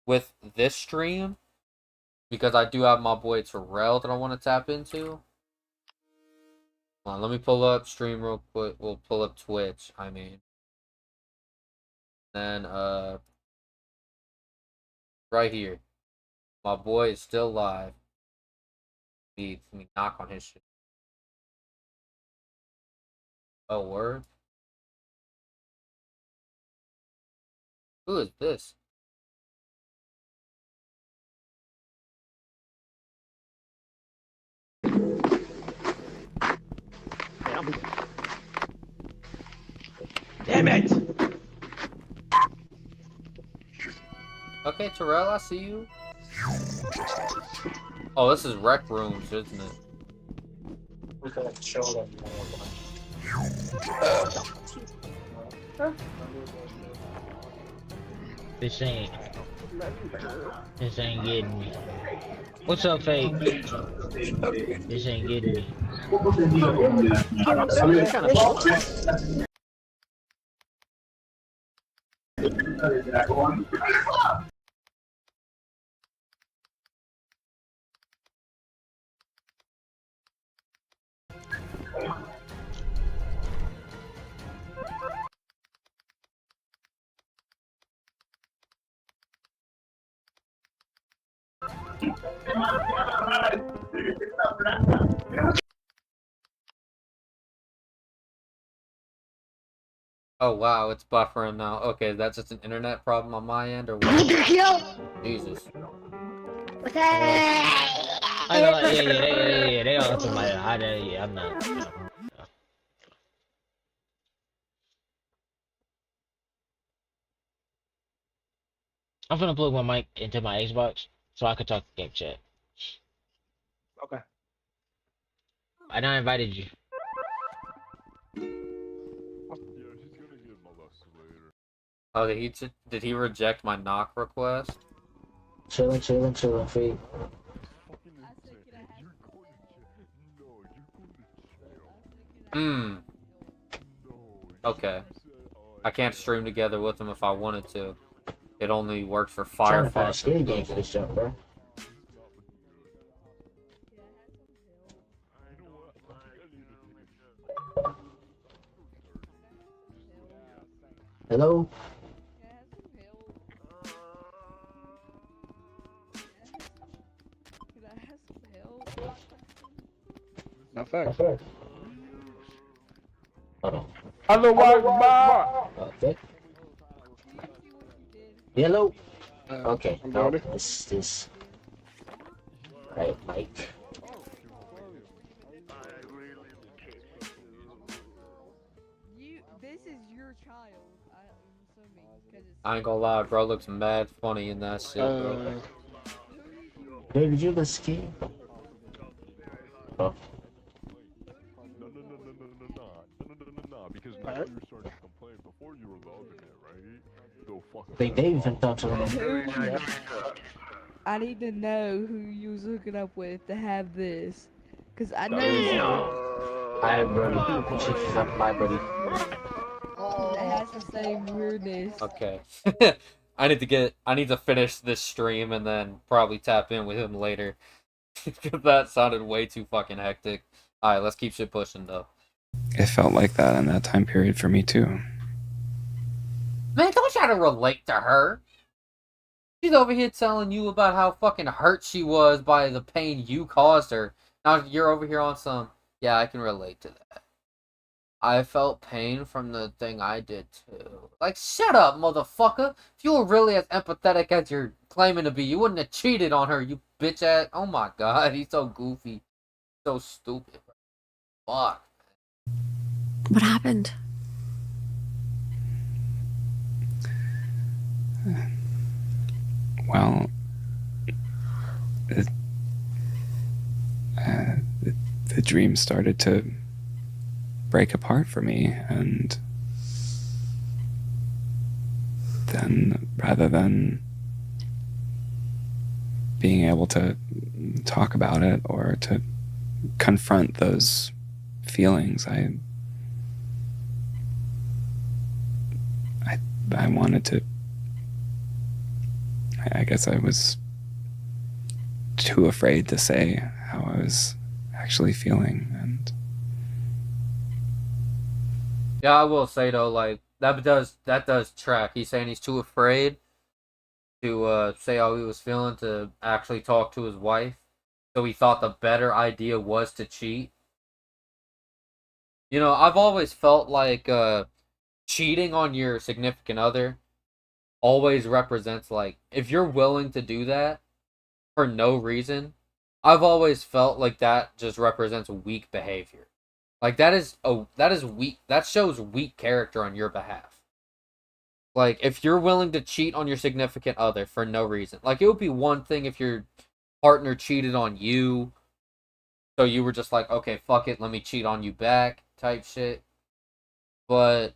Speaker 1: with this stream. Because I do have my boy Terrell that I want to tap into. Hold on, let me pull up stream real quick. We'll pull up Twitch, I mean. Then, right here. My boy is still live. Let me knock on his shit. Oh, word? Who is this?
Speaker 6: Damn it!
Speaker 1: Okay, Terrell, I see you. Oh, this is Rec Rooms, isn't it?
Speaker 6: This ain't getting me. What's up, Fake? This ain't getting me.
Speaker 1: Oh wow, it's buffering now. Okay, that's just an internet problem on my end, or what? Jesus.
Speaker 6: I know, yeah, they all somebody. Yeah, I'm not. I'm gonna plug my mic into my Xbox so I can talk to game chat.
Speaker 7: Okay.
Speaker 6: And I invited you.
Speaker 1: Oh, did he reject my knock request?
Speaker 6: Chillin', feet.
Speaker 1: Hmm. Okay. I can't stream together with him if I wanted to. It only works for
Speaker 6: Trying to find a
Speaker 1: Firefox.
Speaker 6: scary game for this jump, bro. Hello?
Speaker 7: Not fact.
Speaker 6: Hold on.
Speaker 7: Allahu Akbar.
Speaker 6: Okay. Hello? Okay.
Speaker 7: I'm
Speaker 6: No,
Speaker 7: doing it.
Speaker 6: this. Right, Mike.
Speaker 8: This is your child. I'm assuming because it's.
Speaker 1: I ain't gonna lie, bro looks mad funny in that shit, bro.
Speaker 6: Dude, did you the ski? Oh.
Speaker 9: Because now you're starting to complain before you were loving it, right? Go fuck
Speaker 6: Big Dave even talked to him.
Speaker 8: I need to know who you was hooking up with to have this, cause I know
Speaker 6: I have Brody. She's up my Brody.
Speaker 8: it has the same weirdness.
Speaker 1: Okay. I need to finish this stream and then probably tap in with him later. Cause that sounded way too fucking hectic. Alright, let's keep shit pushing though.
Speaker 3: It felt like that in that time period for me too.
Speaker 1: Man, don't try to relate to her. She's over here telling you about how fucking hurt she was by the pain you caused her. Now you're over here on some, yeah, I can relate to that. I felt pain from the thing I did too. Like, shut up, motherfucker. If you were really as empathetic as you're claiming to be, you wouldn't have cheated on her, you bitch ass. Oh my god, he's so goofy. So stupid. Fuck.
Speaker 4: What happened?
Speaker 3: Well, the dream started to break apart for me, and then rather than being able to talk about it or to confront those feelings, I wanted to. I guess I was too afraid to say how I was actually feeling, and
Speaker 1: Yeah, I will say though, like that does track. He's saying he's too afraid to say how he was feeling to actually talk to his wife. So he thought the better idea was to cheat. You know, I've always felt like cheating on your significant other always represents, like, if you're willing to do that for no reason, I've always felt like that just represents weak behavior. Like that is weak. That shows weak character on your behalf. Like if you're willing to cheat on your significant other for no reason. Like it would be one thing if your partner cheated on you, so you were just like, okay, fuck it, let me cheat on you back type shit. But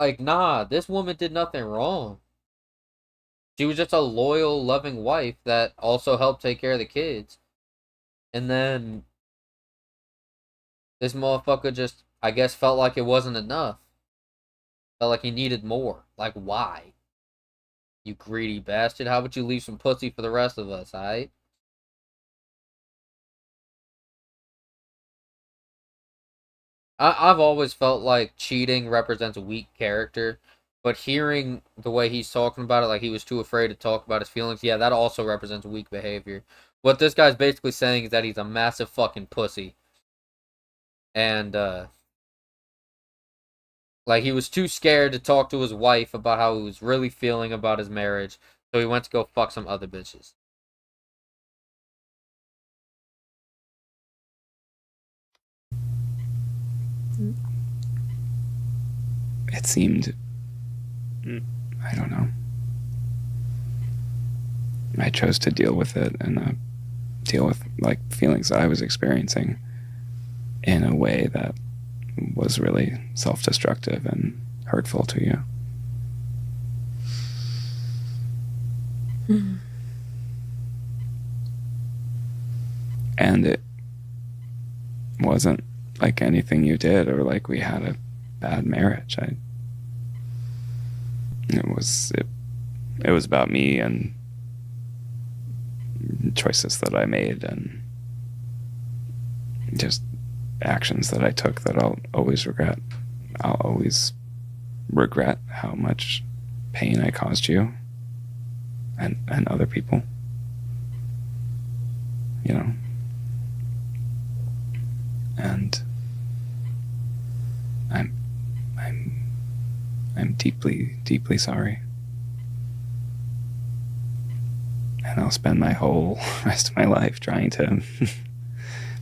Speaker 1: like, nah, this woman did nothing wrong. She was just a loyal, loving wife that also helped take care of the kids. And then this motherfucker just, I guess, felt like it wasn't enough. Felt like he needed more. Like, why? You greedy bastard. How about you leave some pussy for the rest of us, alright? I've always felt like cheating represents weak character. But hearing the way he's talking about it, like he was too afraid to talk about his feelings, yeah, that also represents weak behavior. What this guy's basically saying is that he's a massive fucking pussy. And, like, he was too scared to talk to his wife about how he was really feeling about his marriage, so he went to go fuck some other bitches.
Speaker 3: It seemed, I don't know. I chose to deal with it and deal with like feelings that I was experiencing in a way that was really self-destructive and hurtful to you.
Speaker 4: Mm-hmm.
Speaker 3: And it wasn't like anything you did or like we had a bad marriage. It was about me and choices that I made and just actions that I took that I'll always regret. I'll always regret how much pain I caused you and other people. You know? And I'm deeply, deeply sorry. And I'll spend my whole rest of my life trying to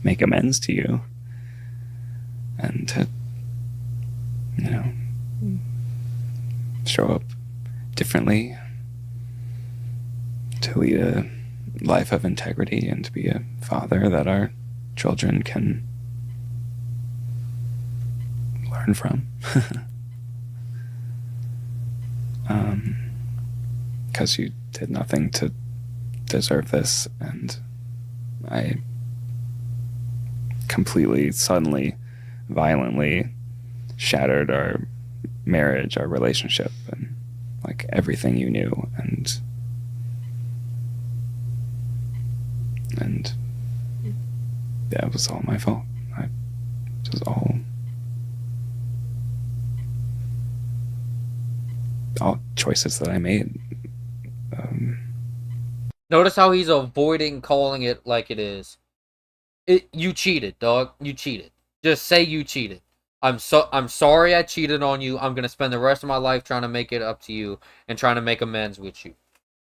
Speaker 3: make amends to you and to, you know, show up differently, to lead a life of integrity and to be a father that our children can learn from. Because you did nothing to deserve this, and I completely, suddenly, violently shattered our marriage, our relationship, and like everything you knew, and yeah, it was all my fault. It was all choices that I made.
Speaker 1: Notice how he's avoiding calling it like it is. You cheated, dog. You cheated. Just say you cheated. I'm sorry I cheated on you. I'm gonna spend the rest of my life trying to make it up to you and trying to make amends with you.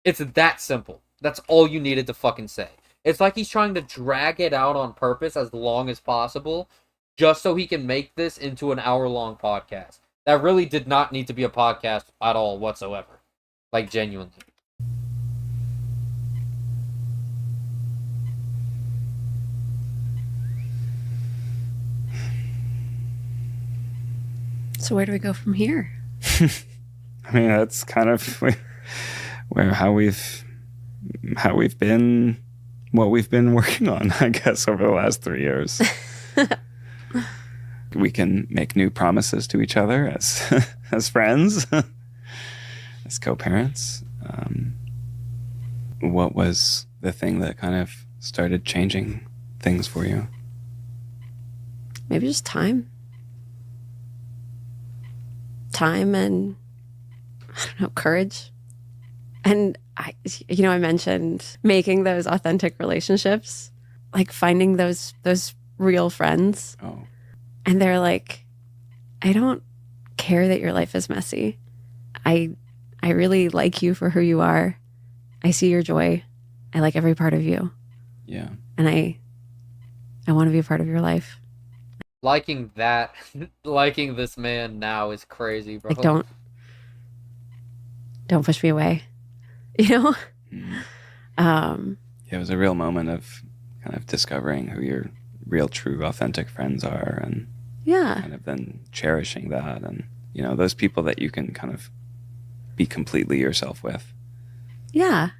Speaker 1: It's that simple. That's all you needed to fucking say. It's like he's trying to drag it out on purpose as long as possible, just so he can make this into an hour-long podcast. That really did not need to be a podcast at all whatsoever. Like, genuinely.
Speaker 4: So where do we go from here?
Speaker 3: I mean, that's kind of how we've been, what we've been working on, I guess, over the last 3 years. We can make new promises to each other as friends, as co-parents. What was the thing that kind of started changing things for you?
Speaker 4: Maybe just time. Time and, I don't know, courage. And I mentioned making those authentic relationships, like finding those real friends.
Speaker 3: Oh.
Speaker 4: And they're like, I don't care that your life is messy. I really like you for who you are. I see your joy. I like every part of you.
Speaker 3: Yeah.
Speaker 4: And I want to be a part of your life.
Speaker 1: Liking this man now is crazy, bro.
Speaker 4: Like, don't push me away. You know?
Speaker 3: Yeah, it was a real moment of kind of discovering who your real, true, authentic friends are, and
Speaker 4: yeah,
Speaker 3: kind of then cherishing that, and you know, those people that you can kind of be completely yourself with.
Speaker 4: Yeah,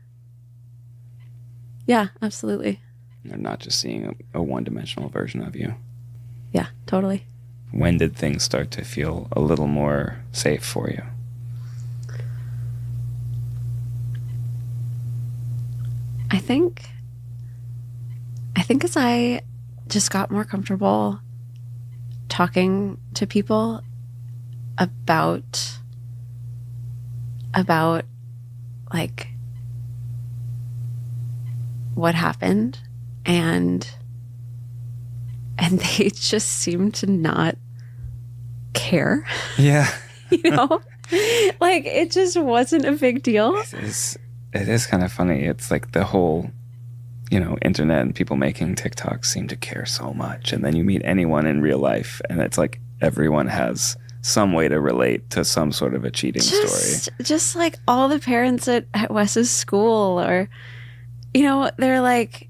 Speaker 4: absolutely.
Speaker 3: They're not just seeing a one-dimensional version of you.
Speaker 4: Yeah, totally.
Speaker 3: When did things start to feel a little more safe for you?
Speaker 4: I think as I just got more comfortable talking to people about about like what happened, and they just seem to not care.
Speaker 3: Yeah.
Speaker 4: You know, like it just wasn't a big deal.
Speaker 3: It is kind of funny. It's like the whole, internet and people making TikToks seem to care so much. And then you meet anyone in real life and it's like everyone has some way to relate to some sort of a cheating story.
Speaker 4: Just like all the parents at Wes's school, or, they're like,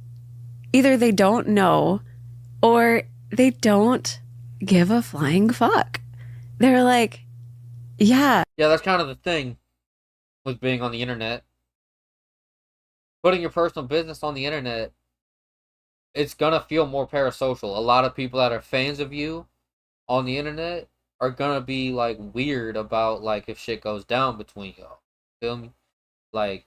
Speaker 4: either they don't know or they don't give a flying fuck. They're like, yeah.
Speaker 1: Yeah, that's kind of the thing with being on the internet. Putting your personal business on the internet, it's gonna feel more parasocial. A lot of people that are fans of you on the internet are gonna be like weird about like if shit goes down between y'all. Feel me? Like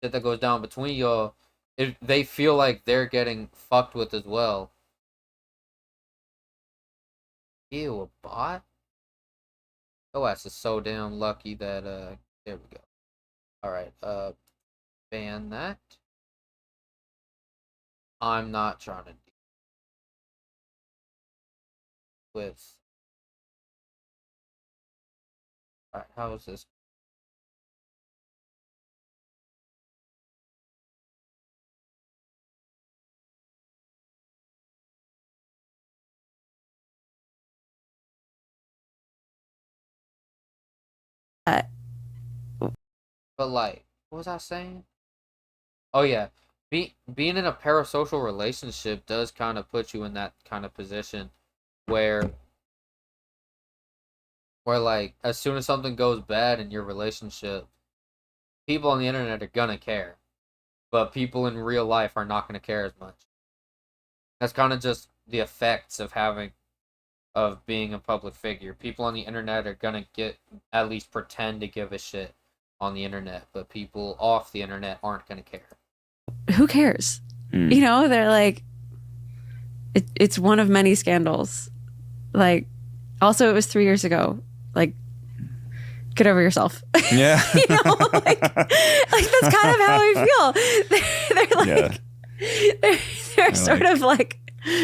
Speaker 1: shit that goes down between y'all, if they feel like they're getting fucked with as well. Ew, a bot? Oh, that's just so damn lucky that there we go. Alright, ban that. I'm not trying to deal with. Alright, how is this? But like, what was I saying? Oh yeah, being in a parasocial relationship does kind of put you in that kind of position where like as soon as something goes bad in your relationship, people on the internet are gonna care, but people in real life are not gonna care as much. That's kind of just the effects of being a public figure. People on the internet are gonna at least pretend to give a shit on the internet, but people off the internet aren't gonna care.
Speaker 4: Who cares? They're like, it's one of many scandals. Like, also, it was 3 years ago. Like, get over yourself.
Speaker 3: Yeah.
Speaker 4: Like that's kind of how I feel. They're like, they're sort of like,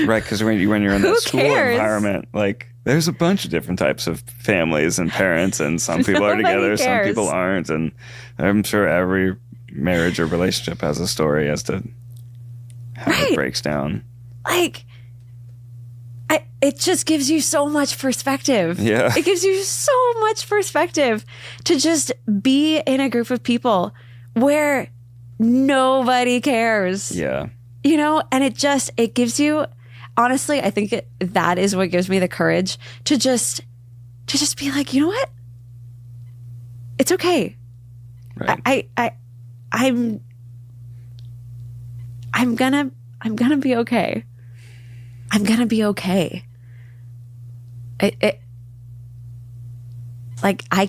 Speaker 3: right, because when you're in that school
Speaker 4: cares?
Speaker 3: environment, like there's a bunch of different types of families and parents, and some people are together, some people aren't, and I'm sure every marriage or relationship has a story as to how it breaks down.
Speaker 4: Like, it just gives you so much perspective.
Speaker 3: Yeah.
Speaker 4: It gives you so much perspective to just be in a group of people where nobody cares.
Speaker 3: Yeah.
Speaker 4: And it gives you, honestly, I think that is what gives me the courage to just be like, you know what? It's okay.
Speaker 3: Right.
Speaker 4: I'm gonna be okay. I'm gonna be okay. Like I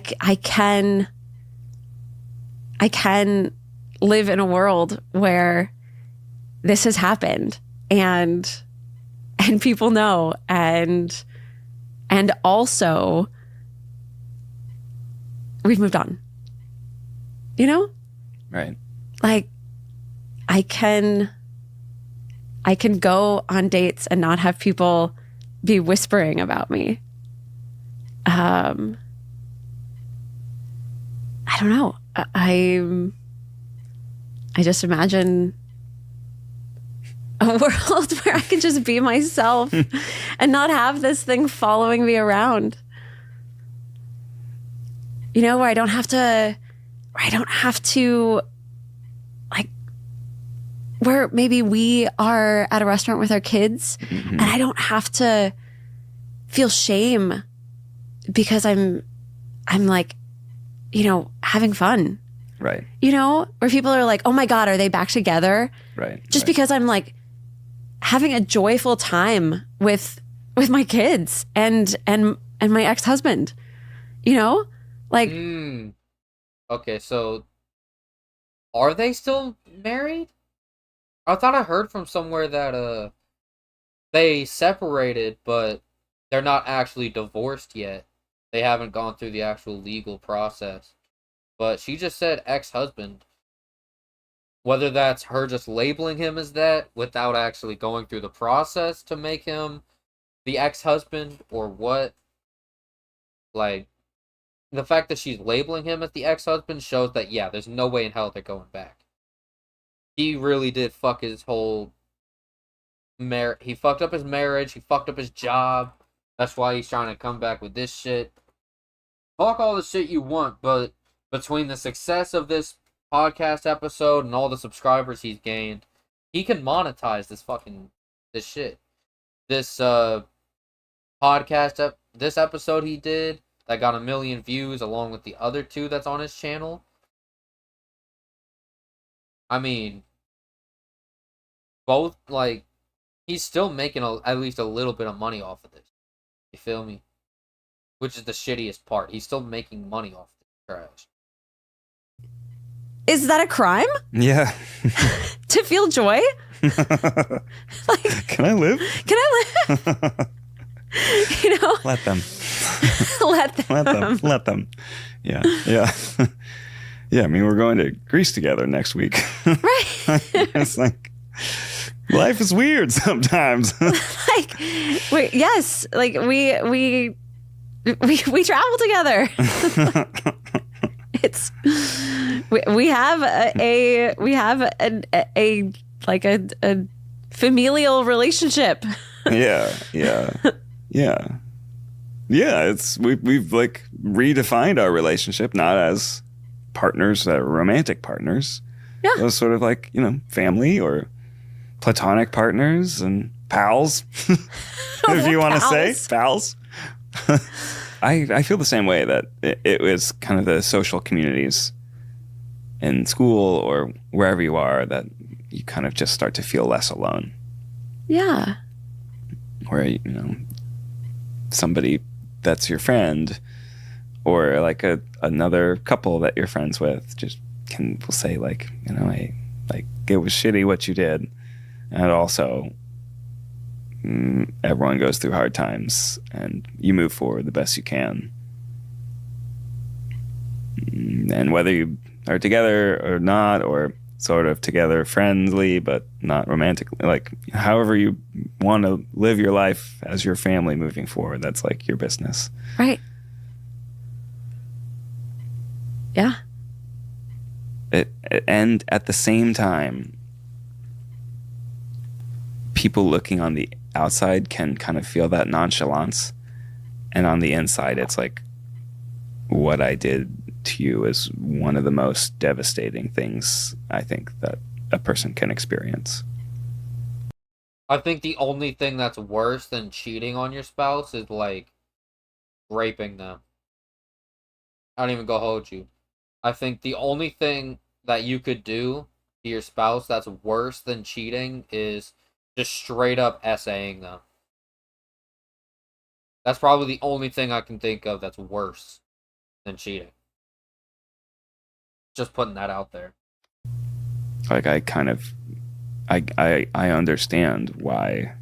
Speaker 4: can live in a world where this has happened and people know, and also we've moved on.
Speaker 3: Right.
Speaker 4: Like I can go on dates and not have people be whispering about me. I don't know. I just imagine a world where I can just be myself and not have this thing following me around. Where I don't have to like, where maybe we are at a restaurant with our kids and I don't have to feel shame because I'm like, having fun.
Speaker 3: Right.
Speaker 4: Where people are like, oh my God, are they back together?
Speaker 3: Right.
Speaker 4: Just because I'm like having a joyful time with my kids and my ex-husband, like,
Speaker 1: okay, so are they still married? I thought I heard from somewhere that they separated, but they're not actually divorced yet. They haven't gone through the actual legal process. but she just said ex-husband. Whether that's her just labeling him as that without actually going through the process to make him the ex-husband or what, like, the fact that she's labeling him as the ex-husband shows that, yeah, there's no way in hell they're going back. He really did fuck his whole he fucked up his marriage, he fucked up his job. That's why he's trying to come back with this shit. Talk all the shit you want, but between the success of this podcast episode and all the subscribers he's gained, he can monetize this shit. This this episode he did that got 1 million views along with the other 2 that's on his channel. I mean, both, like, he's still making at least a little bit of money off of this. You feel me? Which is the shittiest part. He's still making money off this trash.
Speaker 4: Is that a crime?
Speaker 3: Yeah.
Speaker 4: To feel joy? Like,
Speaker 3: Can I live?
Speaker 4: can I live? You know,
Speaker 3: Let them.
Speaker 4: let them.
Speaker 3: Let them. Yeah. Yeah. Yeah. I mean, we're going to Greece together next week.
Speaker 4: Right.
Speaker 3: It's like, life is weird sometimes.
Speaker 4: Like, yes, like we travel together. It's we have a like a familial relationship.
Speaker 3: Yeah. It's we've like redefined our relationship, not as partners, romantic partners.
Speaker 4: Yeah.
Speaker 3: Those sort of like, family or platonic partners and pals, if you want to say pals. I feel the same way, that it was kind of the social communities in school or wherever you are that you kind of just start to feel less alone.
Speaker 4: Yeah.
Speaker 3: Where, somebody that's your friend or like another couple that you're friends with just will say like, hey, like, it was shitty what you did. And also, everyone goes through hard times and you move forward the best you can. And whether you are together or not, or sort of together friendly but not romantically, like however you want to live your life as your family moving forward, that's like your business.
Speaker 4: Right. Yeah.
Speaker 3: And at the same time, people looking on the outside can kind of feel that nonchalance, and on the inside it's like, what I did to you is one of the most devastating things I think that a person can experience.
Speaker 1: I think the only thing that's worse than cheating on your spouse is like raping them. I don't even go hold you. I think the only thing that you could do to your spouse that's worse than cheating is just straight up essaying them. That's probably the only thing I can think of that's worse than cheating. Just putting that out there.
Speaker 3: Like, I understand why,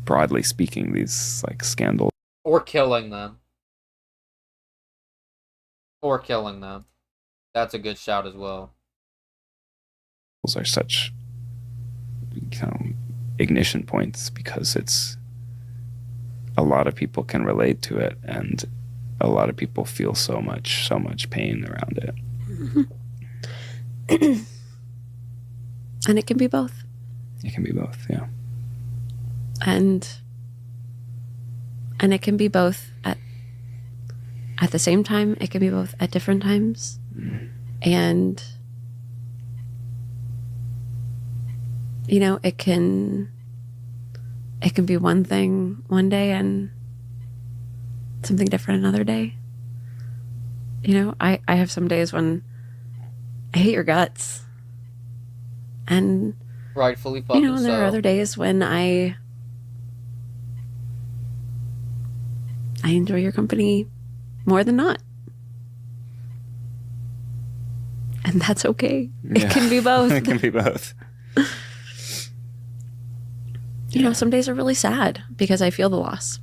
Speaker 3: broadly speaking, these like scandals
Speaker 1: Or killing them. Or killing them. That's a good shout as well.
Speaker 3: are such ignition points, because it's a lot of people can relate to it, and a lot of people feel so much pain around it.
Speaker 4: And it can be both.
Speaker 3: It can be both, yeah.
Speaker 4: And it can be both at the same time. It can be both at different times. And it can be one thing one day and something different another day. I have some days when I hate your guts. And
Speaker 1: rightfully fucking
Speaker 4: and there are other days when I enjoy your company more than not. And that's okay.
Speaker 3: Yeah.
Speaker 4: It can be both.
Speaker 3: It can be both.
Speaker 4: Some days are really sad because I feel the loss.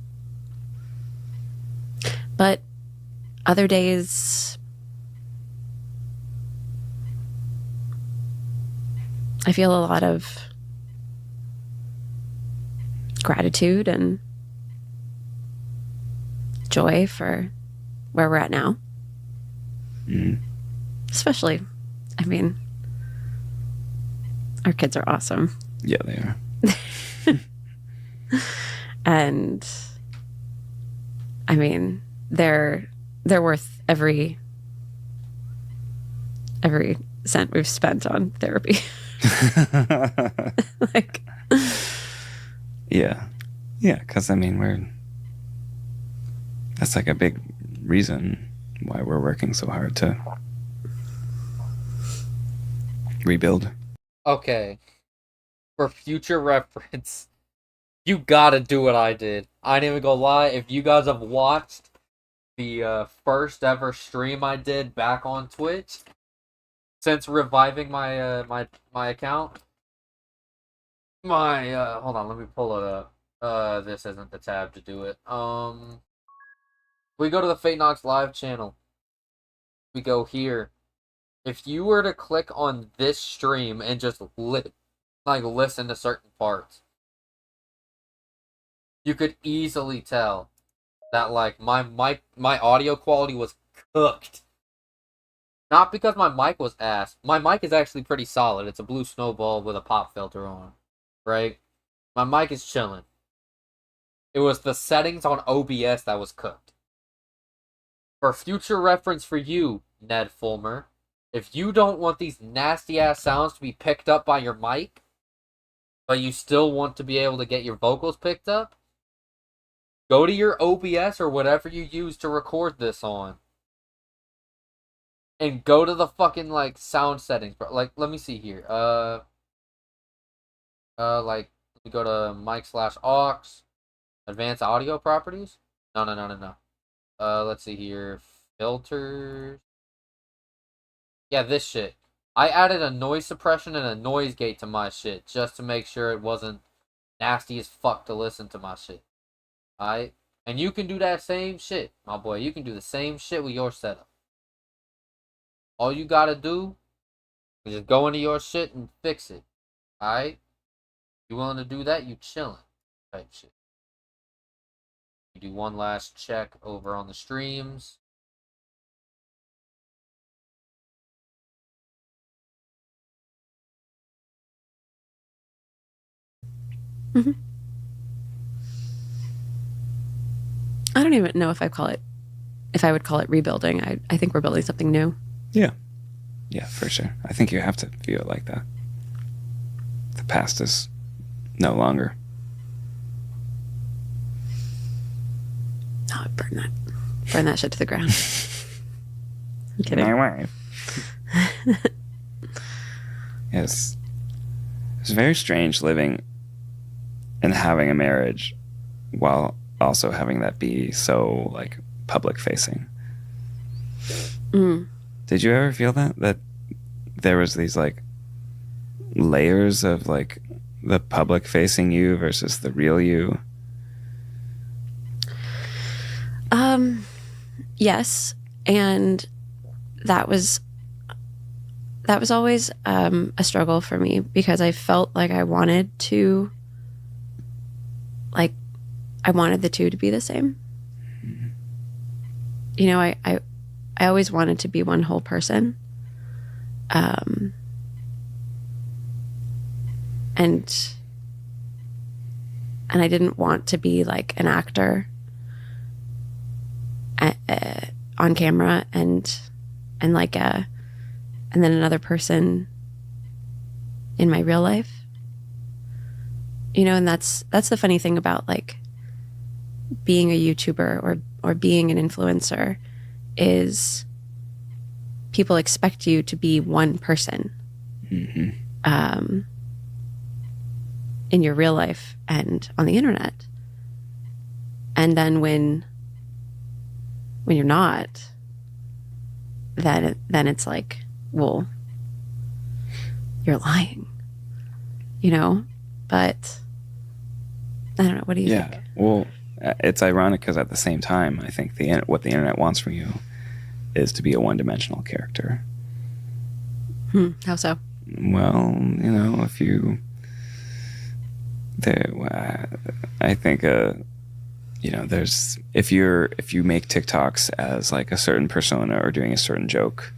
Speaker 4: But other days I feel a lot of gratitude and joy for where we're at now. Especially, I mean, our kids are awesome.
Speaker 3: Yeah, they are.
Speaker 4: And I mean, they're worth every cent we've spent on therapy. Like,
Speaker 3: yeah, because I mean, that's like a big reason why we're working so hard to rebuild.
Speaker 1: Okay. For future reference, you gotta do what I did. I ain't even gonna lie, if you guys have watched the first ever stream I did back on Twitch, since reviving my my account, hold on, let me pull it up. This isn't the tab to do it. We go to the Fate Knox live channel. We go here. If you were to click on this stream and just listen to certain parts, you could easily tell that like my audio quality was cooked. Not because my mic was ass. My mic is actually pretty solid. It's a blue snowball with a pop filter on, right? My mic is chilling. It was the settings on OBS that was cooked. For future reference for you, Ned Fulmer, if you don't want these nasty ass sounds to be picked up by your mic, but you still want to be able to get your vocals picked up, go to your OBS or whatever you use to record this on, and go to the fucking like sound settings. Like, let me see here. Like, let me go to mic/aux, advanced audio properties. No. Let's see here. Filters. Yeah, this shit. I added a noise suppression and a noise gate to my shit just to make sure it wasn't nasty as fuck to listen to my shit. Alright? And you can do that same shit, my boy. You can do the same shit with your setup. All you gotta do is just go into your shit and fix it. Alright? You willing to do that? You chilling. Type shit. You do one last check over on the streams.
Speaker 4: I don't even know if I would call it rebuilding. I think we're building something new.
Speaker 3: Yeah, for sure. I think you have to view it like that. The past is no longer.
Speaker 4: Oh, burn that shit to the ground. I'm kidding.
Speaker 3: My wife. Yes, it's very strange living and having a marriage while also having that be so like public facing. Did you ever feel that there was these like layers of like the public facing you versus the real you?
Speaker 4: Yes, and that was always a struggle for me because I felt like I wanted the two to be the same. You know, I always wanted to be one whole person. And I didn't want to be like an actor on camera and then another person in my real life. You know, and that's the funny thing about like being a YouTuber or being an influencer is people expect you to be one person in your real life and on the internet. And then when you're not, then it's like, well, you're lying, you know? But I don't know. What do you think?
Speaker 3: Well, it's ironic because at the same time, I think what the internet wants from you is to be a one-dimensional character.
Speaker 4: How so?
Speaker 3: Well, if you, I think, there's if you make TikToks as like a certain persona or doing a certain joke,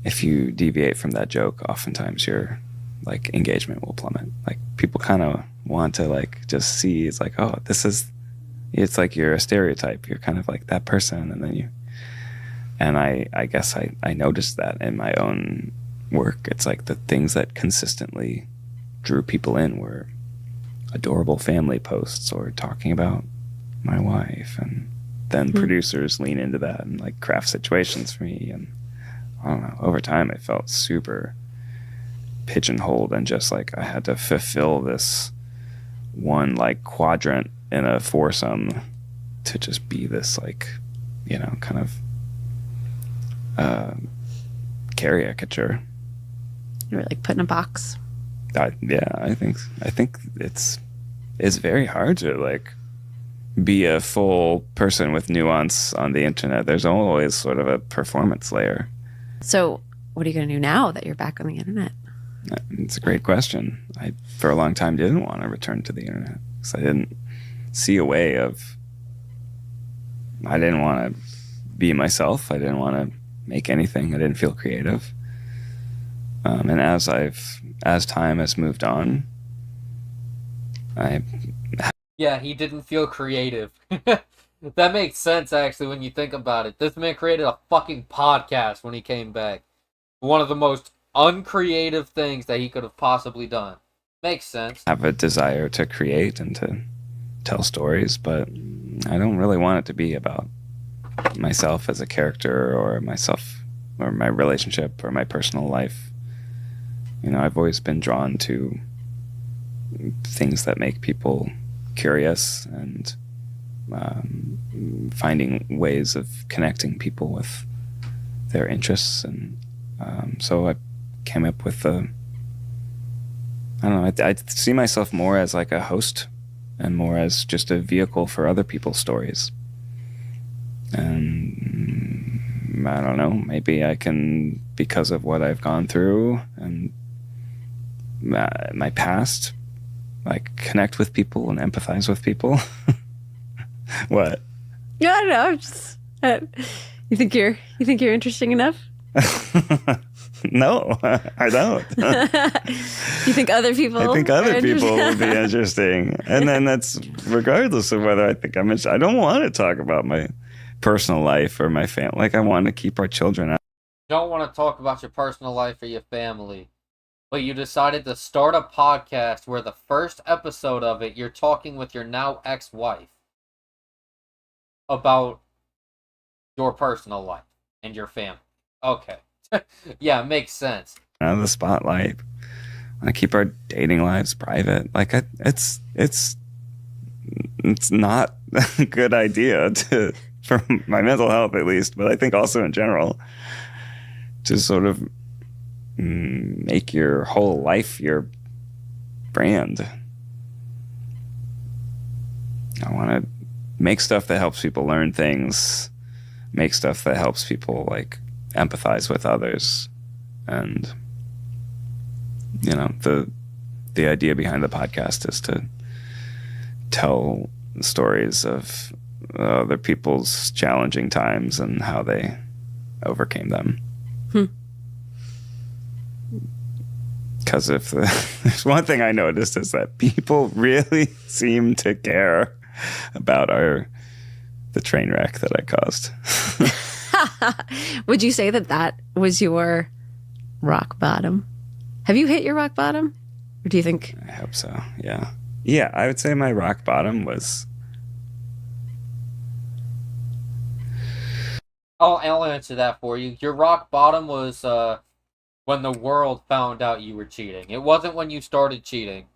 Speaker 3: if you deviate from that joke, oftentimes your like engagement will plummet. Like people kind of want to like just see, it's like, oh, it's like you're a stereotype. You're kind of like that person, and I guess I noticed that in my own work. It's like the things that consistently drew people in were adorable family posts or talking about my wife, and then producers lean into that and like craft situations for me. And I don't know, over time I felt super pigeonholed and just like I had to fulfill this one like quadrant in a foursome to just be this like, kind of caricature.
Speaker 4: You were like put in a box.
Speaker 3: I think it's very hard to like be a full person with nuance on the internet. There's always sort of a performance layer.
Speaker 4: So what are you going to do now that you're back on the internet?
Speaker 3: It's a great question. I, for a long time, didn't want to return to the internet because I didn't see a way of. I didn't want to be myself. I didn't want to make anything. I didn't feel creative. And as time has moved on,
Speaker 1: Yeah, he didn't feel creative. That makes sense, actually, when you think about it. This man created a fucking podcast when he came back. One of the most uncreative things that he could have possibly done. Makes sense.
Speaker 3: have a desire to create and to tell stories, but I don't really want it to be about myself as a character or myself or my relationship or my personal life. I've always been drawn to things that make people curious and finding ways of connecting people with their interests. And so I came up with I don't know, I see myself more as like a host and more as just a vehicle for other people's stories. And I don't know, maybe I can, because of what I've gone through and my past, like connect with people and empathize with people. What?
Speaker 4: I don't know. I'm just, you think you're interesting enough?
Speaker 3: No, I don't.
Speaker 4: You think other people?
Speaker 3: I think other people would be interesting, and then that's regardless of whether I think I'm interested. I don't want to talk about my personal life or my family. Like I want to keep our children out.
Speaker 1: Don't want to talk about your personal life or your family, but you decided to start a podcast where the first episode of it, you're talking with your now ex-wife about your personal life and your family. Okay. Yeah, it makes sense.
Speaker 3: Out of the spotlight. I want to keep our dating lives private. Like it's not a good idea for my mental health at least, but I think also in general, to sort of make your whole life your brand. I want to make stuff that helps people learn things, make stuff that helps people like empathize with others. And the idea behind the podcast is to tell stories of other people's challenging times and how they overcame them. Because if there's one thing I noticed is that people really seem to care about the train wreck that I caused.
Speaker 4: Would you say that was your rock bottom? Have you hit your rock bottom? Or do you think?
Speaker 3: I hope so, yeah. Yeah, I would say my rock bottom was...
Speaker 1: I'll answer that for you. Your rock bottom was when the world found out you were cheating. It wasn't when you started cheating.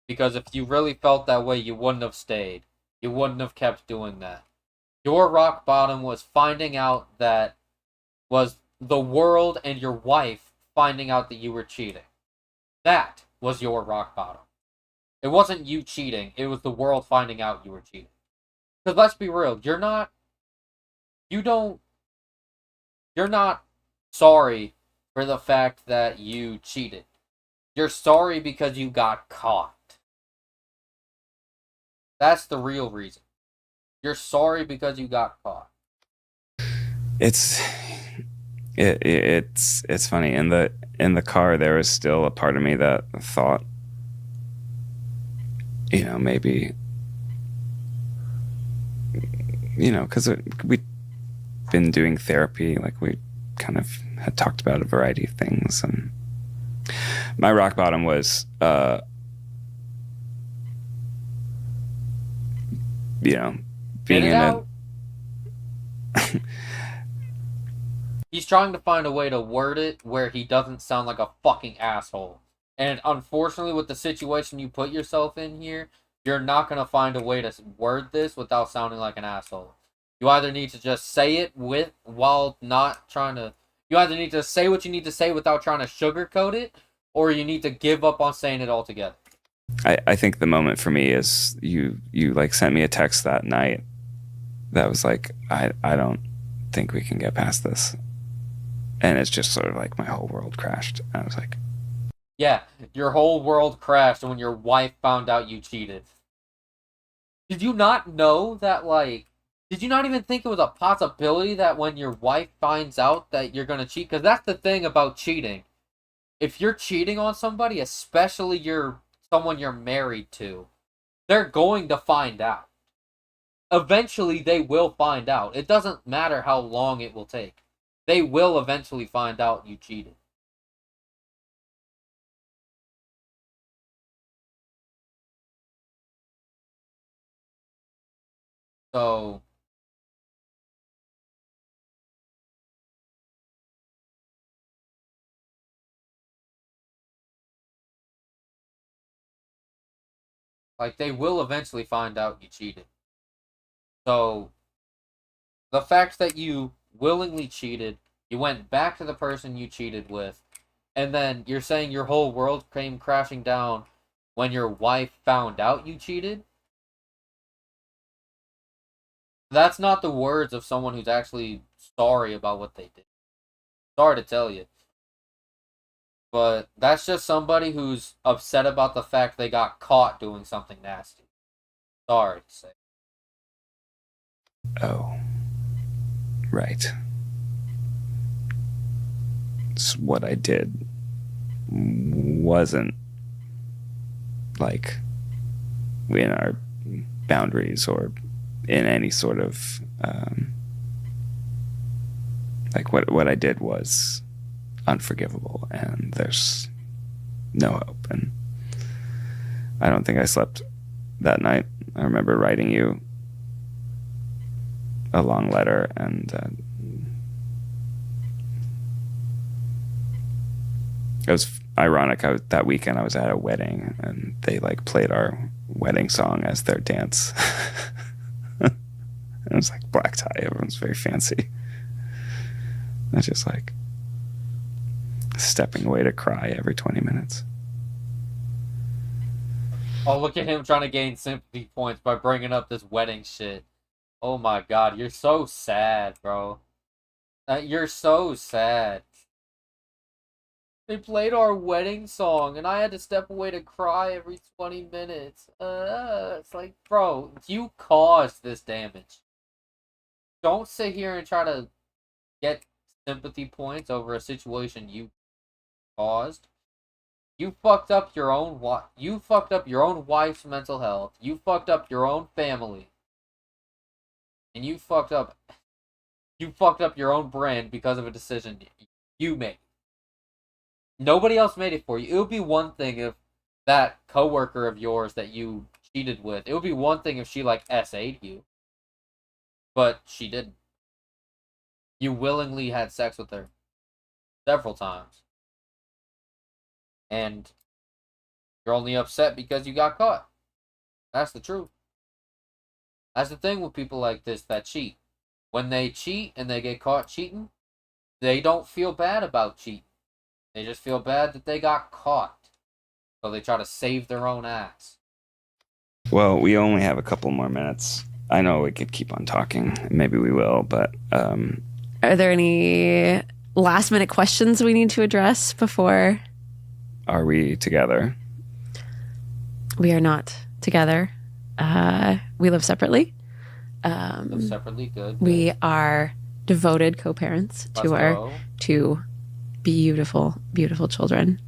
Speaker 1: Because if you really felt that way, you wouldn't have stayed. You wouldn't have kept doing that. Your rock bottom was finding out that was the world and your wife finding out that you were cheating. That was your rock bottom. It wasn't you cheating. It was the world finding out you were cheating. Because let's be real, you're not sorry for the fact that you cheated. You're sorry because you got caught. That's the real reason. You're sorry because you got caught.
Speaker 3: It's funny. In the car, there was still a part of me that thought, maybe, because we'd been doing therapy, like we kind of had talked about a variety of things, and my rock bottom was, being in a.
Speaker 1: He's trying to find a way to word it where he doesn't sound like a fucking asshole. And unfortunately, with the situation you put yourself in here, you're not going to find a way to word this without sounding like an asshole. You either need to just say it while not trying to... You either need to say what you need to say without trying to sugarcoat it, or you need to give up on saying it altogether.
Speaker 3: I think the moment for me is you like sent me a text that night that was like, I don't think we can get past this. And it's just sort of like my whole world crashed. I was like...
Speaker 1: Yeah, your whole world crashed when your wife found out you cheated. Did you not know that, did you not even think it was a possibility that when your wife finds out that you're going to cheat? Because that's the thing about cheating. If you're cheating on somebody, especially someone you're married to, they're going to find out. Eventually, they will find out. It doesn't matter how long it will take. They will eventually find out you cheated. So, they will eventually find out you cheated. So, the fact that you willingly cheated, you went back to the person you cheated with, and then you're saying your whole world came crashing down when your wife found out you cheated? That's not the words of someone who's actually sorry about what they did. Sorry to tell you. But that's just somebody who's upset about the fact they got caught doing something nasty. Sorry to say.
Speaker 3: Oh. Right. So what I did wasn't in our boundaries or in any sort of what I did was unforgivable, and there's no hope. And I don't think I slept that night. I remember writing you a long letter, and it was ironic. That weekend I was at a wedding, and they played our wedding song as their dance. It was black tie. Everyone's very fancy. I was just stepping away to cry every 20 minutes.
Speaker 1: Oh, look at him trying to gain sympathy points by bringing up this wedding shit. Oh my god, you're so sad, bro. You're so sad. They played our wedding song, and I had to step away to cry every 20 minutes. It's bro, you caused this damage. Don't sit here and try to get sympathy points over a situation you caused. You fucked up your own You fucked up your own wife's mental health. You fucked up your own family. And you fucked up your own brand because of a decision you made. Nobody else made it for you. It would be one thing if that coworker of yours that you cheated with, it would be one thing if she SA'd you. But she didn't. You willingly had sex with her several times. And you're only upset because you got caught. That's the truth. That's the thing with people like this that cheat. When they cheat and they get caught cheating, they don't feel bad about cheating. They just feel bad that they got caught. So they try to save their own ass.
Speaker 3: Well, we only have a couple more minutes. I know we could keep on talking. Maybe we will, but...
Speaker 4: Are there any last minute questions we need to address before?
Speaker 3: Are we together?
Speaker 4: We are not together. We live separately.
Speaker 1: Live separately, good.
Speaker 4: We are devoted co-parents to our two beautiful, beautiful children.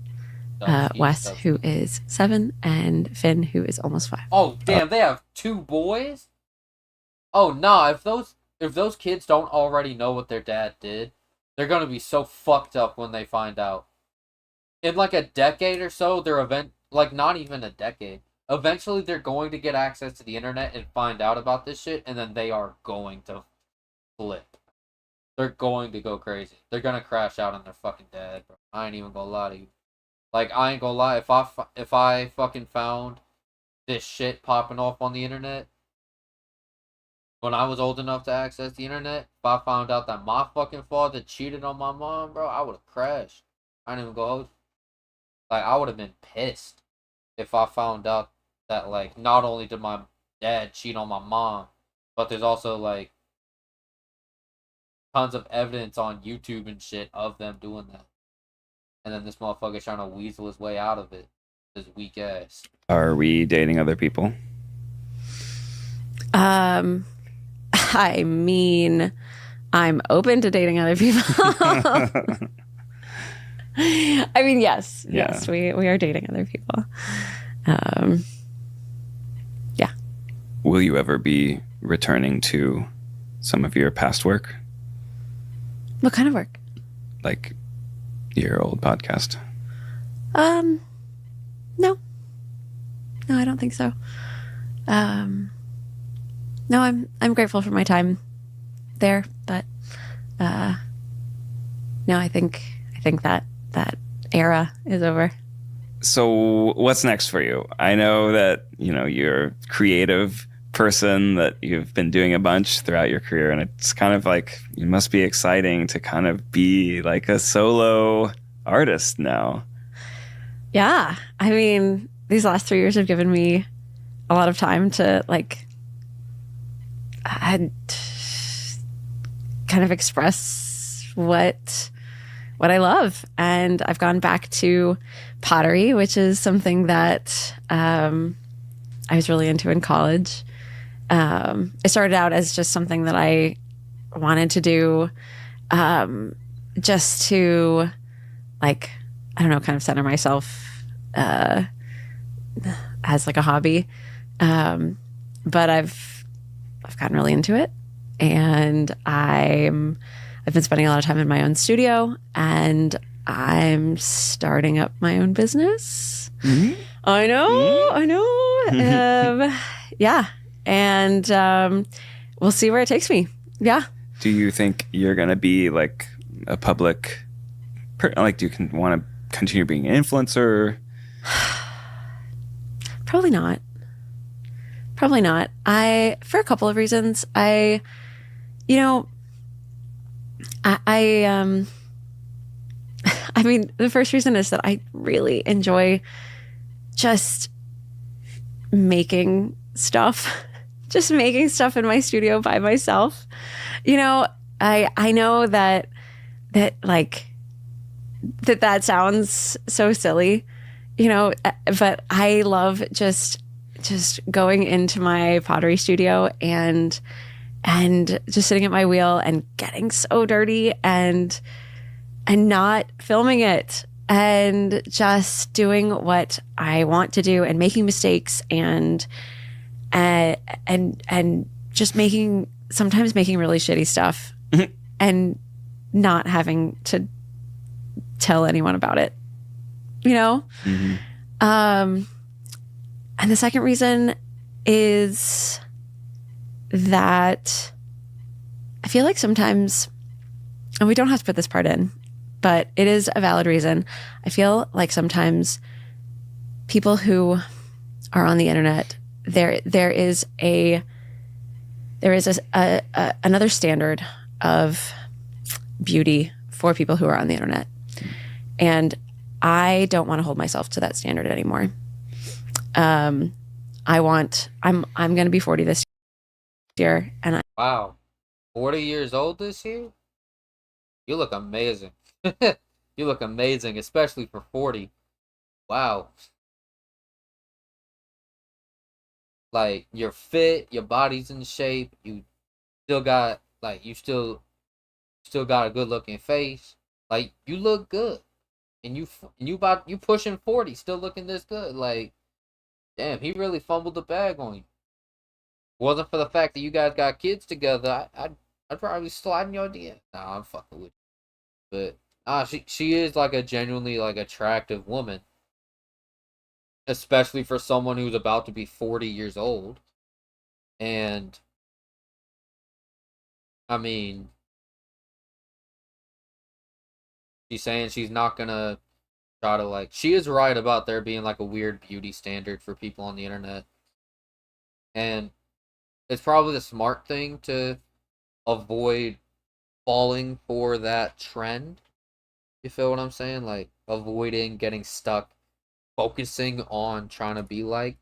Speaker 4: Wes, who is 7, and Finn, who is almost 5.
Speaker 1: Oh damn, they have 2 boys? Oh nah, if those kids don't already know what their dad did, they're gonna be so fucked up when they find out. In like a decade or so, not even a decade. Eventually they're going to get access to the internet and find out about this shit, and then they are going to flip. They're going to go crazy. They're gonna crash out on their fucking dad, bro. I ain't even gonna lie to you. Like, I ain't gonna lie, if I fucking found this shit popping off on the internet, when I was old enough to access the internet, if I found out that my fucking father cheated on my mom, bro, I would have crashed. I ain't even go. Like, I would have been pissed if I found out that, like, not only did my dad cheat on my mom, but there's also, like, tons of evidence on YouTube and shit of them doing that. And then this motherfucker's trying to weasel his way out of it. His weak ass.
Speaker 3: Are we dating other people?
Speaker 4: I mean, I'm open to dating other people. I mean, yes, we are dating other people. Yeah.
Speaker 3: Will you ever be returning to some of your past work?
Speaker 4: What kind of work?
Speaker 3: Like your old podcast?
Speaker 4: No, I don't think so. No, I'm grateful for my time there, but no, I think that era is over.
Speaker 3: So what's next for you? I know that, you're a creative person, that you've been doing a bunch throughout your career, and it's kind of like, it must be exciting to kind of be like a solo artist now.
Speaker 4: Yeah. I mean, these last 3 years have given me a lot of time to kind of express what I love. And I've gone back to pottery, which is something that I was really into in college. It started out as just something that I wanted to do, just to, like, I don't know, kind of center myself as like a hobby. But I've gotten really into it, and I've been spending a lot of time in my own studio, and I'm starting up my own business. Mm-hmm. I know. Yeah. And we'll see where it takes me. Yeah.
Speaker 3: Do you think you're going to be like a public, do you want to continue being an influencer?
Speaker 4: Probably not. For a couple of reasons. I mean, the first reason is that I really enjoy just making stuff in my studio by myself. I know that sounds so silly, but I love just going into my pottery studio and just sitting at my wheel and getting so dirty and not filming it, and just doing what I want to do and making mistakes and just sometimes making really shitty stuff and not having to tell anyone about it, Mm-hmm. And the second reason is that I feel like sometimes, and we don't have to put this part in, but it is a valid reason. I feel like sometimes people who are on the internet, there is another standard of beauty for people who are on the internet, and I don't want to hold myself to that standard anymore. I'm going to be 40 this year, and
Speaker 1: wow, 40 years old this year? You look amazing. You look amazing, especially for 40. Wow. Like, you're fit, your body's in shape, you still got, like, you still got a good looking face. Like, you look good. And you pushing 40, still looking this good. Like, damn, he really fumbled the bag on you. Wasn't for the fact that you guys got kids together, I'd probably slide in your DM. Nah, I'm fucking with you. But she is like a genuinely like attractive woman, especially for someone who's about to be 40 years old. And I mean, she's saying she's not gonna try to like. She is right about there being like a weird beauty standard for people on the internet, and it's probably the smart thing to avoid falling for that trend. You feel what I'm saying? Like avoiding getting stuck, focusing on trying to be like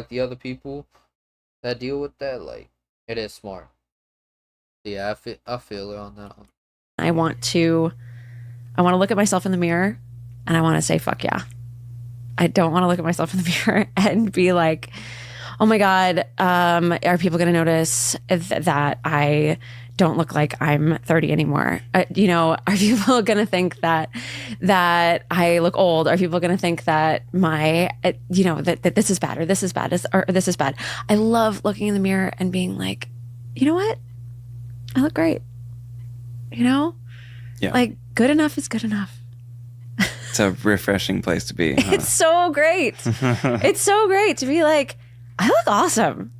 Speaker 1: the other people that deal with that. Like it is smart. Yeah, I feel it on that one.
Speaker 4: I want to look at myself in the mirror and I want to say, fuck yeah. I don't want to look at myself in the mirror and be like, oh my God, are people going to notice that I don't look like I'm 30 anymore? Are people going to think that I look old? Are people going to think that that this is bad or this is bad or this is bad? I love looking in the mirror and being like, you know what? I look great. Like good enough is good enough.
Speaker 3: It's a refreshing place to be. Huh?
Speaker 4: It's so great. It's so great to be like, I look awesome.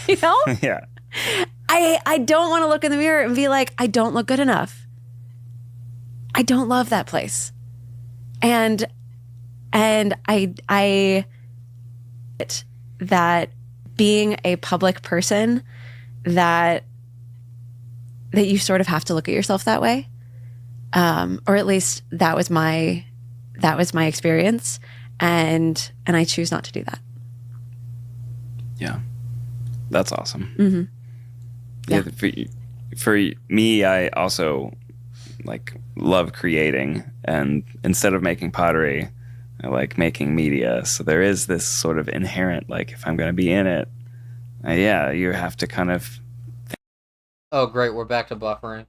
Speaker 3: Yeah.
Speaker 4: I don't want to look in the mirror and be like, I don't look good enough. I don't love that place. And I that being a public person that you sort of have to look at yourself that way. Or at least that was my experience. And I choose not to do that.
Speaker 3: Yeah. That's awesome.
Speaker 4: Mm-hmm.
Speaker 3: Yeah. For me, I also love creating, and instead of making pottery, I like making media. So there is this sort of inherent, if I'm going to be in it, you have to kind of.
Speaker 1: Oh, great. We're back to buffering.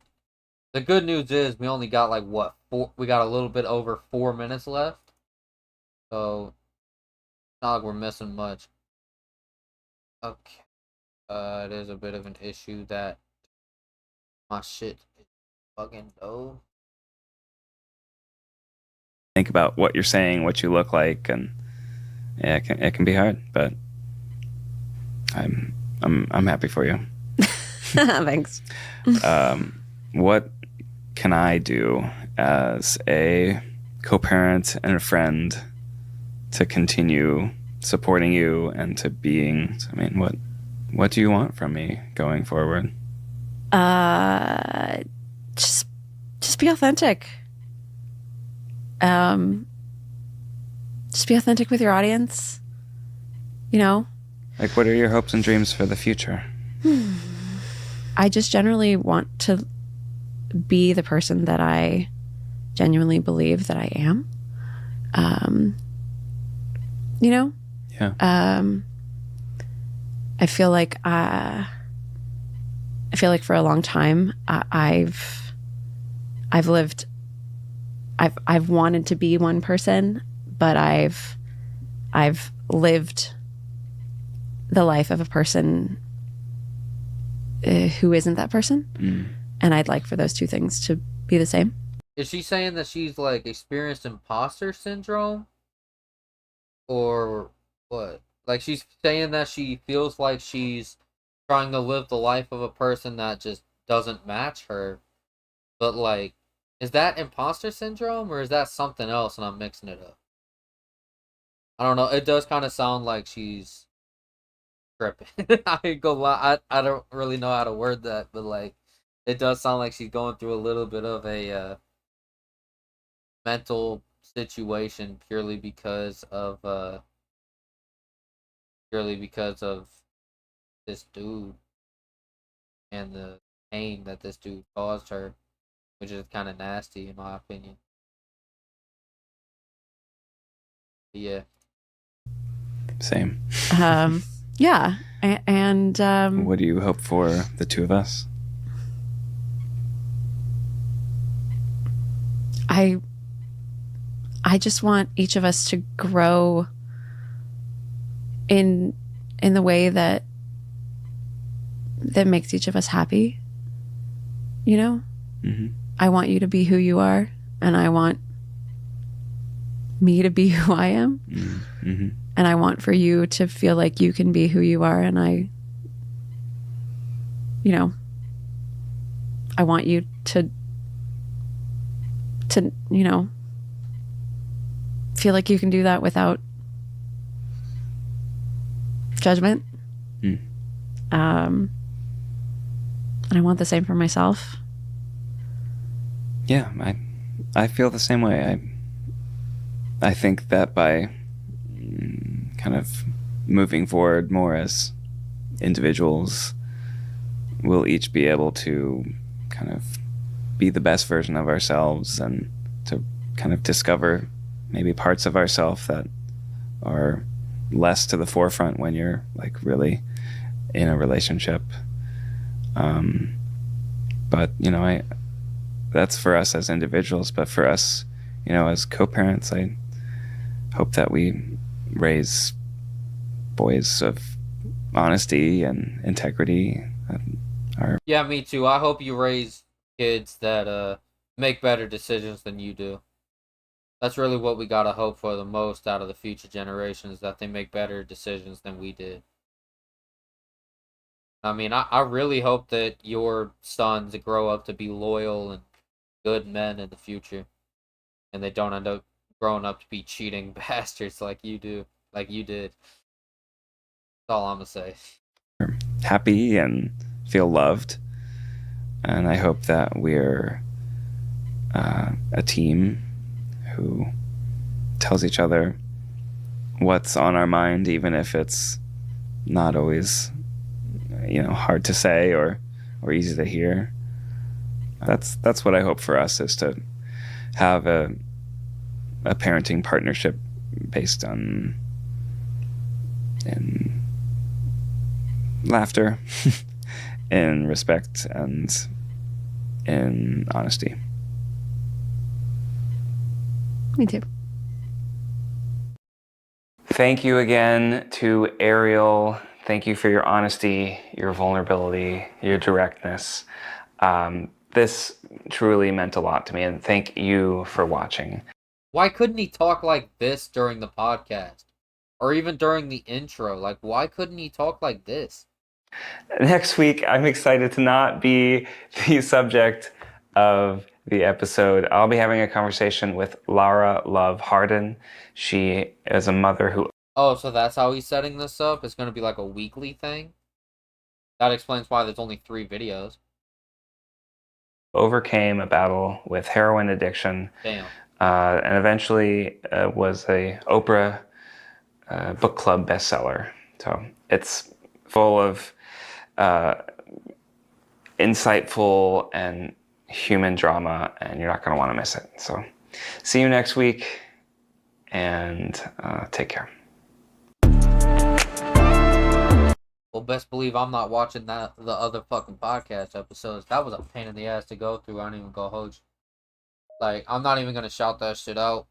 Speaker 1: The good news is we only got we got a little bit over 4 minutes left. So, it's not like we're missing much. Okay. It is a bit of an issue that my shit is fucking dope.
Speaker 3: Think about what you're saying, what you look like, and yeah, it can be hard, but I'm happy for you.
Speaker 4: Thanks.
Speaker 3: What can I do as a co-parent and a friend to continue supporting you and to being? I mean, what do you want from me going forward?
Speaker 4: Just be authentic. Just be authentic with your audience.
Speaker 3: What are your hopes and dreams for the future?
Speaker 4: I just generally want to be the person that I genuinely believe that I am.
Speaker 3: Yeah.
Speaker 4: I feel like for a long time I've wanted to be one person, but I've lived the life of a person who isn't that person. And I'd like for those two things to be the same.
Speaker 1: Is she saying that she's experienced imposter syndrome? Or what? She's saying that she feels like she's trying to live the life of a person that just doesn't match her. But is that imposter syndrome or is that something else and I'm mixing it up? I don't know. It does kind of sound like she's tripping. I ain't gonna lie. I don't really know how to word that, but it does sound like she's going through a little bit of a mental situation purely because of this dude and the pain that this dude caused her. which is kind of nasty in my opinion. But yeah.
Speaker 3: Same.
Speaker 4: Yeah. And
Speaker 3: What do you hope for the two of us?
Speaker 4: I just want each of us to grow in the way that makes each of us happy. You know?
Speaker 3: Mm-hmm.
Speaker 4: I want you to be who you are, and I want me to be who I am.
Speaker 3: Mm-hmm.
Speaker 4: And I want for you to feel like you can be who you are, and I want you to feel like you can do that without judgment.
Speaker 3: Mm.
Speaker 4: And I want the same for myself.
Speaker 3: Yeah, I feel the same way. I think that by kind of moving forward more as individuals, we'll each be able to kind of be the best version of ourselves and to kind of discover maybe parts of ourselves that are less to the forefront when you're like really in a relationship. But that's for us as individuals, but for us, as co-parents, I hope that we raise boys of honesty and integrity.
Speaker 1: Yeah, me too. I hope you raise kids that make better decisions than you do. That's really what we gotta hope for the most out of the future generations, that they make better decisions than we did. I mean, I really hope that your sons grow up to be loyal and good men in the future, and they don't end up growing up to be cheating bastards like you do, like you did. That's all I'm gonna say.
Speaker 3: Happy and feel loved, and I hope that we're a team who tells each other what's on our mind, even if it's not always hard to say or easy to hear. That's what I hope for us, is to have a parenting partnership based on in laughter, in respect, and in honesty.
Speaker 4: Me too.
Speaker 2: Thank you again to Ariel. Thank you for your honesty, your vulnerability, your directness. This truly meant a lot to me, and thank you for watching.
Speaker 1: Why couldn't he talk like this during the podcast? Or even during the intro? Like, why couldn't he talk like this?
Speaker 2: Next week, I'm excited to not be the subject of the episode. I'll be having a conversation with Lara Love Harden. She is a mother who...
Speaker 1: Oh, so that's how he's setting this up? It's going to be like a weekly thing? That explains why there's only 3 videos.
Speaker 2: overcame a battle with heroin addiction.
Speaker 1: Damn.
Speaker 2: And eventually was a Oprah book club bestseller. So it's full of insightful and human drama, and you're not going to want to miss it. So see you next week, and take care.
Speaker 1: Well, best believe I'm not watching the other fucking podcast episodes. That was a pain in the ass to go through. I don't even go hold you. Like, I'm not even gonna shout that shit out.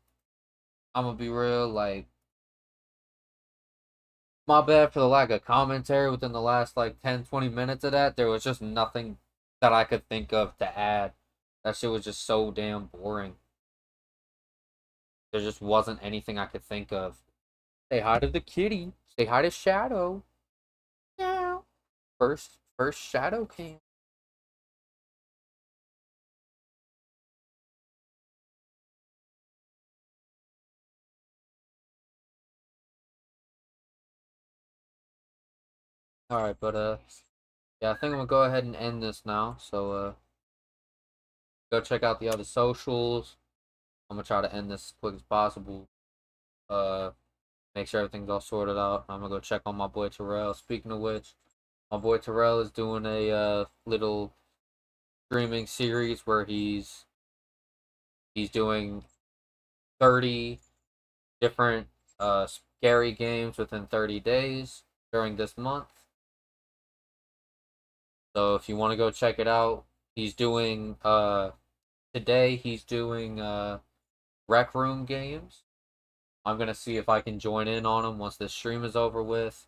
Speaker 1: I'm gonna be real, like, my bad for the lack of commentary within the last, like, 10-20 minutes of that. There was just nothing that I could think of to add. That shit was just so damn boring. There just wasn't anything I could think of. Say hi to the kitty. Say hi to Shadow. Yeah. First Shadow came. Alright, but yeah, I think I'm gonna go ahead and end this now. So go check out the other socials. I'm gonna try to end this as quick as possible. Make sure everything's all sorted out. I'm gonna go check on my boy Terrell. Speaking of which, my boy Terrell is doing a little streaming series where he's doing 30 different scary games within 30 days during this month. So if you want to go check it out, he's doing today he's doing Rec Room games. I'm gonna see if I can join in on them once this stream is over with.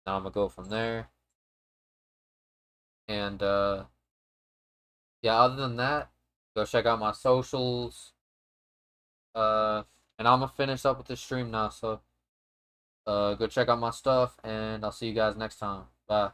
Speaker 1: Now I'm gonna go from there. And yeah, other than that, go check out my socials. And I'm gonna finish up with the stream now, so go check out my stuff, and I'll see you guys next time. Bye.